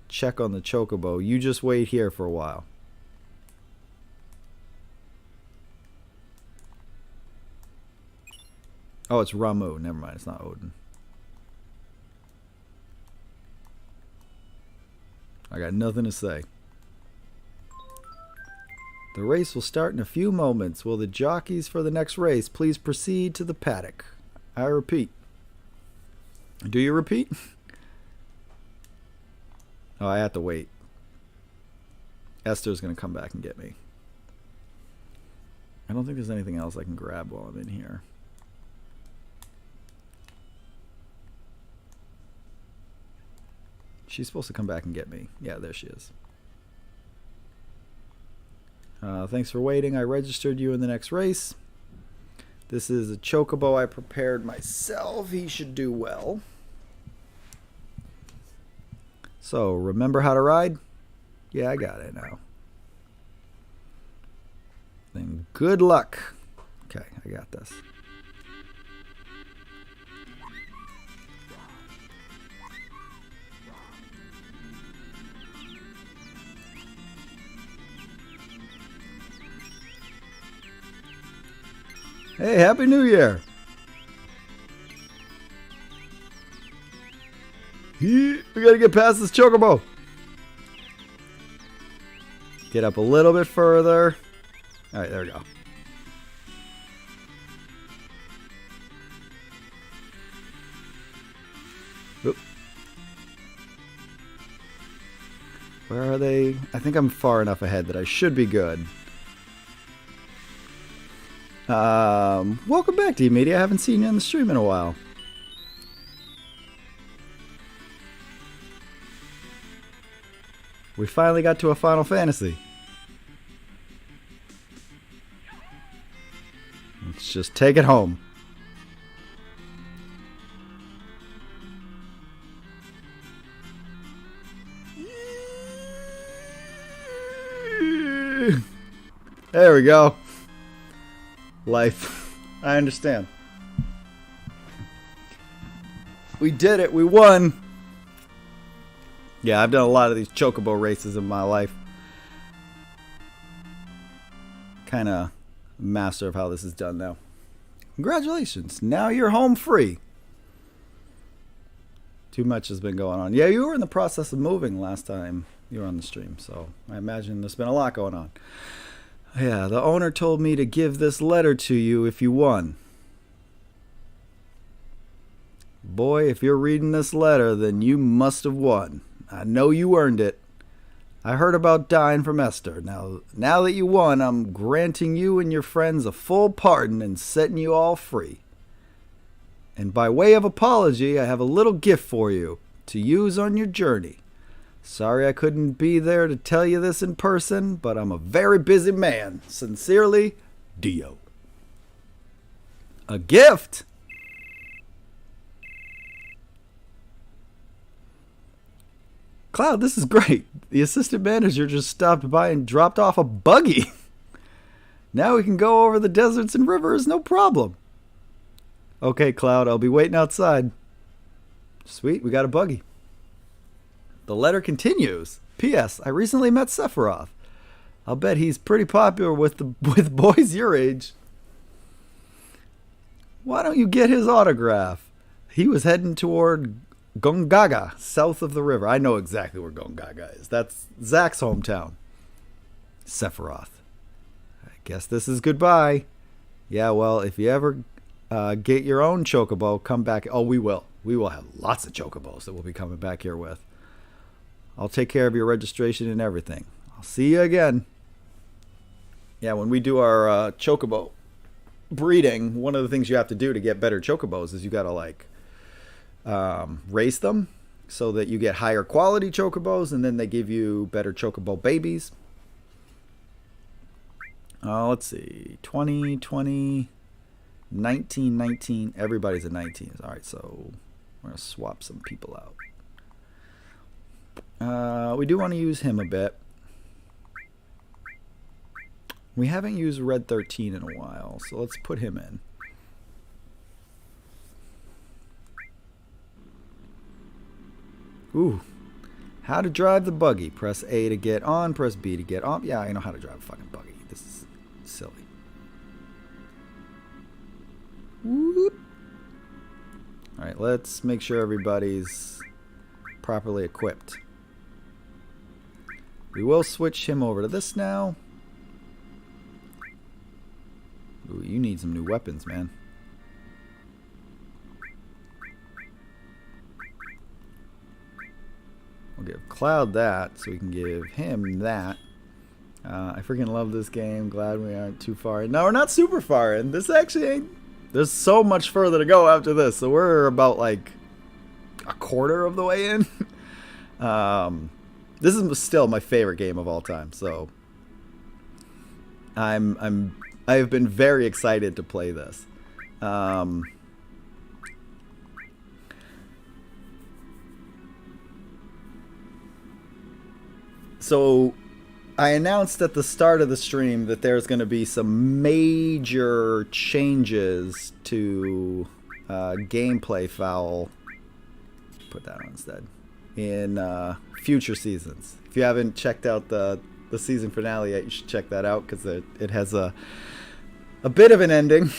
check on the chocobo. You just wait here for a while. Oh, it's Ramu. Never mind. It's not Odin. I got nothing to say. The race will start in a few moments. Will the jockeys for the next race please proceed to the paddock? I repeat. Do you repeat? Oh, I have to wait. Esther's going to come back and get me. I don't think there's anything else I can grab while I'm in here. She's supposed to come back and get me. Yeah, there she is. Thanks for waiting. I registered you in the next race. This is a chocobo I prepared myself. He should do well. So, remember how to ride? Yeah, I got it now. Then good luck. Okay, I got this. Hey, Happy New Year! We gotta get past this chocobo. Get up a little bit further. Alright, there we go. Oop. Where are they? I think I'm far enough ahead that I should be good. Welcome back, D-Media. I haven't seen you on the stream in a while. We finally got to a Final Fantasy. Let's just take it home. There we go. Life. I understand. We did it. We won. Yeah, I've done a lot of these chocobo races in my life. Kind of master of how this is done now. Congratulations. Now you're home free. Too much has been going on. Yeah, you were in the process of moving last time you were on the stream, so I imagine there's been a lot going on. Yeah, the owner told me to give this letter to you if you won. Boy, if you're reading this letter, then you must have won. I know you earned it. I heard about dying from Esther. Now that you won, I'm granting you and your friends a full pardon and setting you all free. And by way of apology, I have a little gift for you to use on your journey. Sorry I couldn't be there to tell you this in person, but I'm a very busy man. Sincerely, Dio. A gift? Cloud, this is great. The assistant manager just stopped by and dropped off a buggy. Now we can go over the deserts and rivers, no problem. Okay, Cloud, I'll be waiting outside. Sweet, we got a buggy. The letter continues. P.S. I recently met Sephiroth. I'll bet he's pretty popular with boys your age. Why don't you get his autograph? He was heading toward Gongaga, south of the river. I know exactly where Gongaga is. That's Zach's hometown. Sephiroth. I guess this is goodbye. Yeah, well, if you ever get your own chocobo, come back. Oh, we will. We will have lots of chocobos that we'll be coming back here with. I'll take care of your registration and everything. I'll see you again. Yeah, when we do our chocobo breeding, one of the things you have to do to get better chocobos is you got to race them so that you get higher quality chocobos, and then they give you better chocobo babies. Let's see. 20, 20, 19, 19. Everybody's a 19. All right, so we're going to swap some people out. We do want to use him a bit. We haven't used Red 13 in a while, so let's put him in. Ooh. How to drive the buggy. Press A to get on, press B to get off. Yeah, I know how to drive a fucking buggy. This is silly. Whoop. Alright, let's make sure everybody's properly equipped. We will switch him over to this now. Ooh, you need some new weapons, man. We'll give Cloud that, so we can give him that. I freaking love this game. Glad we aren't too far in. No, we're not super far in. This actually ain't... There's so much further to go after this. So we're about like a quarter of the way in. This is still my favorite game of all time. So I have been very excited to play this. So I announced at the start of the stream that there's going to be some major changes to gameplay Fowl. Put that on instead. In future seasons. If you haven't checked out the season finale yet, you should check that out, because it has a bit of an ending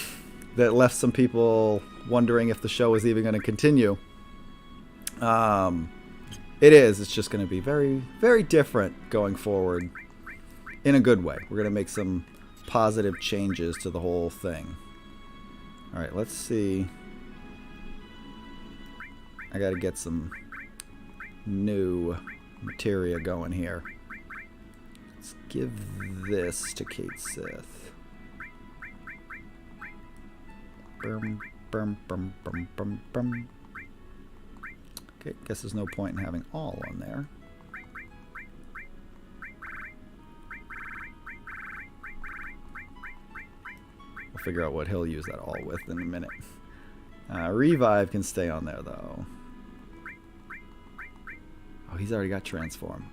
that left some people wondering if the show is even going to continue. It is. It's just going to be very, very different going forward in a good way. We're going to make some positive changes to the whole thing. All right, let's see. I got to get some new materia going here. Let's give this to Kate Sith. Bum, bum, bum, bum, bum, bum. Okay, guess there's no point in having all on there. We'll figure out what he'll use that all with in a minute. Revive can stay on there, though. Oh, he's already got transform.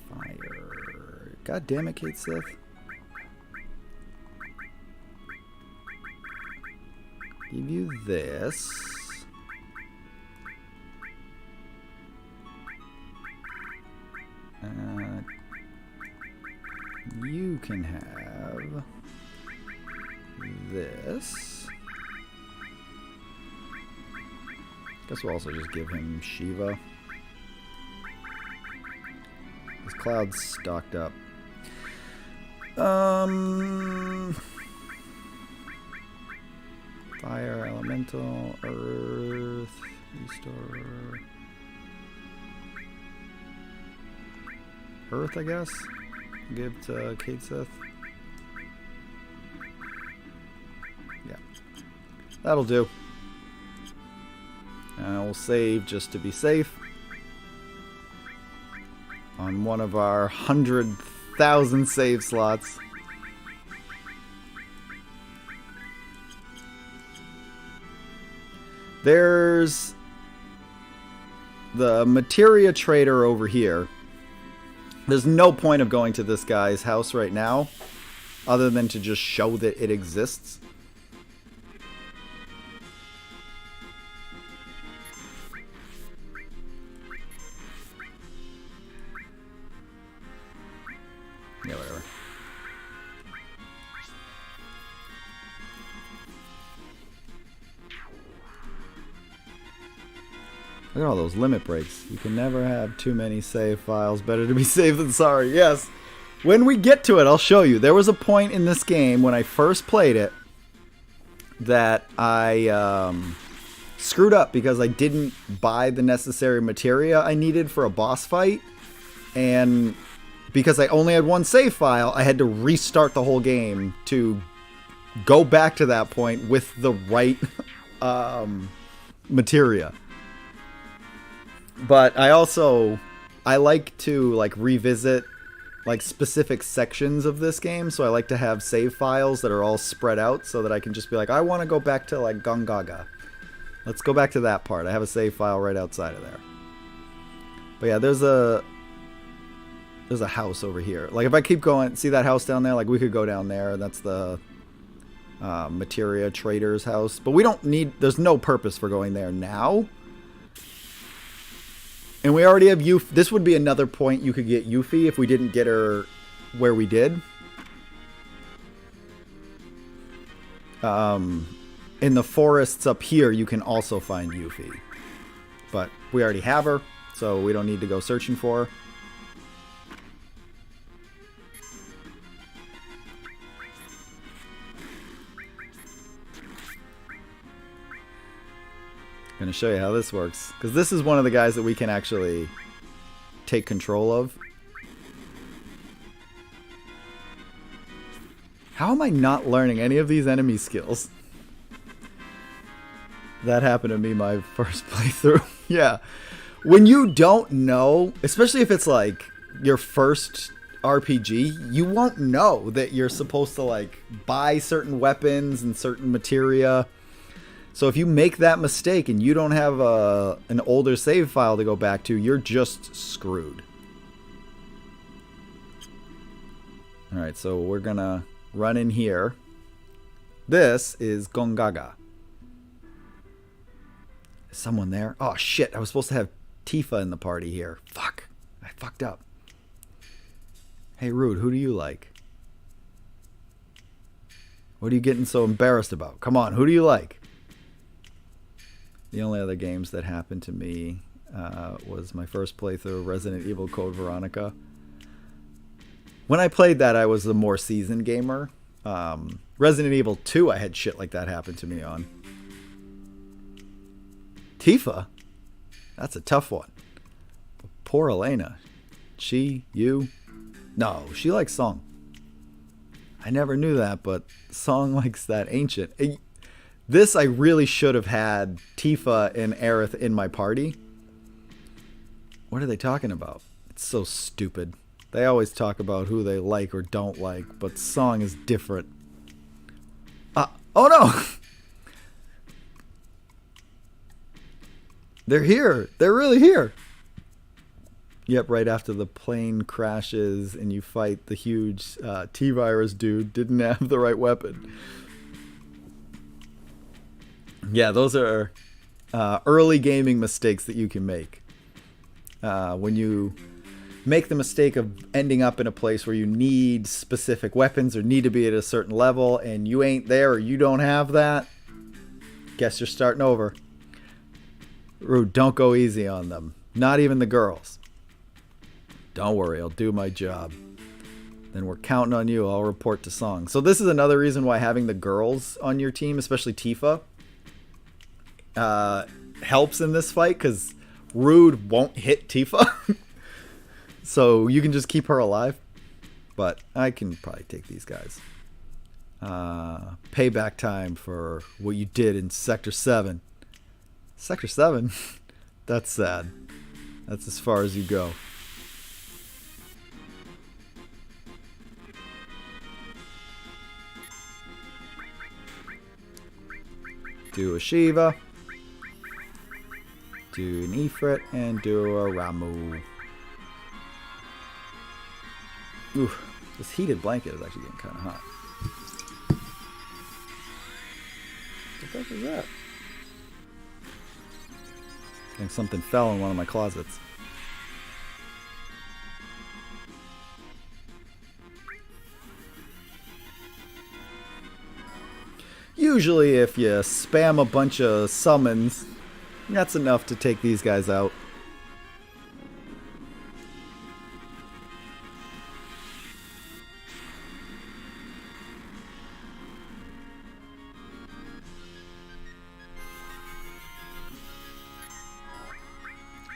Fire. God damn it, Kate Sith. Give you this. You can have this. Guess we'll also just give him Shiva. This cloud's stocked up. Fire, elemental, earth, restore. Earth, I guess. Give to Kate Sith. Yeah. That'll do. And we'll save just to be safe. On one of our 100,000 save slots. There's the materia trader over here. There's no point of going to this guy's house right now, other than to just show that it exists. Yeah, whatever. Look at all those limit breaks. You can never have too many save files. Better to be safe than sorry. Yes. When we get to it, I'll show you. There was a point in this game when I first played it that I screwed up because I didn't buy the necessary materia I needed for a boss fight. And because I only had one save file, I had to restart the whole game to go back to that point with the right materia. But I like to like revisit like specific sections of this game, so I like to have save files that are all spread out so that I can just be like, I want to go back to like Gongaga. Let's go back to that part. I have a save file right outside of there. But yeah, there's a house over here. Like if I keep going, see that house down there? Like we could go down there. That's the materia trader's house. But we don't need, there's no purpose for going there now. And we already have Yuffie. This would be another point you could get Yuffie if we didn't get her where we did. In the forests up here, you can also find Yuffie. But we already have her, so we don't need to go searching for her. I'm going to show you how this works, because this is one of the guys that we can actually take control of. How am I not learning any of these enemy skills? That happened to me my first playthrough. Yeah. When you don't know, especially if it's like your first RPG, you won't know that you're supposed to like buy certain weapons and certain materia. So if you make that mistake and you don't have an older save file to go back to, you're just screwed. Alright, so we're gonna run in here. This is Gongaga. Is someone there? Oh shit, I was supposed to have Tifa in the party here. Fuck, I fucked up. Hey Rude, who do you like? What are you getting so embarrassed about? Come on, who do you like? The only other games that happened to me was my first playthrough of Resident Evil Code Veronica. When I played that, I was a more seasoned gamer. Resident Evil 2, I had shit like that happen to me on. Tifa? That's a tough one. Poor Elena. She, you? No, she likes Song. I never knew that, but Song likes that ancient. This, I really should have had Tifa and Aerith in my party. What are they talking about? It's so stupid. They always talk about who they like or don't like, but Song is different. Oh no! They're here! They're really here! Yep, right after the plane crashes and you fight the huge T-Virus dude, didn't have the right weapon. Yeah, those are early gaming mistakes that you can make. When you make the mistake of ending up in a place where you need specific weapons or need to be at a certain level and you ain't there or you don't have that, guess you're starting over. Rude, don't go easy on them. Not even the girls. Don't worry, I'll do my job. Then we're counting on you. I'll report to Song. So this is another reason why having the girls on your team, especially Tifa, helps in this fight, because Rude won't hit Tifa. So you can just keep her alive. But I can probably take these guys. Payback time for what you did in Sector 7. Sector 7? That's sad. That's as far as you go. Do a Shiva. Do an Ifrit and do a Ramu. Ooh, this heated blanket is actually getting kind of hot. What the fuck is that? I think something fell in one of my closets. Usually if you spam a bunch of summons, that's enough to take these guys out.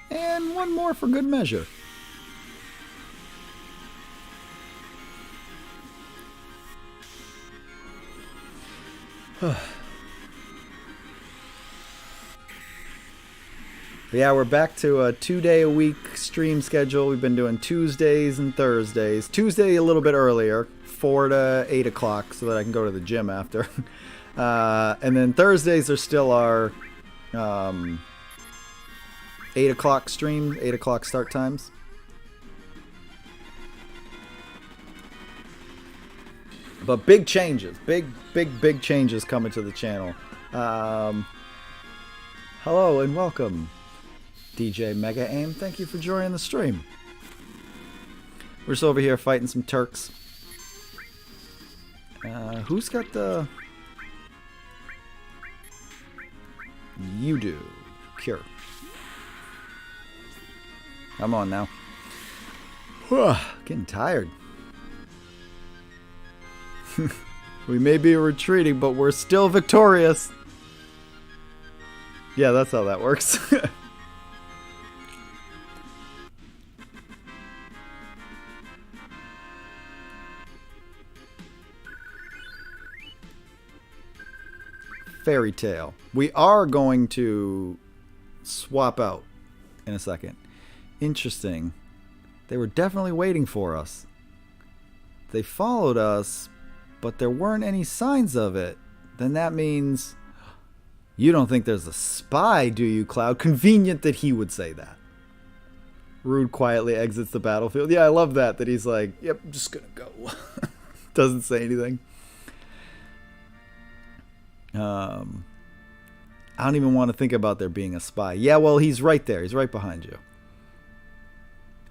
And one more for good measure. Yeah, we're back to a 2-day-a-week stream schedule. We've been doing Tuesdays and Thursdays. Tuesday a little bit earlier, 4 to 8 o'clock, so that I can go to the gym after. And then Thursdays are still our 8 o'clock stream, 8 o'clock start times. But big changes, big changes coming to the channel. Hello and welcome, DJ Mega Aim. Thank you for joining the stream. We're just over here fighting some Turks. Who's got the... You do. Cure. Come on now. Getting tired. We may be retreating, but we're still victorious. Yeah, that's how that works. Fairy Tale. We are going to swap out in a second. Interesting. They were definitely waiting for us. They followed us, but there weren't any signs of it. Then that means... You don't think there's a spy, do you, Cloud? Convenient that he would say that. Rude quietly exits the battlefield. Yeah, I love that he's like, yep, I'm just gonna go. Doesn't say anything. I don't even want to think about there being a spy. Yeah, well, he's right there. He's right behind you.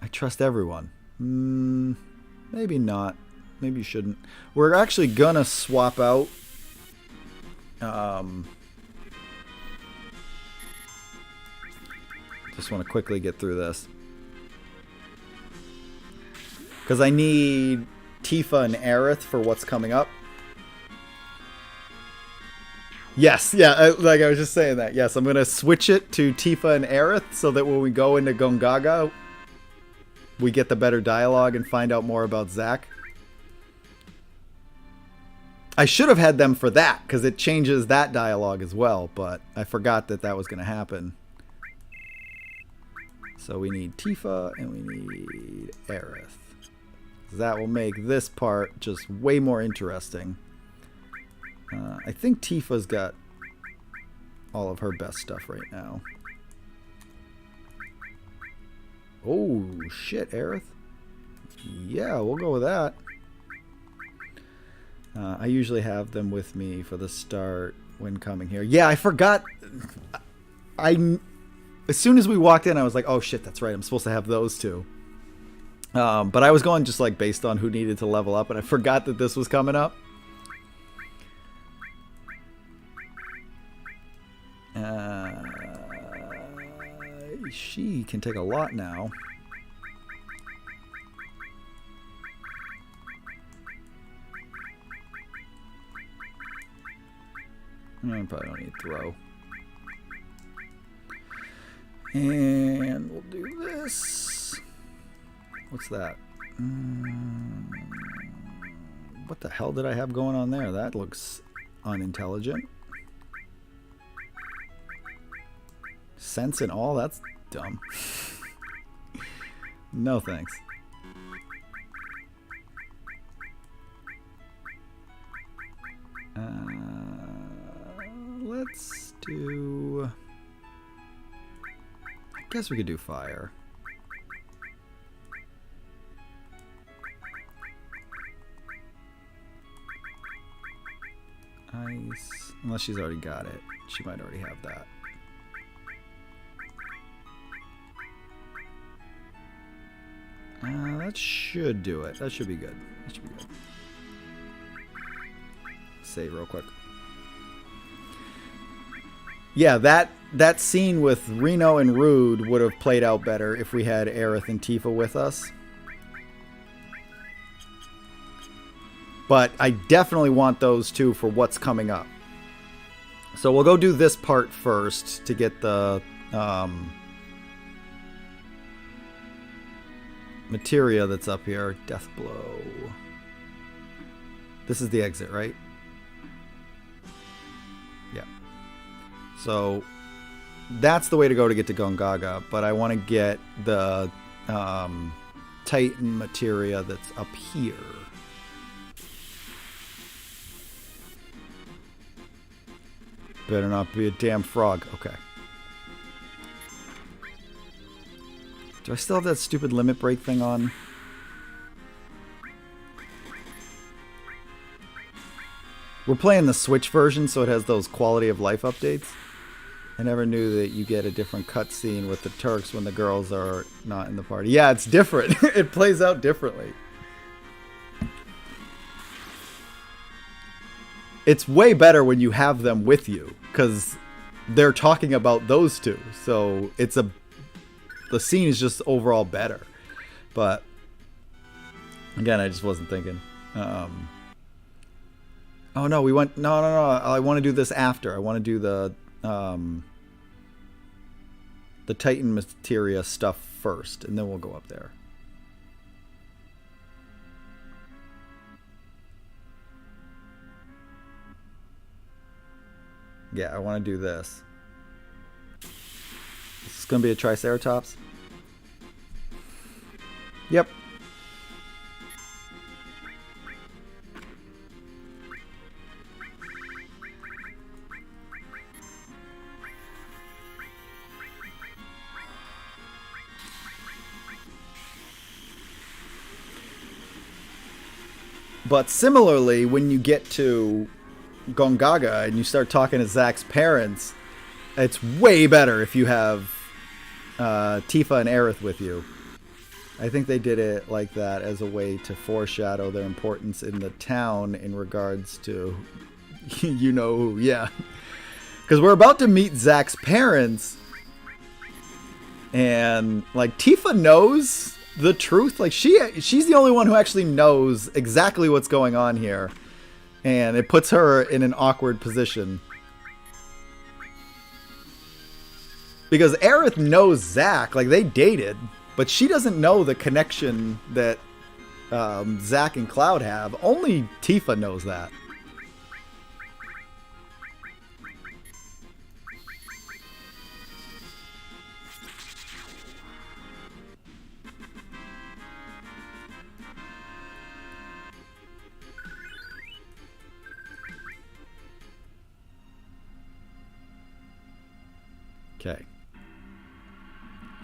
I trust everyone. Maybe not. Maybe you shouldn't. We're actually gonna swap out. Just want to quickly get through this. Because I need Tifa and Aerith for what's coming up. Yes, yeah, like I was just saying that. Yes, I'm going to switch it to Tifa and Aerith so that when we go into Gongaga, we get the better dialogue and find out more about Zack. I should have had them for that, because it changes that dialogue as well, but I forgot that that was going to happen. So we need Tifa and we need Aerith. That will make this part just way more interesting. I think Tifa's got all of her best stuff right now. Oh, shit, Aerith. Yeah, we'll go with that. I usually have them with me for the start. when coming here. Yeah, I forgot. As soon as we walked in, I was like, oh shit, that's right. I'm supposed to have those two. But I was going just like based on who needed to level up, and I forgot that this was coming up. She can take a lot now. I probably don't need throw. And we'll do this. What's that? What the hell did I have going on there? That looks unintelligent. Sense and all? That's dumb. No thanks. Let's do... I guess we could do fire. Ice. Unless she's already got it. She might already have that. That should do it. That should be good. That should be good. Save real quick. Yeah, that scene with Reno and Rude would have played out better if we had Aerith and Tifa with us. But I definitely want those two for what's coming up. So we'll go do this part first to get the materia that's up here. Death blow. This is the exit, right? Yeah. So that's the way to go to get to Gongaga, but I want to get the Titan materia that's up here. Better not be a damn frog. Okay. Do I still have that stupid limit break thing on? We're playing the Switch version, so it has those quality of life updates. I never knew that you get a different cutscene with the Turks when the girls are not in the party. Yeah, it's different. It plays out differently. It's way better when you have them with you, because they're talking about those two. So it's the scene is just overall better. But again, I just wasn't thinking. Oh no, we went. No. I want to do this after. I want to do the Titan materia stuff first, and then we'll go up there. Yeah, I want to do this. This is going to be a Triceratops. Yep. But similarly, when you get to Gongaga and you start talking to Zack's parents, it's way better if you have Tifa and Aerith with you. I think they did it like that as a way to foreshadow their importance in the town in regards to, you know who, yeah. Because we're about to meet Zack's parents, and like Tifa knows the truth. Like she's the only one who actually knows exactly what's going on here. And it puts her in an awkward position. Because Aerith knows Zack, like they dated, but she doesn't know the connection that Zack and Cloud have. Only Tifa knows that. Okay.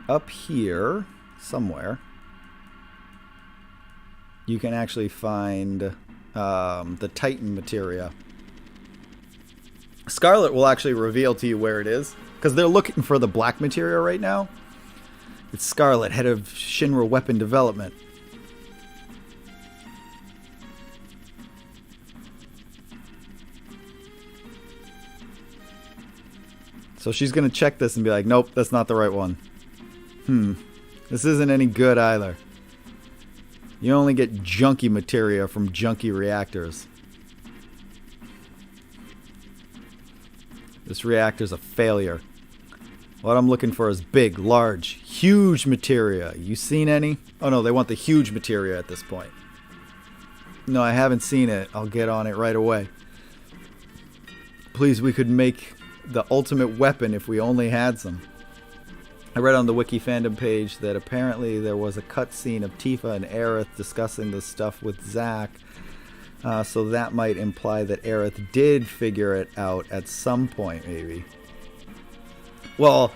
Up here, somewhere, you can actually find the Titan materia. Scarlet will actually reveal to you where it is, because they're looking for the black materia right now. It's Scarlet, head of Shinra Weapon Development. So she's going to check this and be like, nope, that's not the right one. This isn't any good either. You only get junky materia from junky reactors. This reactor's a failure. What I'm looking for is big, large, huge materia. You seen any? Oh no, they want the huge materia at this point. No, I haven't seen it. I'll get on it right away. Please, we could make the ultimate weapon if we only had some. I read on the Wiki fandom page that apparently there was a cutscene of Tifa and Aerith discussing this stuff with Zack. So that might imply that Aerith did figure it out at some point, maybe. Well,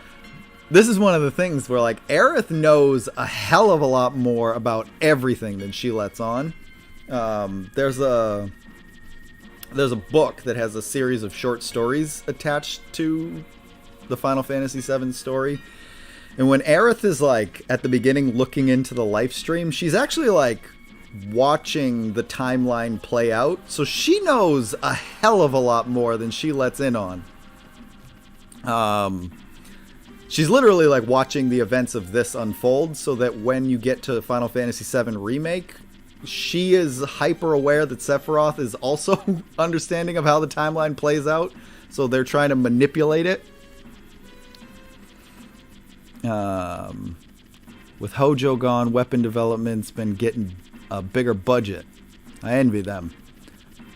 this is one of the things where, like, Aerith knows a hell of a lot more about everything than she lets on. There's a book that has a series of short stories attached to the Final Fantasy VII story. And when Aerith is, like, at the beginning looking into the live stream, she's actually, like, watching the timeline play out. So she knows a hell of a lot more than she lets in on. She's literally, like, watching the events of this unfold so that when you get to Final Fantasy VII Remake, she is hyper aware that Sephiroth is also understanding of how the timeline plays out. So they're trying to manipulate it. With Hojo gone, weapon development's been getting a bigger budget. I envy them.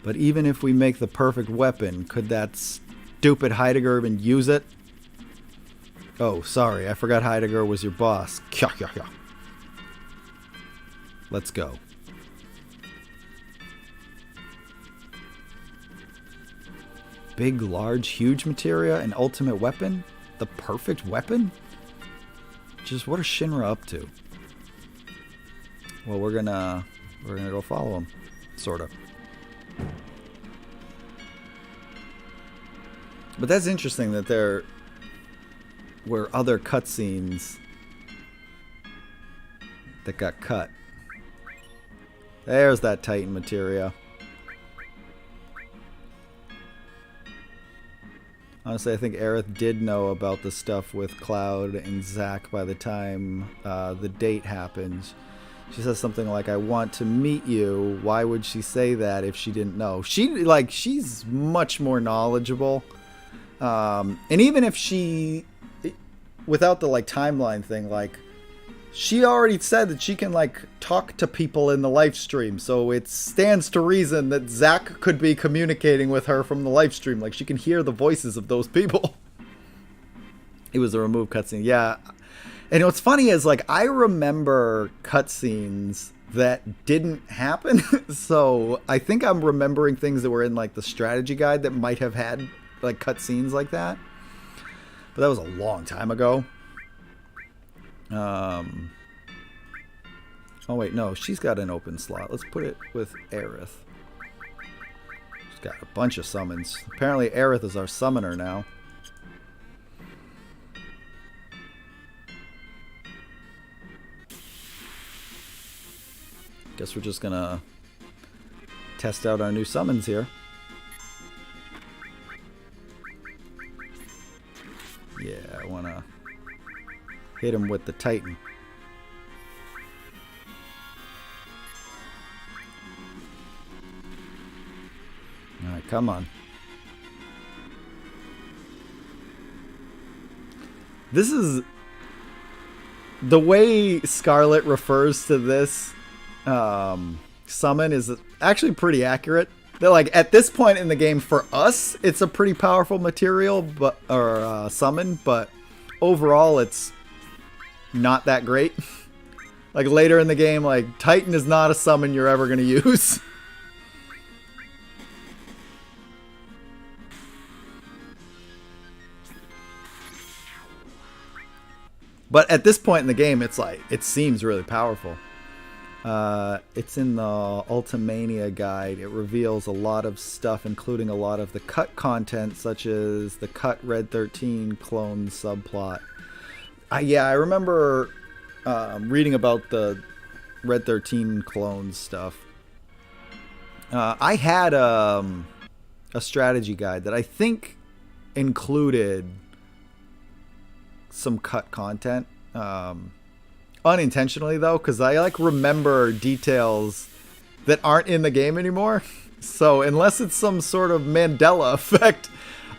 But even if we make the perfect weapon, could that stupid Heidegger even use it? Oh, sorry, I forgot Heidegger was your boss. Kya, kya, kya. Let's go. Big, large, huge materia, an ultimate weapon? The perfect weapon? Just what are Shinra up to? Well, we're gonna go follow them, sorta. But that's interesting that there were other cutscenes that got cut. There's that Titan materia. Honestly, I think Aerith did know about the stuff with Cloud and Zack by the time the date happens. She says something like, I want to meet you. Why would she say that if she didn't know? She's much more knowledgeable. And even if she, without the, like, timeline thing, like, she already said that she can, like, talk to people in the live stream, so it stands to reason that Zack could be communicating with her from the live stream. Like, she can hear the voices of those people. It was a removed cutscene, yeah. And what's funny is, like, I remember cutscenes that didn't happen, so I think I'm remembering things that were in, like, the strategy guide that might have had, like, cutscenes like that. But that was a long time ago. Oh wait, no, she's got an open slot. Let's put it with Aerith. She's got a bunch of summons. Apparently Aerith is our summoner now. Guess we're just gonna test out our new summons here. Yeah, I wanna hit him with the Titan. Alright, come on. This is... the way Scarlet refers to this summon is actually pretty accurate. They're like, at this point in the game, for us, it's a pretty powerful material, but summon, but overall, it's not that great. Like, later in the game, like, Titan is not a summon you're ever going to use. But at this point in the game, it's like, it seems really powerful. It's in the Ultimania guide. It reveals a lot of stuff, including a lot of the cut content, such as the cut Red 13 clone subplot. I remember reading about the Red 13 clone stuff. I had a strategy guide that I think included some cut content. Unintentionally though, because I like remember details that aren't in the game anymore. So unless it's some sort of Mandela effect,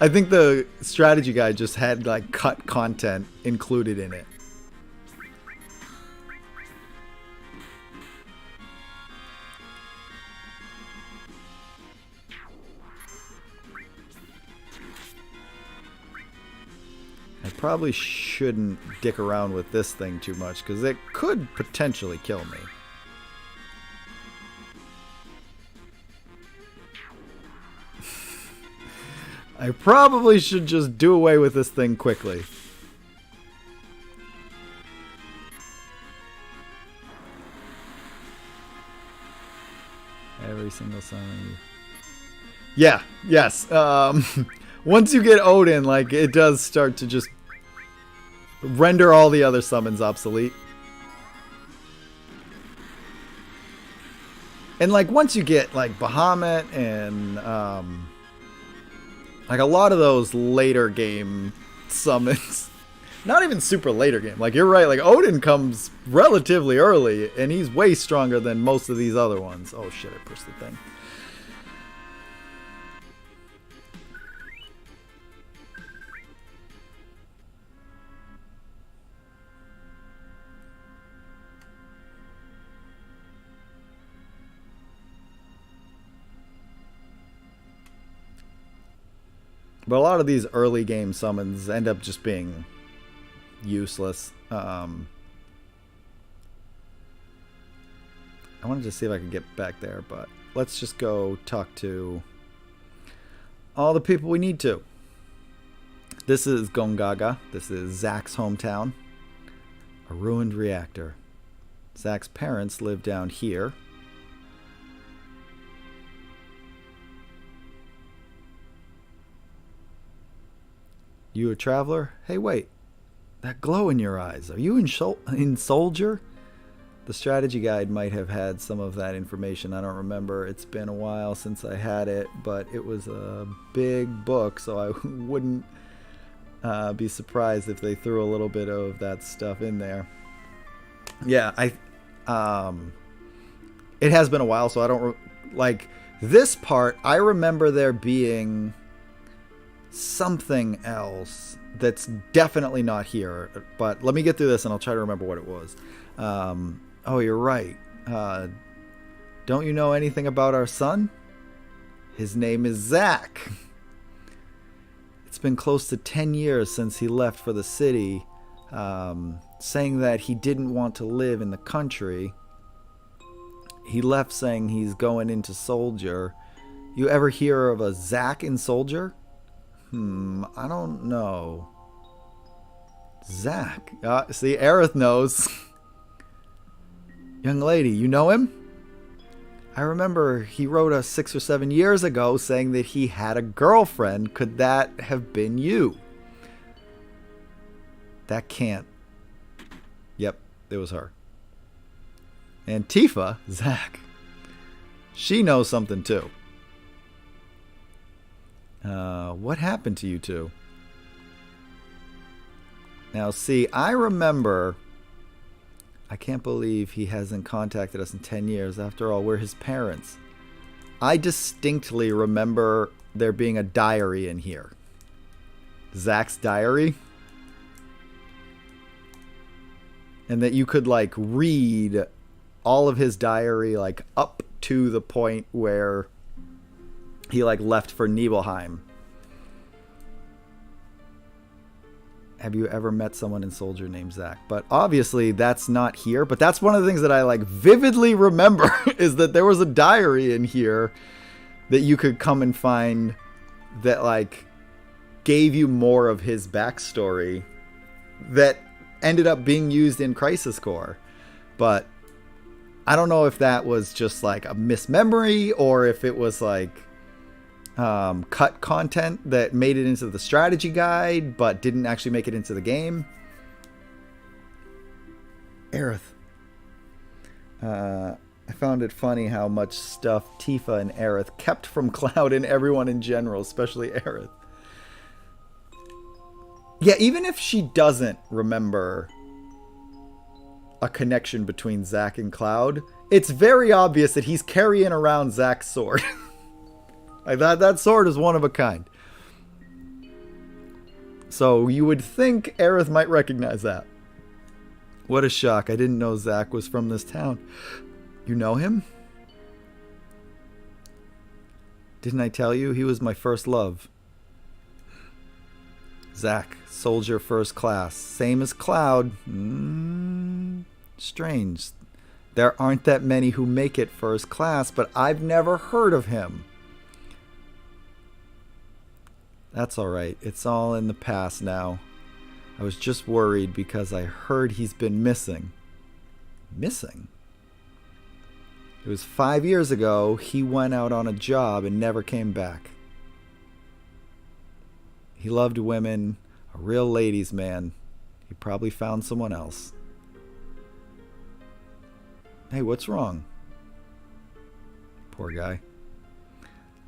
I think the strategy guide just had like cut content included in it. I probably shouldn't dick around with this thing too much because it could potentially kill me. I probably should just do away with this thing quickly. Every single summon. Yeah, yes. Once you get Odin, like, it does start to just render all the other summons obsolete. And, like, once you get, like, Bahamut and, like, a lot of those later game summons. Not even super later game. Like, you're right, like, Odin comes relatively early, and he's way stronger than most of these other ones. Oh, shit, I pushed the thing. But a lot of these early game summons end up just being useless. I wanted to see if I could get back there, but let's just go talk to all the people we need to. This is Gongaga. This is Zack's hometown. A ruined reactor. Zack's parents live down here. You a traveler? Hey, wait. That glow in your eyes. Are you in Soldier? The strategy guide might have had some of that information. I don't remember. It's been a while since I had it, but it was a big book, so I wouldn't be surprised if they threw a little bit of that stuff in there. Yeah, it has been a while, so I don't like this part. I remember there being something else that's definitely not here, but let me get through this and I'll try to remember what it was. Oh, you're right. Don't you know anything about our son? His name is Zack. It's been close to 10 years since he left for the city, saying that he didn't want to live in the country. He left saying he's going into Soldier. You ever hear of a Zack in Soldier? I don't know. Zack. See, Aerith knows. Young lady, you know him? I remember he wrote us 6 or 7 years ago saying that he had a girlfriend. Could that have been you? That can't. Yep, it was her. And Tifa, Zack. She knows something too. What happened to you two? Now, see, I remember... I can't believe he hasn't contacted us in 10 years. After all, we're his parents. I distinctly remember there being a diary in here. Zack's diary? And that you could, like, read all of his diary, like, up to the point where he, like, left for Nibelheim. Have you ever met someone in Soldier named Zack? But obviously that's not here. But that's one of the things that I, like, vividly remember is that there was a diary in here that you could come and find that, like, gave you more of his backstory that ended up being used in Crisis Core. But I don't know if that was just like a mismemory or if it was like cut content that made it into the strategy guide but didn't actually make it into the game. Aerith. I found it funny how much stuff Tifa and Aerith kept from Cloud and everyone in general, especially Aerith. Yeah, even if she doesn't remember a connection between Zack and Cloud, it's very obvious that he's carrying around Zack's sword. Like that sword is one of a kind. So you would think Aerith might recognize that. What a shock. I didn't know Zack was from this town. You know him? Didn't I tell you? He was my first love. Zack, soldier first class. Same as Cloud. Strange. There aren't that many who make it first class, but I've never heard of him. That's alright. It's all in the past now. I was just worried because I heard he's been missing. Missing? It was 5 years ago. He went out on a job and never came back. He loved women, a real ladies' man. He probably found someone else. Hey, what's wrong? Poor guy.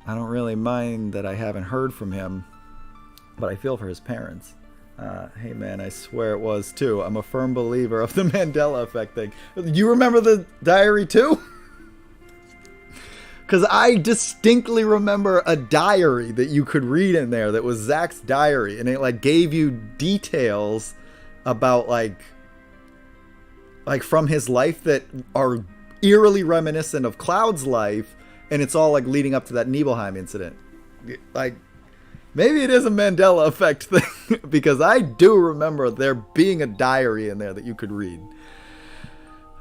I don't really mind that I haven't heard from him, but I feel for his parents. Hey man, I swear it was too. I'm a firm believer of the Mandela effect thing. You remember the diary too? Because I distinctly remember a diary that you could read in there that was Zack's diary, and it like gave you details about like from his life that are eerily reminiscent of Cloud's life, and it's all like leading up to that Nibelheim incident. Like, maybe it is a Mandela effect thing, because I do remember there being a diary in there that you could read.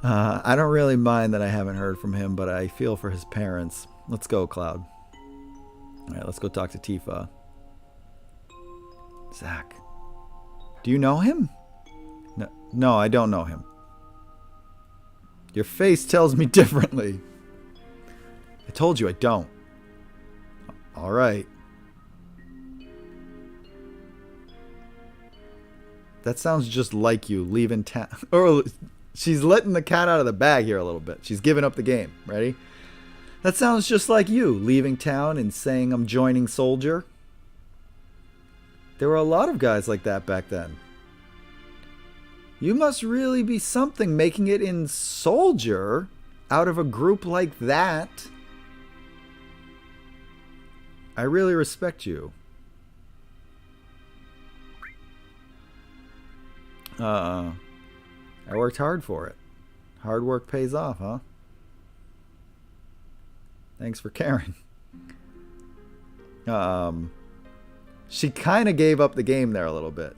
I don't really mind that I haven't heard from him, but I feel for his parents. Let's go, Cloud. Alright, let's go talk to Tifa. Zack. Do you know him? No, I don't know him. Your face tells me differently. I told you I don't. Alright. That sounds just like you leaving town. Or she's letting the cat out of the bag here a little bit. She's giving up the game. Ready? That sounds just like you leaving town and saying I'm joining Soldier. There were a lot of guys like that back then. You must really be something making it in Soldier out of a group like that. I really respect you. I worked hard for it. Hard work pays off, huh? Thanks for caring. She kind of gave up the game there a little bit.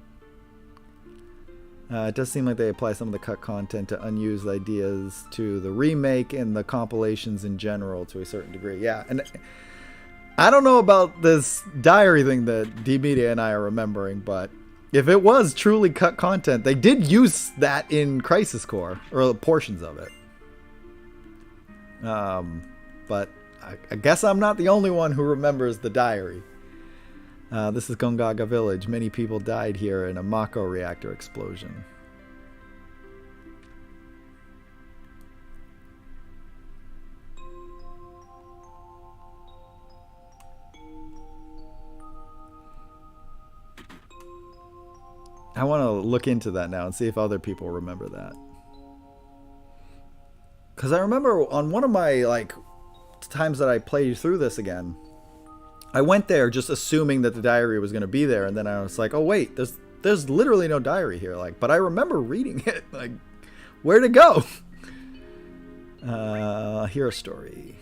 It does seem like they apply some of the cut content to unused ideas to the remake and the compilations in general to a certain degree. Yeah, and I don't know about this diary thing that D-Media and I are remembering, but if it was truly cut content, they did use that in Crisis Core, or portions of it. But I guess I'm not the only one who remembers the diary. This is Gongaga Village. Many people died here in a Mako reactor explosion. I want to look into that now and see if other people remember that. Because I remember on one of my times that I played through this again, I went there just assuming that the diary was going to be there, and then I was like, oh wait, there's literally no diary here. But I remember reading it. Where'd it go? Hero story.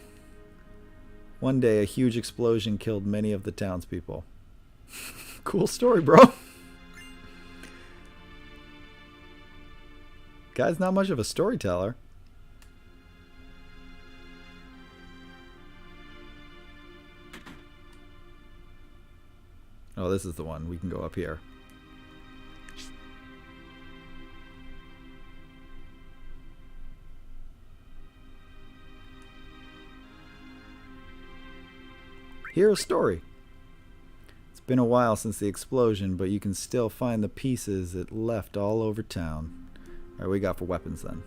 One day, a huge explosion killed many of the townspeople. Cool story, bro. Guy's not much of a storyteller. Oh, this is the one. We can go up here. Hear a story. It's been a while since the explosion, but you can still find the pieces it left all over town. Alright, what we got for weapons then?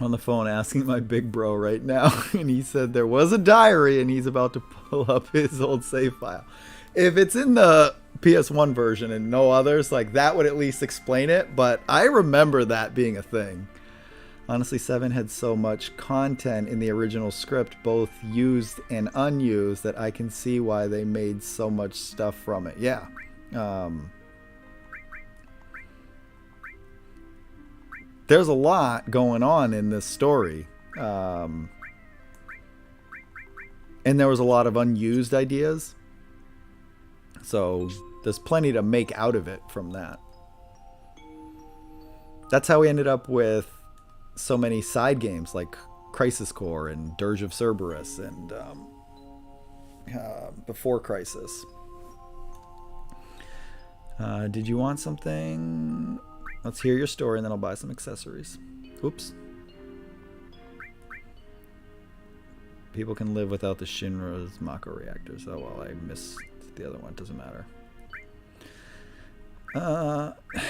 On the phone asking my big bro right now, and he said there was a diary and he's about to pull up his old save file. If it's in the PS1 version and no others, like that would at least explain it, but I remember that being a thing. Honestly, 7 had so much content in the original script, both used and unused, that I can see why they made so much stuff from it. Yeah. There's a lot going on in this story. And there was a lot of unused ideas. So there's plenty to make out of it from that. That's how we ended up with so many side games like Crisis Core and Dirge of Cerberus and Before Crisis. Did you want something? Let's hear your story and then I'll buy some accessories. Oops. People can live without the Shinra's Mako reactors. Oh well, I missed the other one. Doesn't matter.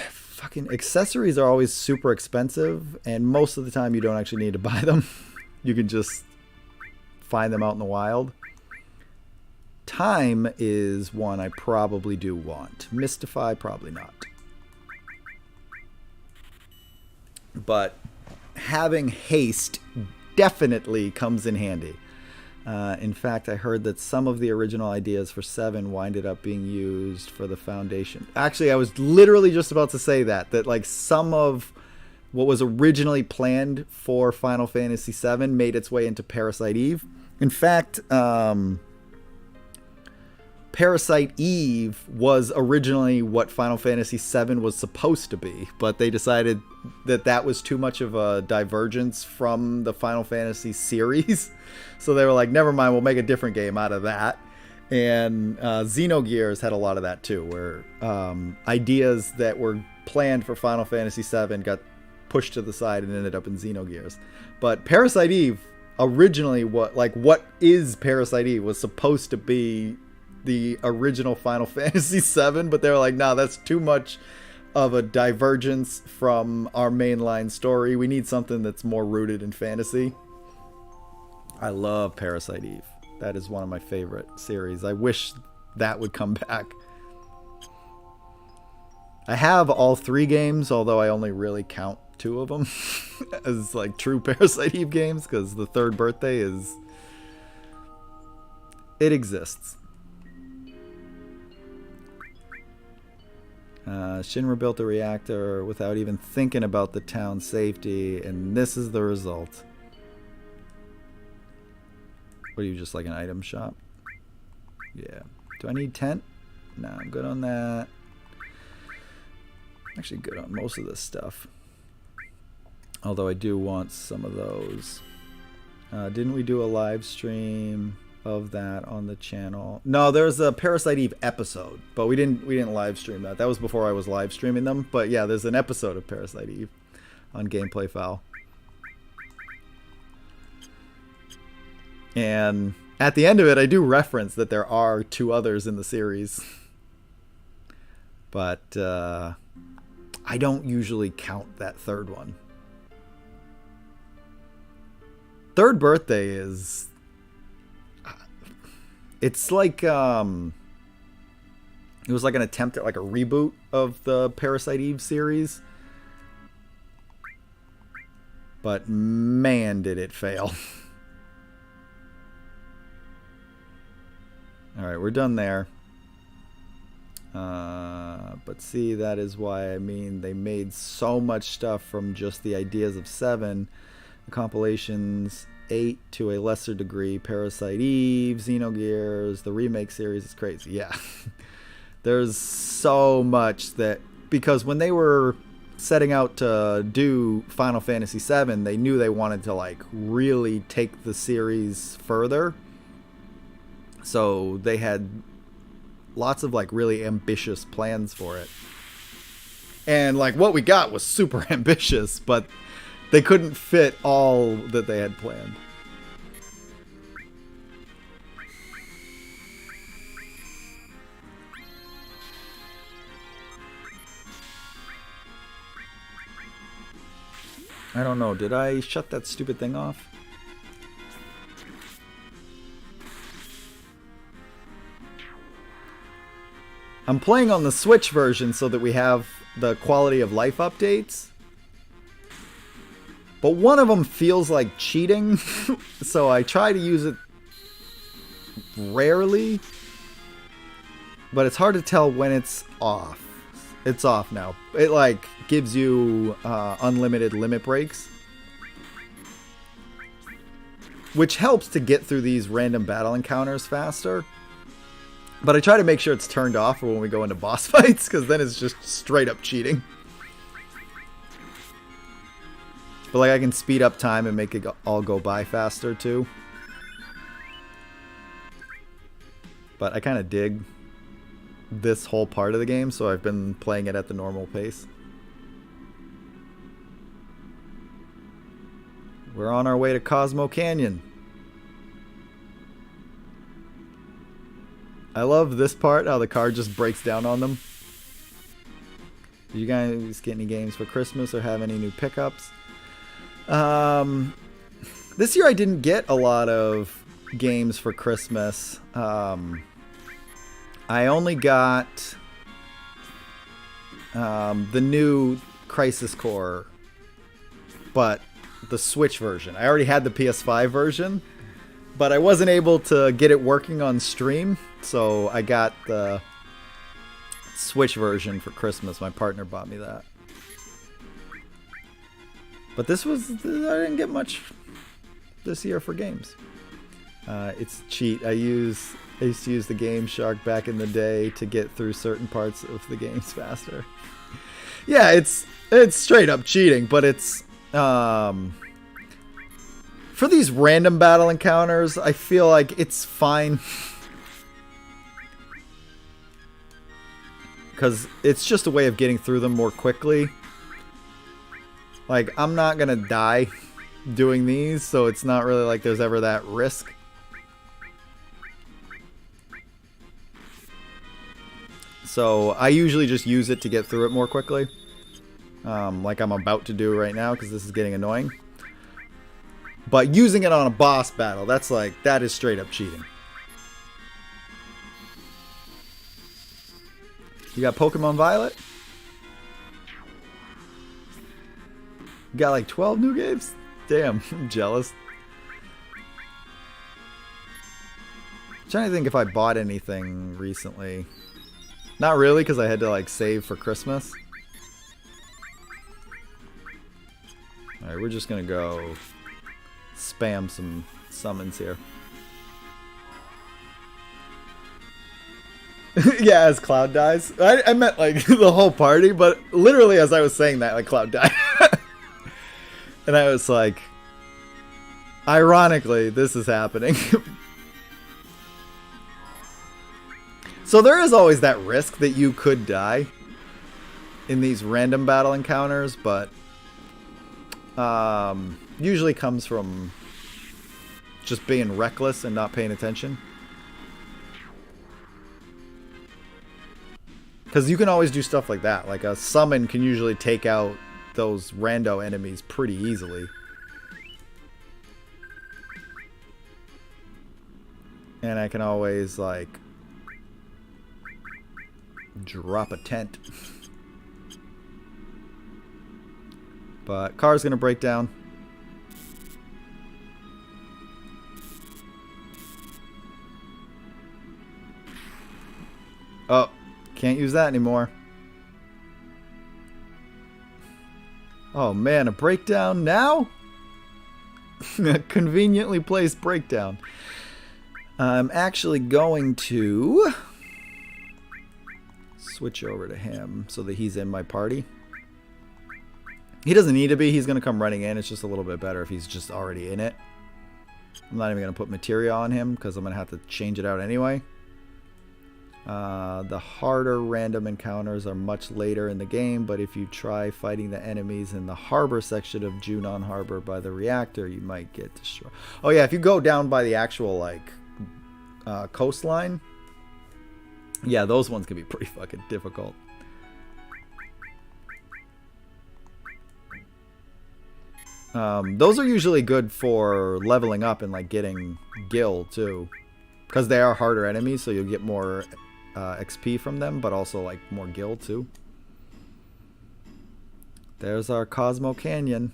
Fucking accessories are always super expensive, and most of the time you don't actually need to buy them. You can just find them out in the wild. Time is one I probably do want. Mystify, probably not. But having haste definitely comes in handy. In fact, I heard that some of the original ideas for 7 winded up being used for the Foundation. Actually, I was literally just about to say that like some of what was originally planned for Final Fantasy VII made its way into Parasite Eve. In fact, Parasite Eve was originally what Final Fantasy VII was supposed to be, but they decided that that was too much of a divergence from the Final Fantasy series. So they were like, never mind, we'll make a different game out of that. And Xenogears had a lot of that too, where ideas that were planned for Final Fantasy VII got pushed to the side and ended up in Xenogears. But Parasite Eve, originally what is Parasite Eve was supposed to be the original Final Fantasy VII, but they were like, nah, that's too much of a divergence from our mainline story. We need something that's more rooted in fantasy. I love Parasite Eve. That is one of my favorite series. I wish that would come back. I have all 3 games, although I only really count 2 of them as like true Parasite Eve games, because the third birthday it exists. Shinra built a reactor without even thinking about the town's safety, and this is the result. What are you, just like an item shop? Yeah. Do I need tent? No, I'm good on that. I'm actually good on most of this stuff. Although I do want some of those. Didn't we do a live stream of that on the channel? No, there's a Parasite Eve episode, but we didn't live stream that. That was before I was live streaming them. But yeah, there's an episode of Parasite Eve on Gameplay Fowl. And at the end of it, I do reference that there are 2 others in the series. But I don't usually count that third one. Third birthday is... It's like... It was like an attempt at like a reboot of the Parasite Eve series. But man, did it fail. Alright, we're done there. But see, that is why, I mean, they made so much stuff from just the ideas of 7. The compilations, 8 to a lesser degree, Parasite Eve, Xenogears, the remake series is crazy. Yeah. There's so much that... Because when they were setting out to do Final Fantasy VII, they knew they wanted to, like, really take the series further. So they had lots of like really ambitious plans for it. And like what we got was super ambitious, but they couldn't fit all that they had planned. I don't know. Did I shut that stupid thing off? I'm playing on the Switch version so that we have the quality of life updates. But one of them feels like cheating, so I try to use it rarely. But it's hard to tell when it's off. It's off now. It like gives you unlimited limit breaks, which helps to get through these random battle encounters faster. But I try to make sure it's turned off for when we go into boss fights, because then it's just straight up cheating. But like I can speed up time and make it all go by faster too. But I kind of dig this whole part of the game, so I've been playing it at the normal pace. We're on our way to Cosmo Canyon. I love this part, how the car just breaks down on them. Did you guys get any games for Christmas or have any new pickups? This year I didn't get a lot of games for Christmas. I only got the new Crisis Core, but the Switch version. I already had the PS5 version, but I wasn't able to get it working on stream, so I got the Switch version for Christmas. My partner bought me that. But I didn't get much this year for games. It's cheat. I used to use the Game Shark back in the day to get through certain parts of the games faster. Yeah, it's straight up cheating, but it's for these random battle encounters, I feel like it's fine. Because it's just a way of getting through them more quickly. Like, I'm not gonna die doing these, so it's not really like there's ever that risk. So I usually just use it to get through it more quickly. Like I'm about to do right now, because this is getting annoying. But using it on a boss battle, that is straight up cheating. You got Pokemon Violet? You got like 12 new games? Damn, I'm jealous. I'm trying to think if I bought anything recently. Not really, because I had to like save for Christmas. Alright, we're just gonna go spam some summons here. Yeah, as Cloud dies. I meant like the whole party, but literally as I was saying that, like Cloud died. And I was like, ironically, this is happening. So there is always that risk that you could die in these random battle encounters, but usually comes from just being reckless and not paying attention. Because you can always do stuff like that. Like a summon can usually take out those rando enemies pretty easily. And I can always like drop a tent. But car's gonna break down. Oh, can't use that anymore. Oh man, a breakdown now? A conveniently placed breakdown. I'm actually going to switch over to him so that he's in my party. He doesn't need to be. He's going to come running in. It's just a little bit better if he's just already in it. I'm not even going to put materia on him because I'm going to have to change it out anyway. The harder random encounters are much later in the game, but if you try fighting the enemies in the harbor section of Junon Harbor by the reactor, you might get destroyed. Oh yeah, if you go down by the actual like coastline, yeah, those ones can be pretty fucking difficult. Those are usually good for leveling up and like getting gil too, because they are harder enemies, so you'll get more XP from them, but also like more gil too. There's our Cosmo Canyon.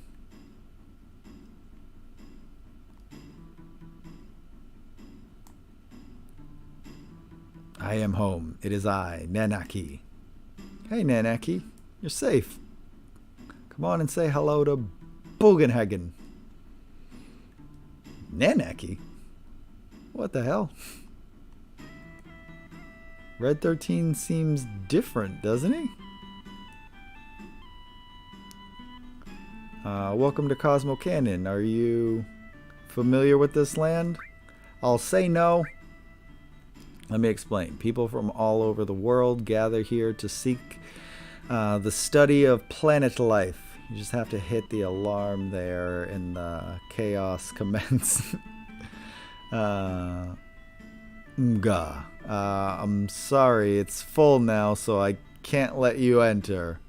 I am home. It is I, Nanaki. Hey Nanaki, you're safe. Come on and say hello to Bugenhagen. Nanaki? What the hell? Red 13 seems different, doesn't he? Welcome to Cosmo Canyon. Are you familiar with this land? I'll say no. Let me explain. People from all over the world gather here to seek the study of planet life. You just have to hit the alarm there and the chaos commence. Mga. I'm sorry, it's full now, so I can't let you enter.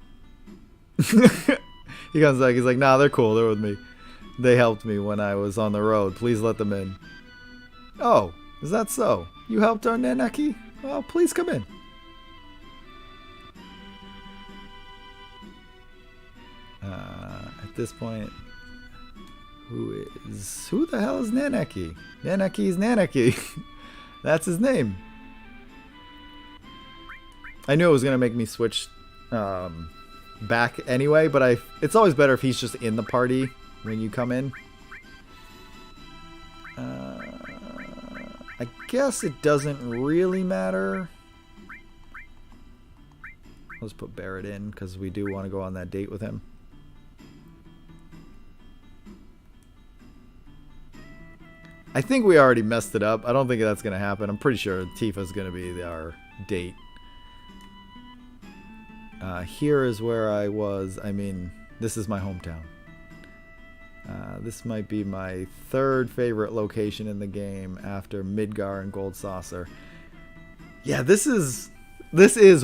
He comes back, he's like, nah, they're cool, they're with me. They helped me when I was on the road. Please let them in. Oh, is that so? You helped our Nanaki? Well, please come in. At this point, who the hell is Nanaki? Nanaki is Nanaki. That's his name. I knew it was gonna make me switch back anyway, but it's always better if he's just in the party when you come in. I guess it doesn't really matter. Let's put Barrett in because we do want to go on that date with him. I think we already messed it up. I don't think that's going to happen. I'm pretty sure Tifa's going to be our date. Here is where I was. I mean, this is my hometown. This might be my third favorite location in the game after Midgar and Gold Saucer. Yeah, this is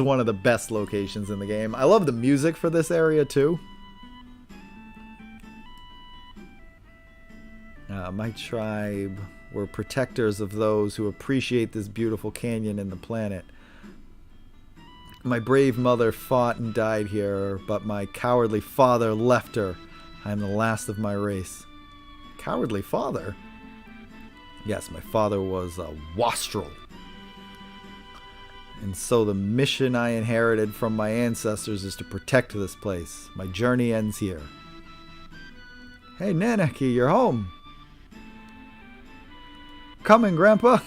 one of the best locations in the game. I love the music for this area too. My tribe were protectors of those who appreciate this beautiful canyon and the planet. My brave mother fought and died here, but my cowardly father left her. I am the last of my race. Cowardly father? Yes, my father was a wastrel. And so the mission I inherited from my ancestors is to protect this place. My journey ends here. Hey, Nanaki, you're home. Coming, Grandpa.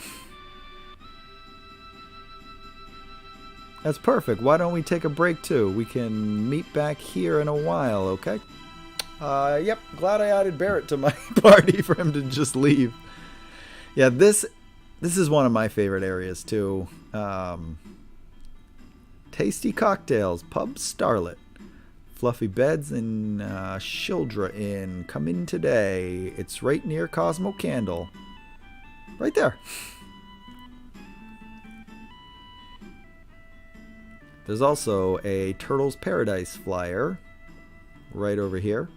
That's perfect. Why don't we take a break too? We can meet back here in a while, okay? Yep. Glad I added Barrett to my party for him to just leave. Yeah, this is one of my favorite areas too. Tasty cocktails, Pub Starlet. Fluffy beds and Shildra Inn. Come in today. It's right near Cosmo Candle. Right there. There's also a Turtles Paradise flyer right over here.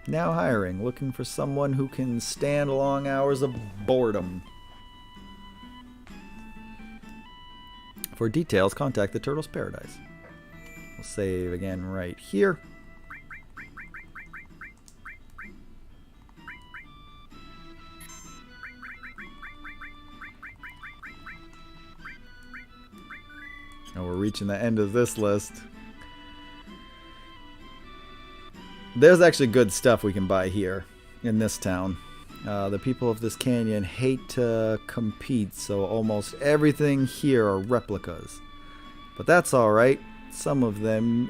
Now hiring, looking for someone who can stand long hours of boredom. For details, contact the Turtles Paradise. We'll save again right here. And we're reaching the end of this list. There's actually good stuff we can buy here in this town. The people of this canyon hate to compete, so almost everything here are replicas. But that's alright. Some of them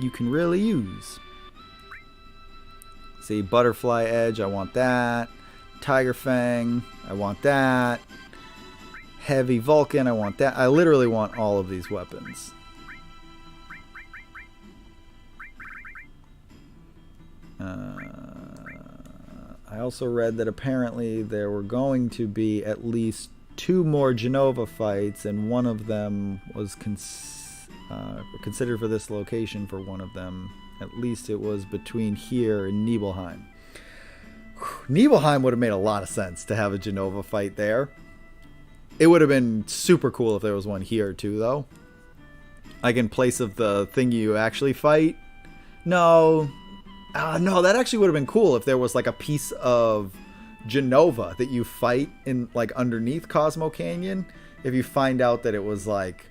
you can really use. See, Butterfly Edge, I want that. Tiger Fang, I want that. Heavy Vulcan, I want that. I literally want all of these weapons. I also read that apparently there were going to be at least 2 more Genova fights, and one of them was considered for this location for one of them. At least it was between here and Nibelheim. Nibelheim would have made a lot of sense to have a Genova fight there. It would have been super cool if there was one here too, though. Like in place of the thing you actually fight. No, that actually would have been cool if there was like a piece of Genova that you fight in like underneath Cosmo Canyon. If you find out that it was like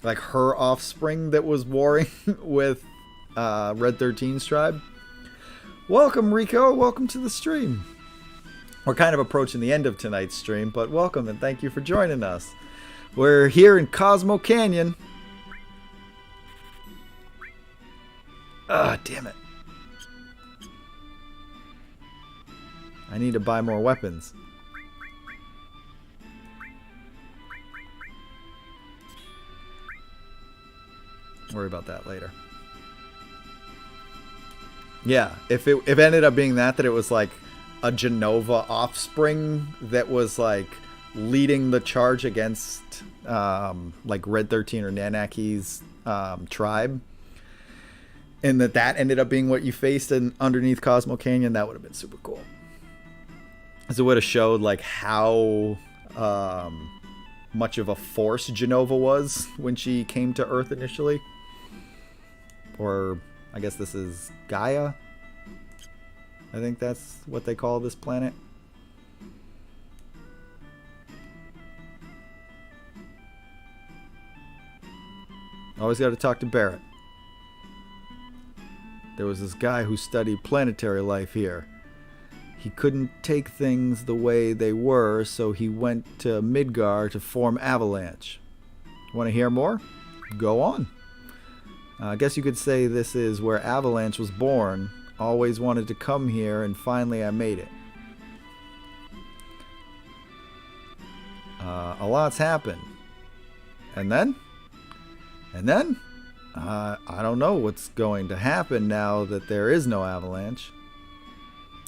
her offspring that was warring with Red 13's tribe. Welcome, Rico. Welcome to the stream. We're kind of approaching the end of tonight's stream, but welcome and thank you for joining us. We're here in Cosmo Canyon. Ah, damn it. I need to buy more weapons. Worry about that later. Yeah, if it ended up being that it was like a Genova offspring that was like leading the charge against like Red 13 or Nanaki's tribe, and that ended up being what you faced in underneath Cosmo Canyon, that would have been super cool. As it would have showed like how much of a force Genova was when she came to Earth initially. Or I guess this is Gaia. I think that's what they call this planet. Always got to talk to Barrett. There was this guy who studied planetary life here. He couldn't take things the way they were, so he went to Midgar to form Avalanche. Want to hear more? Go on. I guess you could say this is where Avalanche was born. Always wanted to come here, and finally I made it. A lot's happened. And then? I don't know what's going to happen now that there is no Avalanche.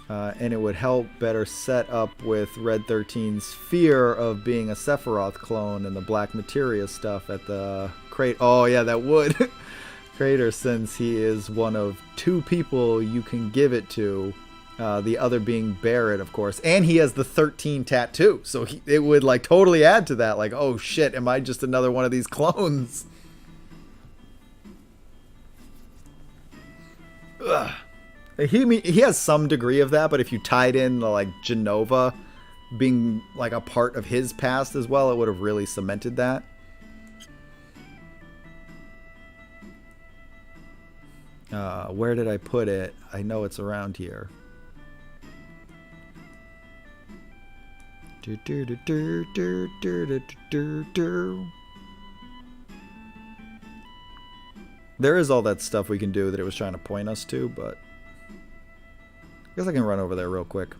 And it would help better set up with Red 13's fear of being a Sephiroth clone and the Black Materia stuff at the crate. Oh yeah, that would. Crater, since he is one of two people you can give it to, the other being Barrett, of course, and he has the 13 tattoo, so it would like totally add to that, like, oh shit, am I just another one of these clones? Ugh. He has some degree of that, but if you tied in the like Genova being like a part of his past as well, it would have really cemented that. Where did I put it? I know it's around here. There is all that stuff we can do that it was trying to point us to, but I guess I can run over there real quick.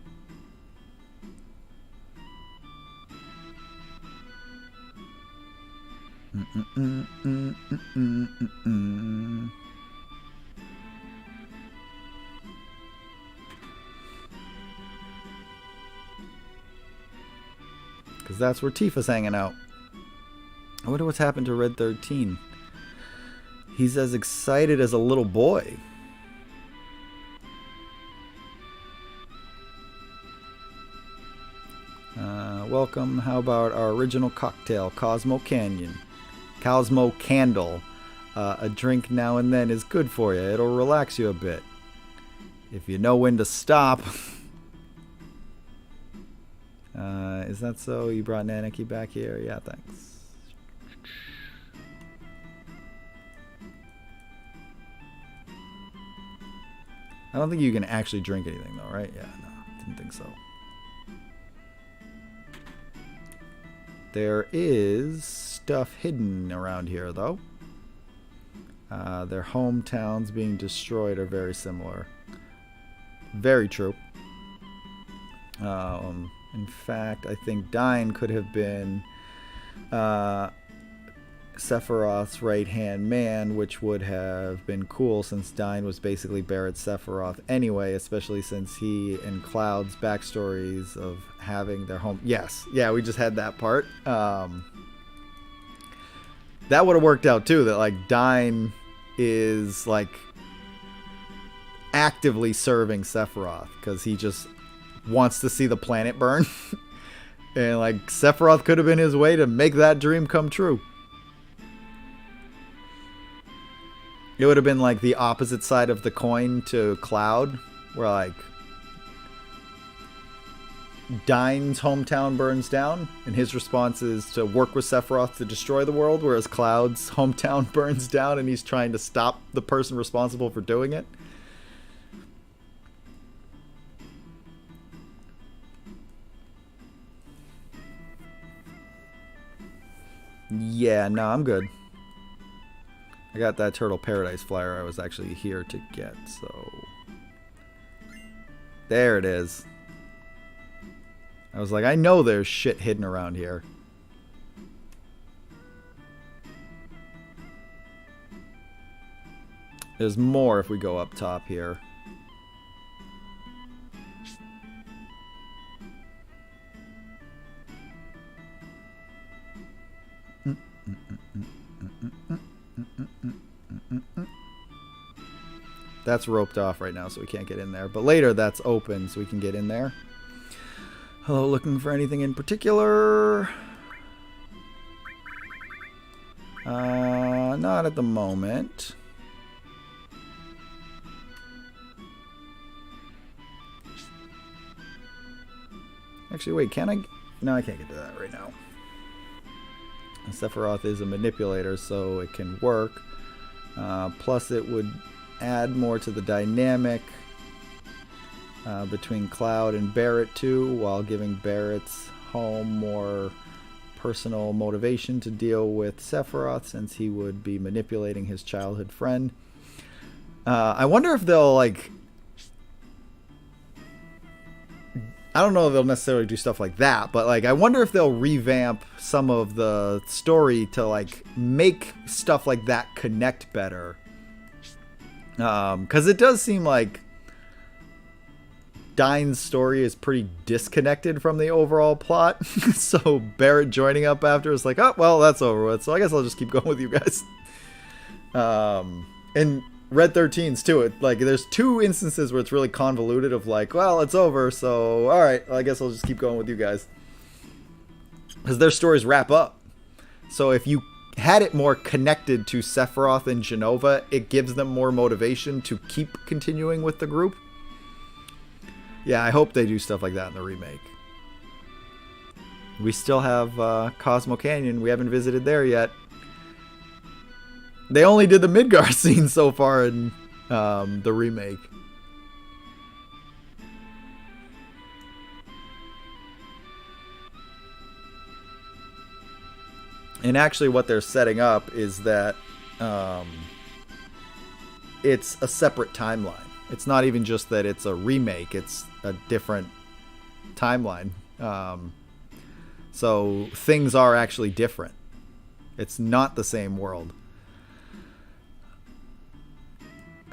Because that's where Tifa's hanging out. I wonder what's happened to Red 13. He's as excited as a little boy. Welcome. How about our original cocktail, Cosmo Canyon? Cosmo Candle. A drink now and then is good for you. It'll relax you a bit. If you know when to stop. Is that so? You brought Nanaki back here? Yeah, thanks. I don't think you can actually drink anything though, right? Yeah, no, didn't think so. There is stuff hidden around here though. Their hometowns being destroyed are very similar. Very true. In fact, I think Dyne could have been Sephiroth's right-hand man, which would have been cool since Dyne was basically Barrett Sephiroth anyway, especially since he and Cloud's backstories of having their home... Yes, yeah, we just had that part. that would have worked out too. That like Dine is like actively serving Sephiroth because he just wants to see the planet burn. And like Sephiroth could have been his way to make that dream come true. It would have been like the opposite side of the coin to Cloud, where like Dine's hometown burns down, and his response is to work with Sephiroth to destroy the world, whereas Cloud's hometown burns down and he's trying to stop the person responsible for doing it. Yeah, no, I'm good. I got that Turtle Paradise flyer I was actually here to get, so... There it is. I was like, I know there's shit hidden around here. There's more if we go up top here. That's roped off right now, so we can't get in there. But later, that's open, so we can get in there. Hello, looking for anything in particular? Not at the moment. Actually, wait, can I? No, I can't get to that right now. Sephiroth is a manipulator, so it can work. Plus, it would add more to the dynamic between Cloud and Barrett too, while giving Barrett's home more personal motivation to deal with Sephiroth, since he would be manipulating his childhood friend. I wonder if they'll like... I don't know if they'll necessarily do stuff like that, but like I wonder if they'll revamp some of the story to like make stuff like that connect better. Because it does seem like Dine's story is pretty disconnected from the overall plot. So Barrett joining up after is like, oh, well, that's over with. So I guess I'll just keep going with you guys. And Red 13's too. It like there's two instances where it's really convoluted of like, well, it's over. So all right, I guess I'll just keep going with you guys. Because their stories wrap up. So if you had it more connected to Sephiroth and Genova, it gives them more motivation to keep continuing with the group. Yeah, I hope they do stuff like that in the remake. We still have Cosmo Canyon. We haven't visited there yet. They only did the Midgar scene so far in the remake. And actually what they're setting up is that it's a separate timeline. It's not even just that it's a remake, it's a different timeline. So things are actually different. It's not the same world.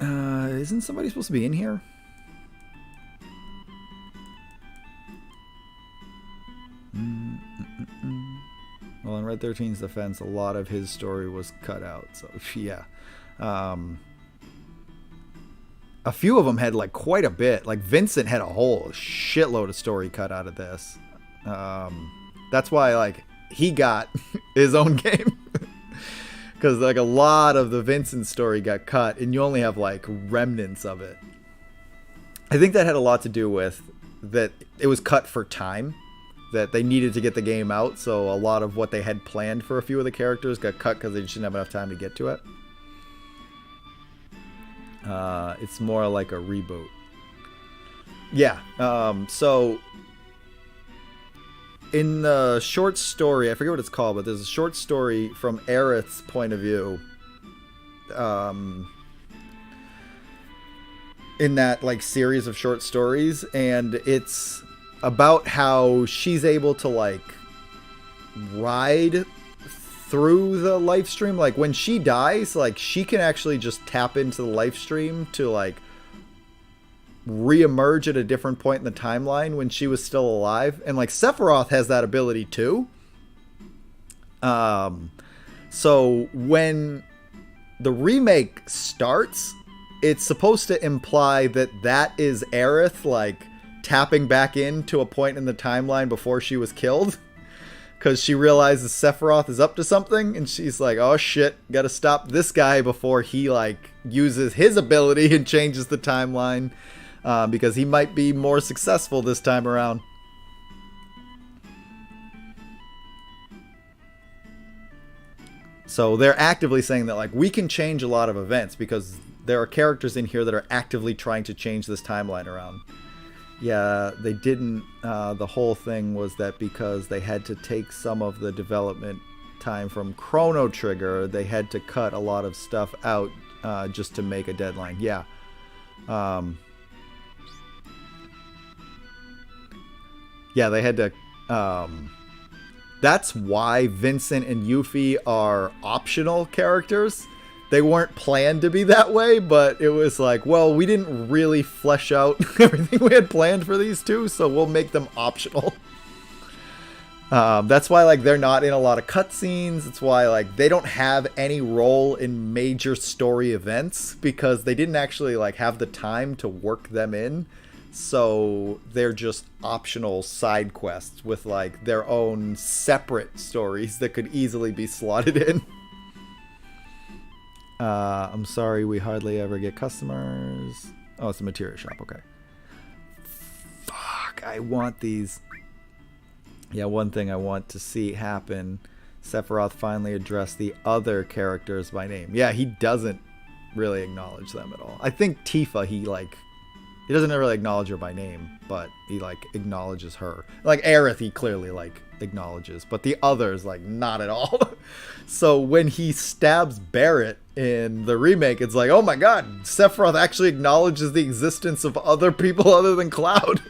Isn't somebody supposed to be in here? Well, in Red 13's defense, a lot of his story was cut out. So, yeah. A few of them had, like, quite a bit. Like, Vincent had a whole shitload of story cut out of this. That's why, like, he got his own game. Because, like, a lot of the Vincent story got cut, and you only have, like, remnants of it. I think that had a lot to do with that it was cut for time. That they needed to get the game out, so a lot of what they had planned for a few of the characters got cut because they just didn't have enough time to get to it. It's more like a reboot. Yeah, so in the short story, I forget what it's called, but there's a short story from Aerith's point of view. In that like series of short stories, and it's about how she's able to like ride through the life stream. Like when she dies, like she can actually just tap into the life stream to like reemerge at a different point in the timeline when she was still alive. And like Sephiroth has that ability too. So when the remake starts, it's supposed to imply that that is Aerith, like, tapping back into a point in the timeline before she was killed. Because she realizes Sephiroth is up to something, and she's like, oh shit, gotta stop this guy before he, like, uses his ability and changes the timeline. Because he might be more successful this time around. So they're actively saying that, like, we can change a lot of events because there are characters in here that are actively trying to change this timeline around. Yeah, they didn't. The whole thing was that because they had to take some of the development time from Chrono Trigger, they had to cut a lot of stuff out just to make a deadline. Yeah. Yeah, they had to... that's why Vincent and Yuffie are optional characters. They weren't planned to be that way, but it was like, well, we didn't really flesh out everything we had planned for these two, so we'll make them optional. That's why, like, they're not in a lot of cutscenes. It's why, like, they don't have any role in major story events because they didn't actually, like, have the time to work them in. So they're just optional side quests with, like, their own separate stories that could easily be slotted in. I'm sorry, we hardly ever get customers. Oh, it's a material shop, okay. Fuck, I want these. Yeah, one thing I want to see happen. Sephiroth finally addressed the other characters by name. Yeah, he doesn't really acknowledge them at all. I think Tifa, he doesn't really acknowledge her by name, but he, like, acknowledges her. Like, Aerith, he clearly, like, acknowledges, but the others, like, not at all. So when he stabs Barrett in the remake, it's like, oh my god, Sephiroth actually acknowledges the existence of other people other than Cloud.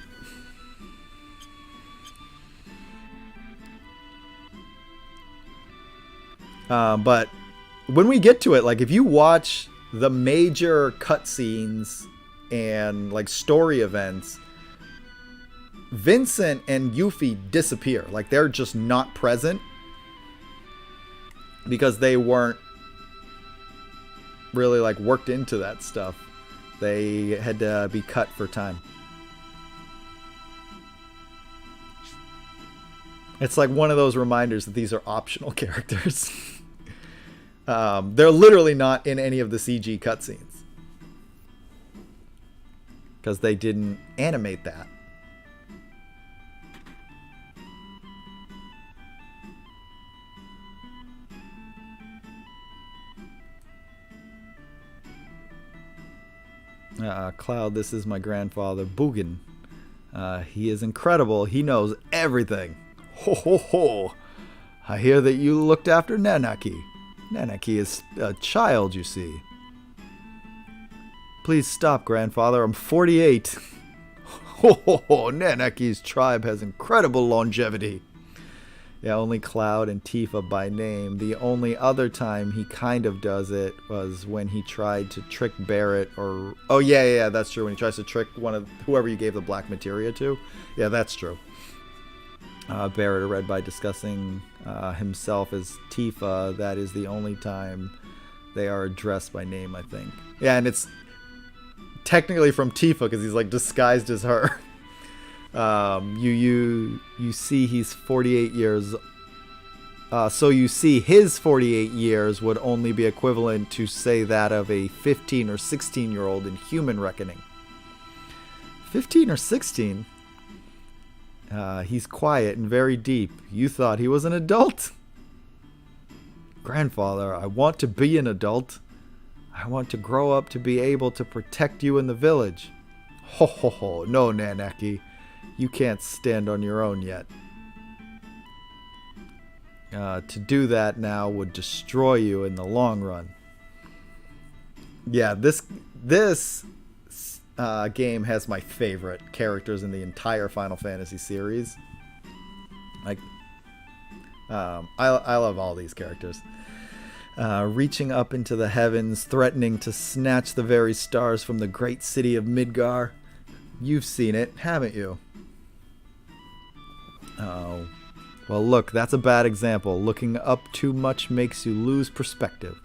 But when we get to it, like, if you watch the major cutscenes and, like, story events, Vincent and Yuffie disappear. Like, they're just not present because they weren't really, like, worked into that stuff. They had to be cut for time. It's like one of those reminders that these are optional characters. They're literally not in any of the CG cutscenes because they didn't animate that. Cloud, this is my grandfather, Bugin. He is incredible. He knows everything. Ho ho ho. I hear that you looked after Nanaki. Nanaki is a child, you see. Please stop, grandfather. I'm 48. Ho ho ho. Nanaki's tribe has incredible longevity. Yeah, only Cloud and Tifa by name. The only other time he kind of does it was when he tried to trick Barrett or... Oh, yeah, that's true. When he tries to trick one of whoever you gave the black materia to. Yeah, that's true. Barrett read by discussing himself as Tifa. That is the only time they are addressed by name, I think. Yeah, and it's technically from Tifa because he's, like, disguised as her. You see he's 48 years. So you see his 48 years would only be equivalent to, say, that of a 15 or 16-year-old in human reckoning. 15 or 16? He's quiet and very deep. You thought he was an adult? Grandfather, I want to be an adult. I want to grow up to be able to protect you in the village. Ho ho ho, no, Nanaki. You can't stand on your own yet. To do that now would destroy you in the long run. Yeah, this game has my favorite characters in the entire Final Fantasy series. Like, I love all these characters. Reaching up into the heavens, threatening to snatch the very stars from the great city of Midgar. You've seen it, haven't you? Well, look, that's a bad example. Looking up too much makes you lose perspective.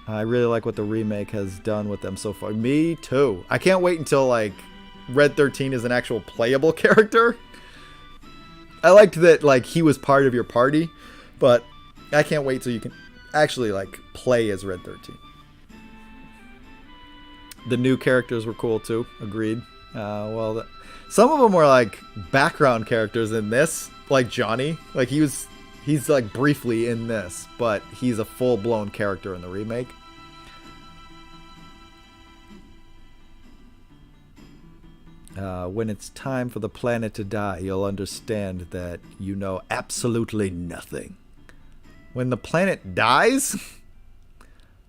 I really like what the remake has done with them so far. Me too. I can't wait until, like, Red 13 is an actual playable character. I liked that, like, he was part of your party, but I can't wait till you can actually, like, play as Red 13. The new characters were cool too. Agreed. Some of them were like background characters in this, like Johnny. Like he's like briefly in this, but he's a full-blown character in the remake. When it's time for the planet to die, you'll understand that you know absolutely nothing. When the planet dies?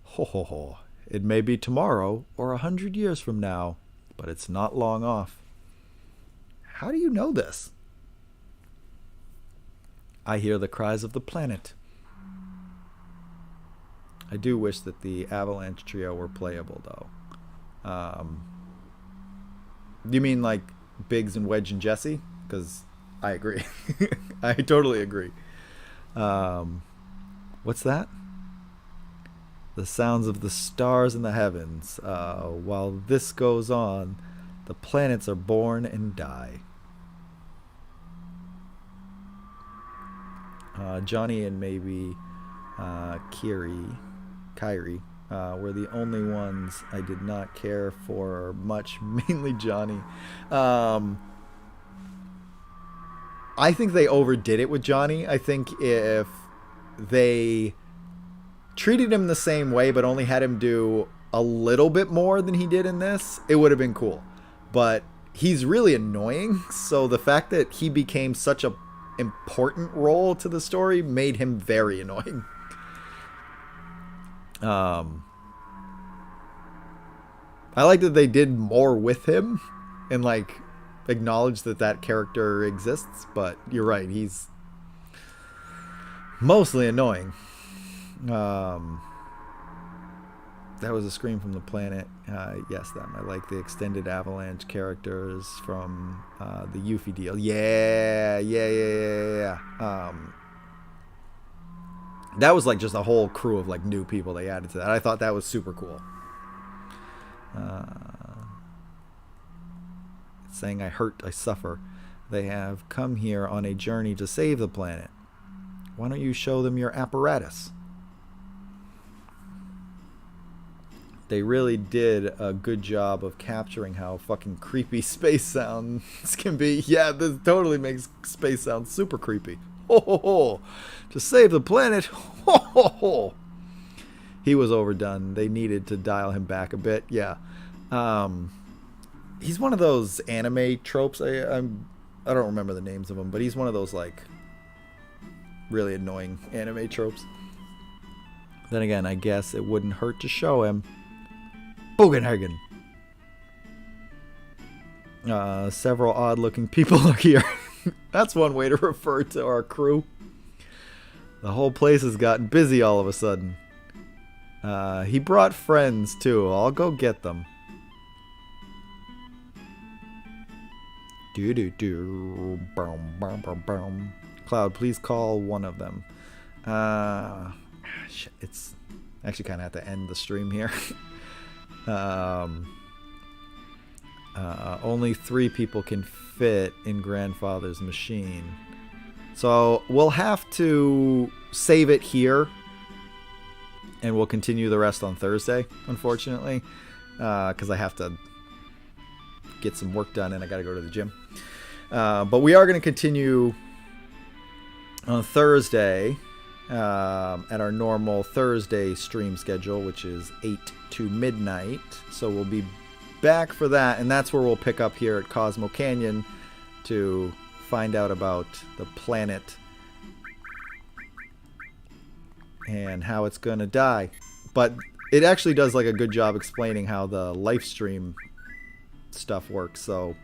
Ho ho ho. It may be tomorrow or 100 years from now, but it's not long off. How do you know this? I hear the cries of the planet. I do wish that the Avalanche trio were playable, though. You mean like Biggs and Wedge and Jesse? Because I agree. I totally agree. What's that? The sounds of the stars in the heavens. While this goes on, the planets are born and die. Johnny and maybe Kyrie were the only ones I did not care for much, mainly Johnny. I think they overdid it with Johnny. I think if they treated him the same way but only had him do a little bit more than he did in this, it would have been cool. But he's really annoying, so the fact that he became such a important role to the story made him very annoying. I like that they did more with him and like acknowledge that character exists, but you're right, he's mostly annoying. That was a scream from the planet. Yes, them. I like the extended Avalanche characters from the Yuffie deal. Yeah. That was like just a whole crew of like new people they added to that. I thought that was super cool. It's saying I hurt, I suffer. They have come here on a journey to save the planet. Why don't you show them your apparatus? They really did a good job of capturing how fucking creepy space sounds can be. Yeah, this totally makes space sound super creepy. Ho ho ho! To save the planet. Ho ho ho! He was overdone. They needed to dial him back a bit. Yeah. He's one of those anime tropes. I don't remember the names of them, but he's one of those like really annoying anime tropes. Then again, I guess it wouldn't hurt to show him. Bogenhagen. Several odd-looking people are here. That's one way to refer to our crew. The whole place has gotten busy all of a sudden. He brought friends, too. I'll go get them. Do-do-do. Boom, boom, boom, boom. Cloud, please call one of them. Shit, it's actually kind of have to end the stream here. Only 3 people can fit in grandfather's machine, so we'll have to save it here and we'll continue the rest on Thursday, unfortunately, because I have to get some work done and I gotta go to the gym. But we are going to continue on Thursday at our normal Thursday stream schedule, which is 8 to midnight. So we'll be back for that, and that's where we'll pick up here at Cosmo Canyon to find out about the planet and how it's gonna die. But it actually does like a good job explaining how the Livestream stuff works. So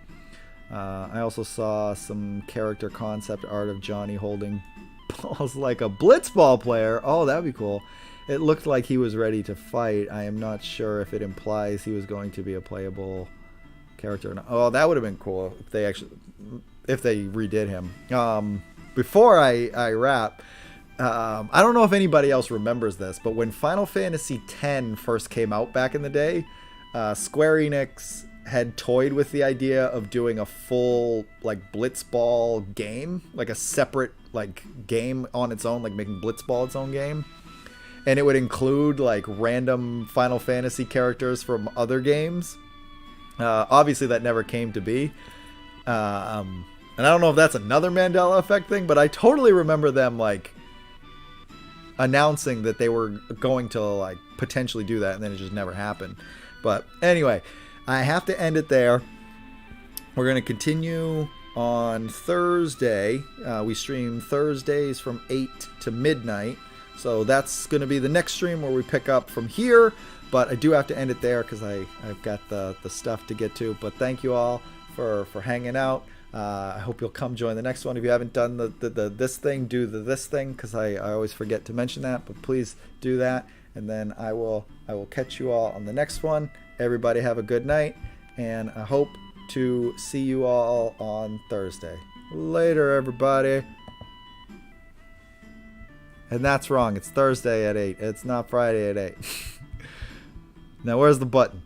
I also saw some character concept art of Johnny holding balls like a blitzball player. Oh, that'd be cool. It looked like he was ready to fight. I am not sure if it implies he was going to be a playable character or not. Oh, that would have been cool if they redid him. before I wrap, I don't know if anybody else remembers this, but when Final Fantasy X first came out back in the day, Square Enix had toyed with the idea of doing a full like Blitzball game, like a separate like game on its own, like making Blitzball its own game, and it would include like random Final Fantasy characters from other games. Obviously, that never came to be. And I don't know if that's another Mandela effect thing, but I totally remember them like announcing that they were going to like potentially do that, and then it just never happened. But anyway, I have to end it there. We're going to continue on Thursday. We stream Thursdays from 8 to midnight. So that's going to be the next stream where we pick up from here. But I do have to end it there because I've got the stuff to get to. But thank you all for hanging out. I hope you'll come join the next one. If you haven't done the this thing, do the this thing, because I always forget to mention that. But please do that. And then I will catch you all on the next one. Everybody have a good night. And I hope to see you all on Thursday. Later, everybody. And that's wrong. It's Thursday at 8. It's not Friday at 8. Now, where's the button?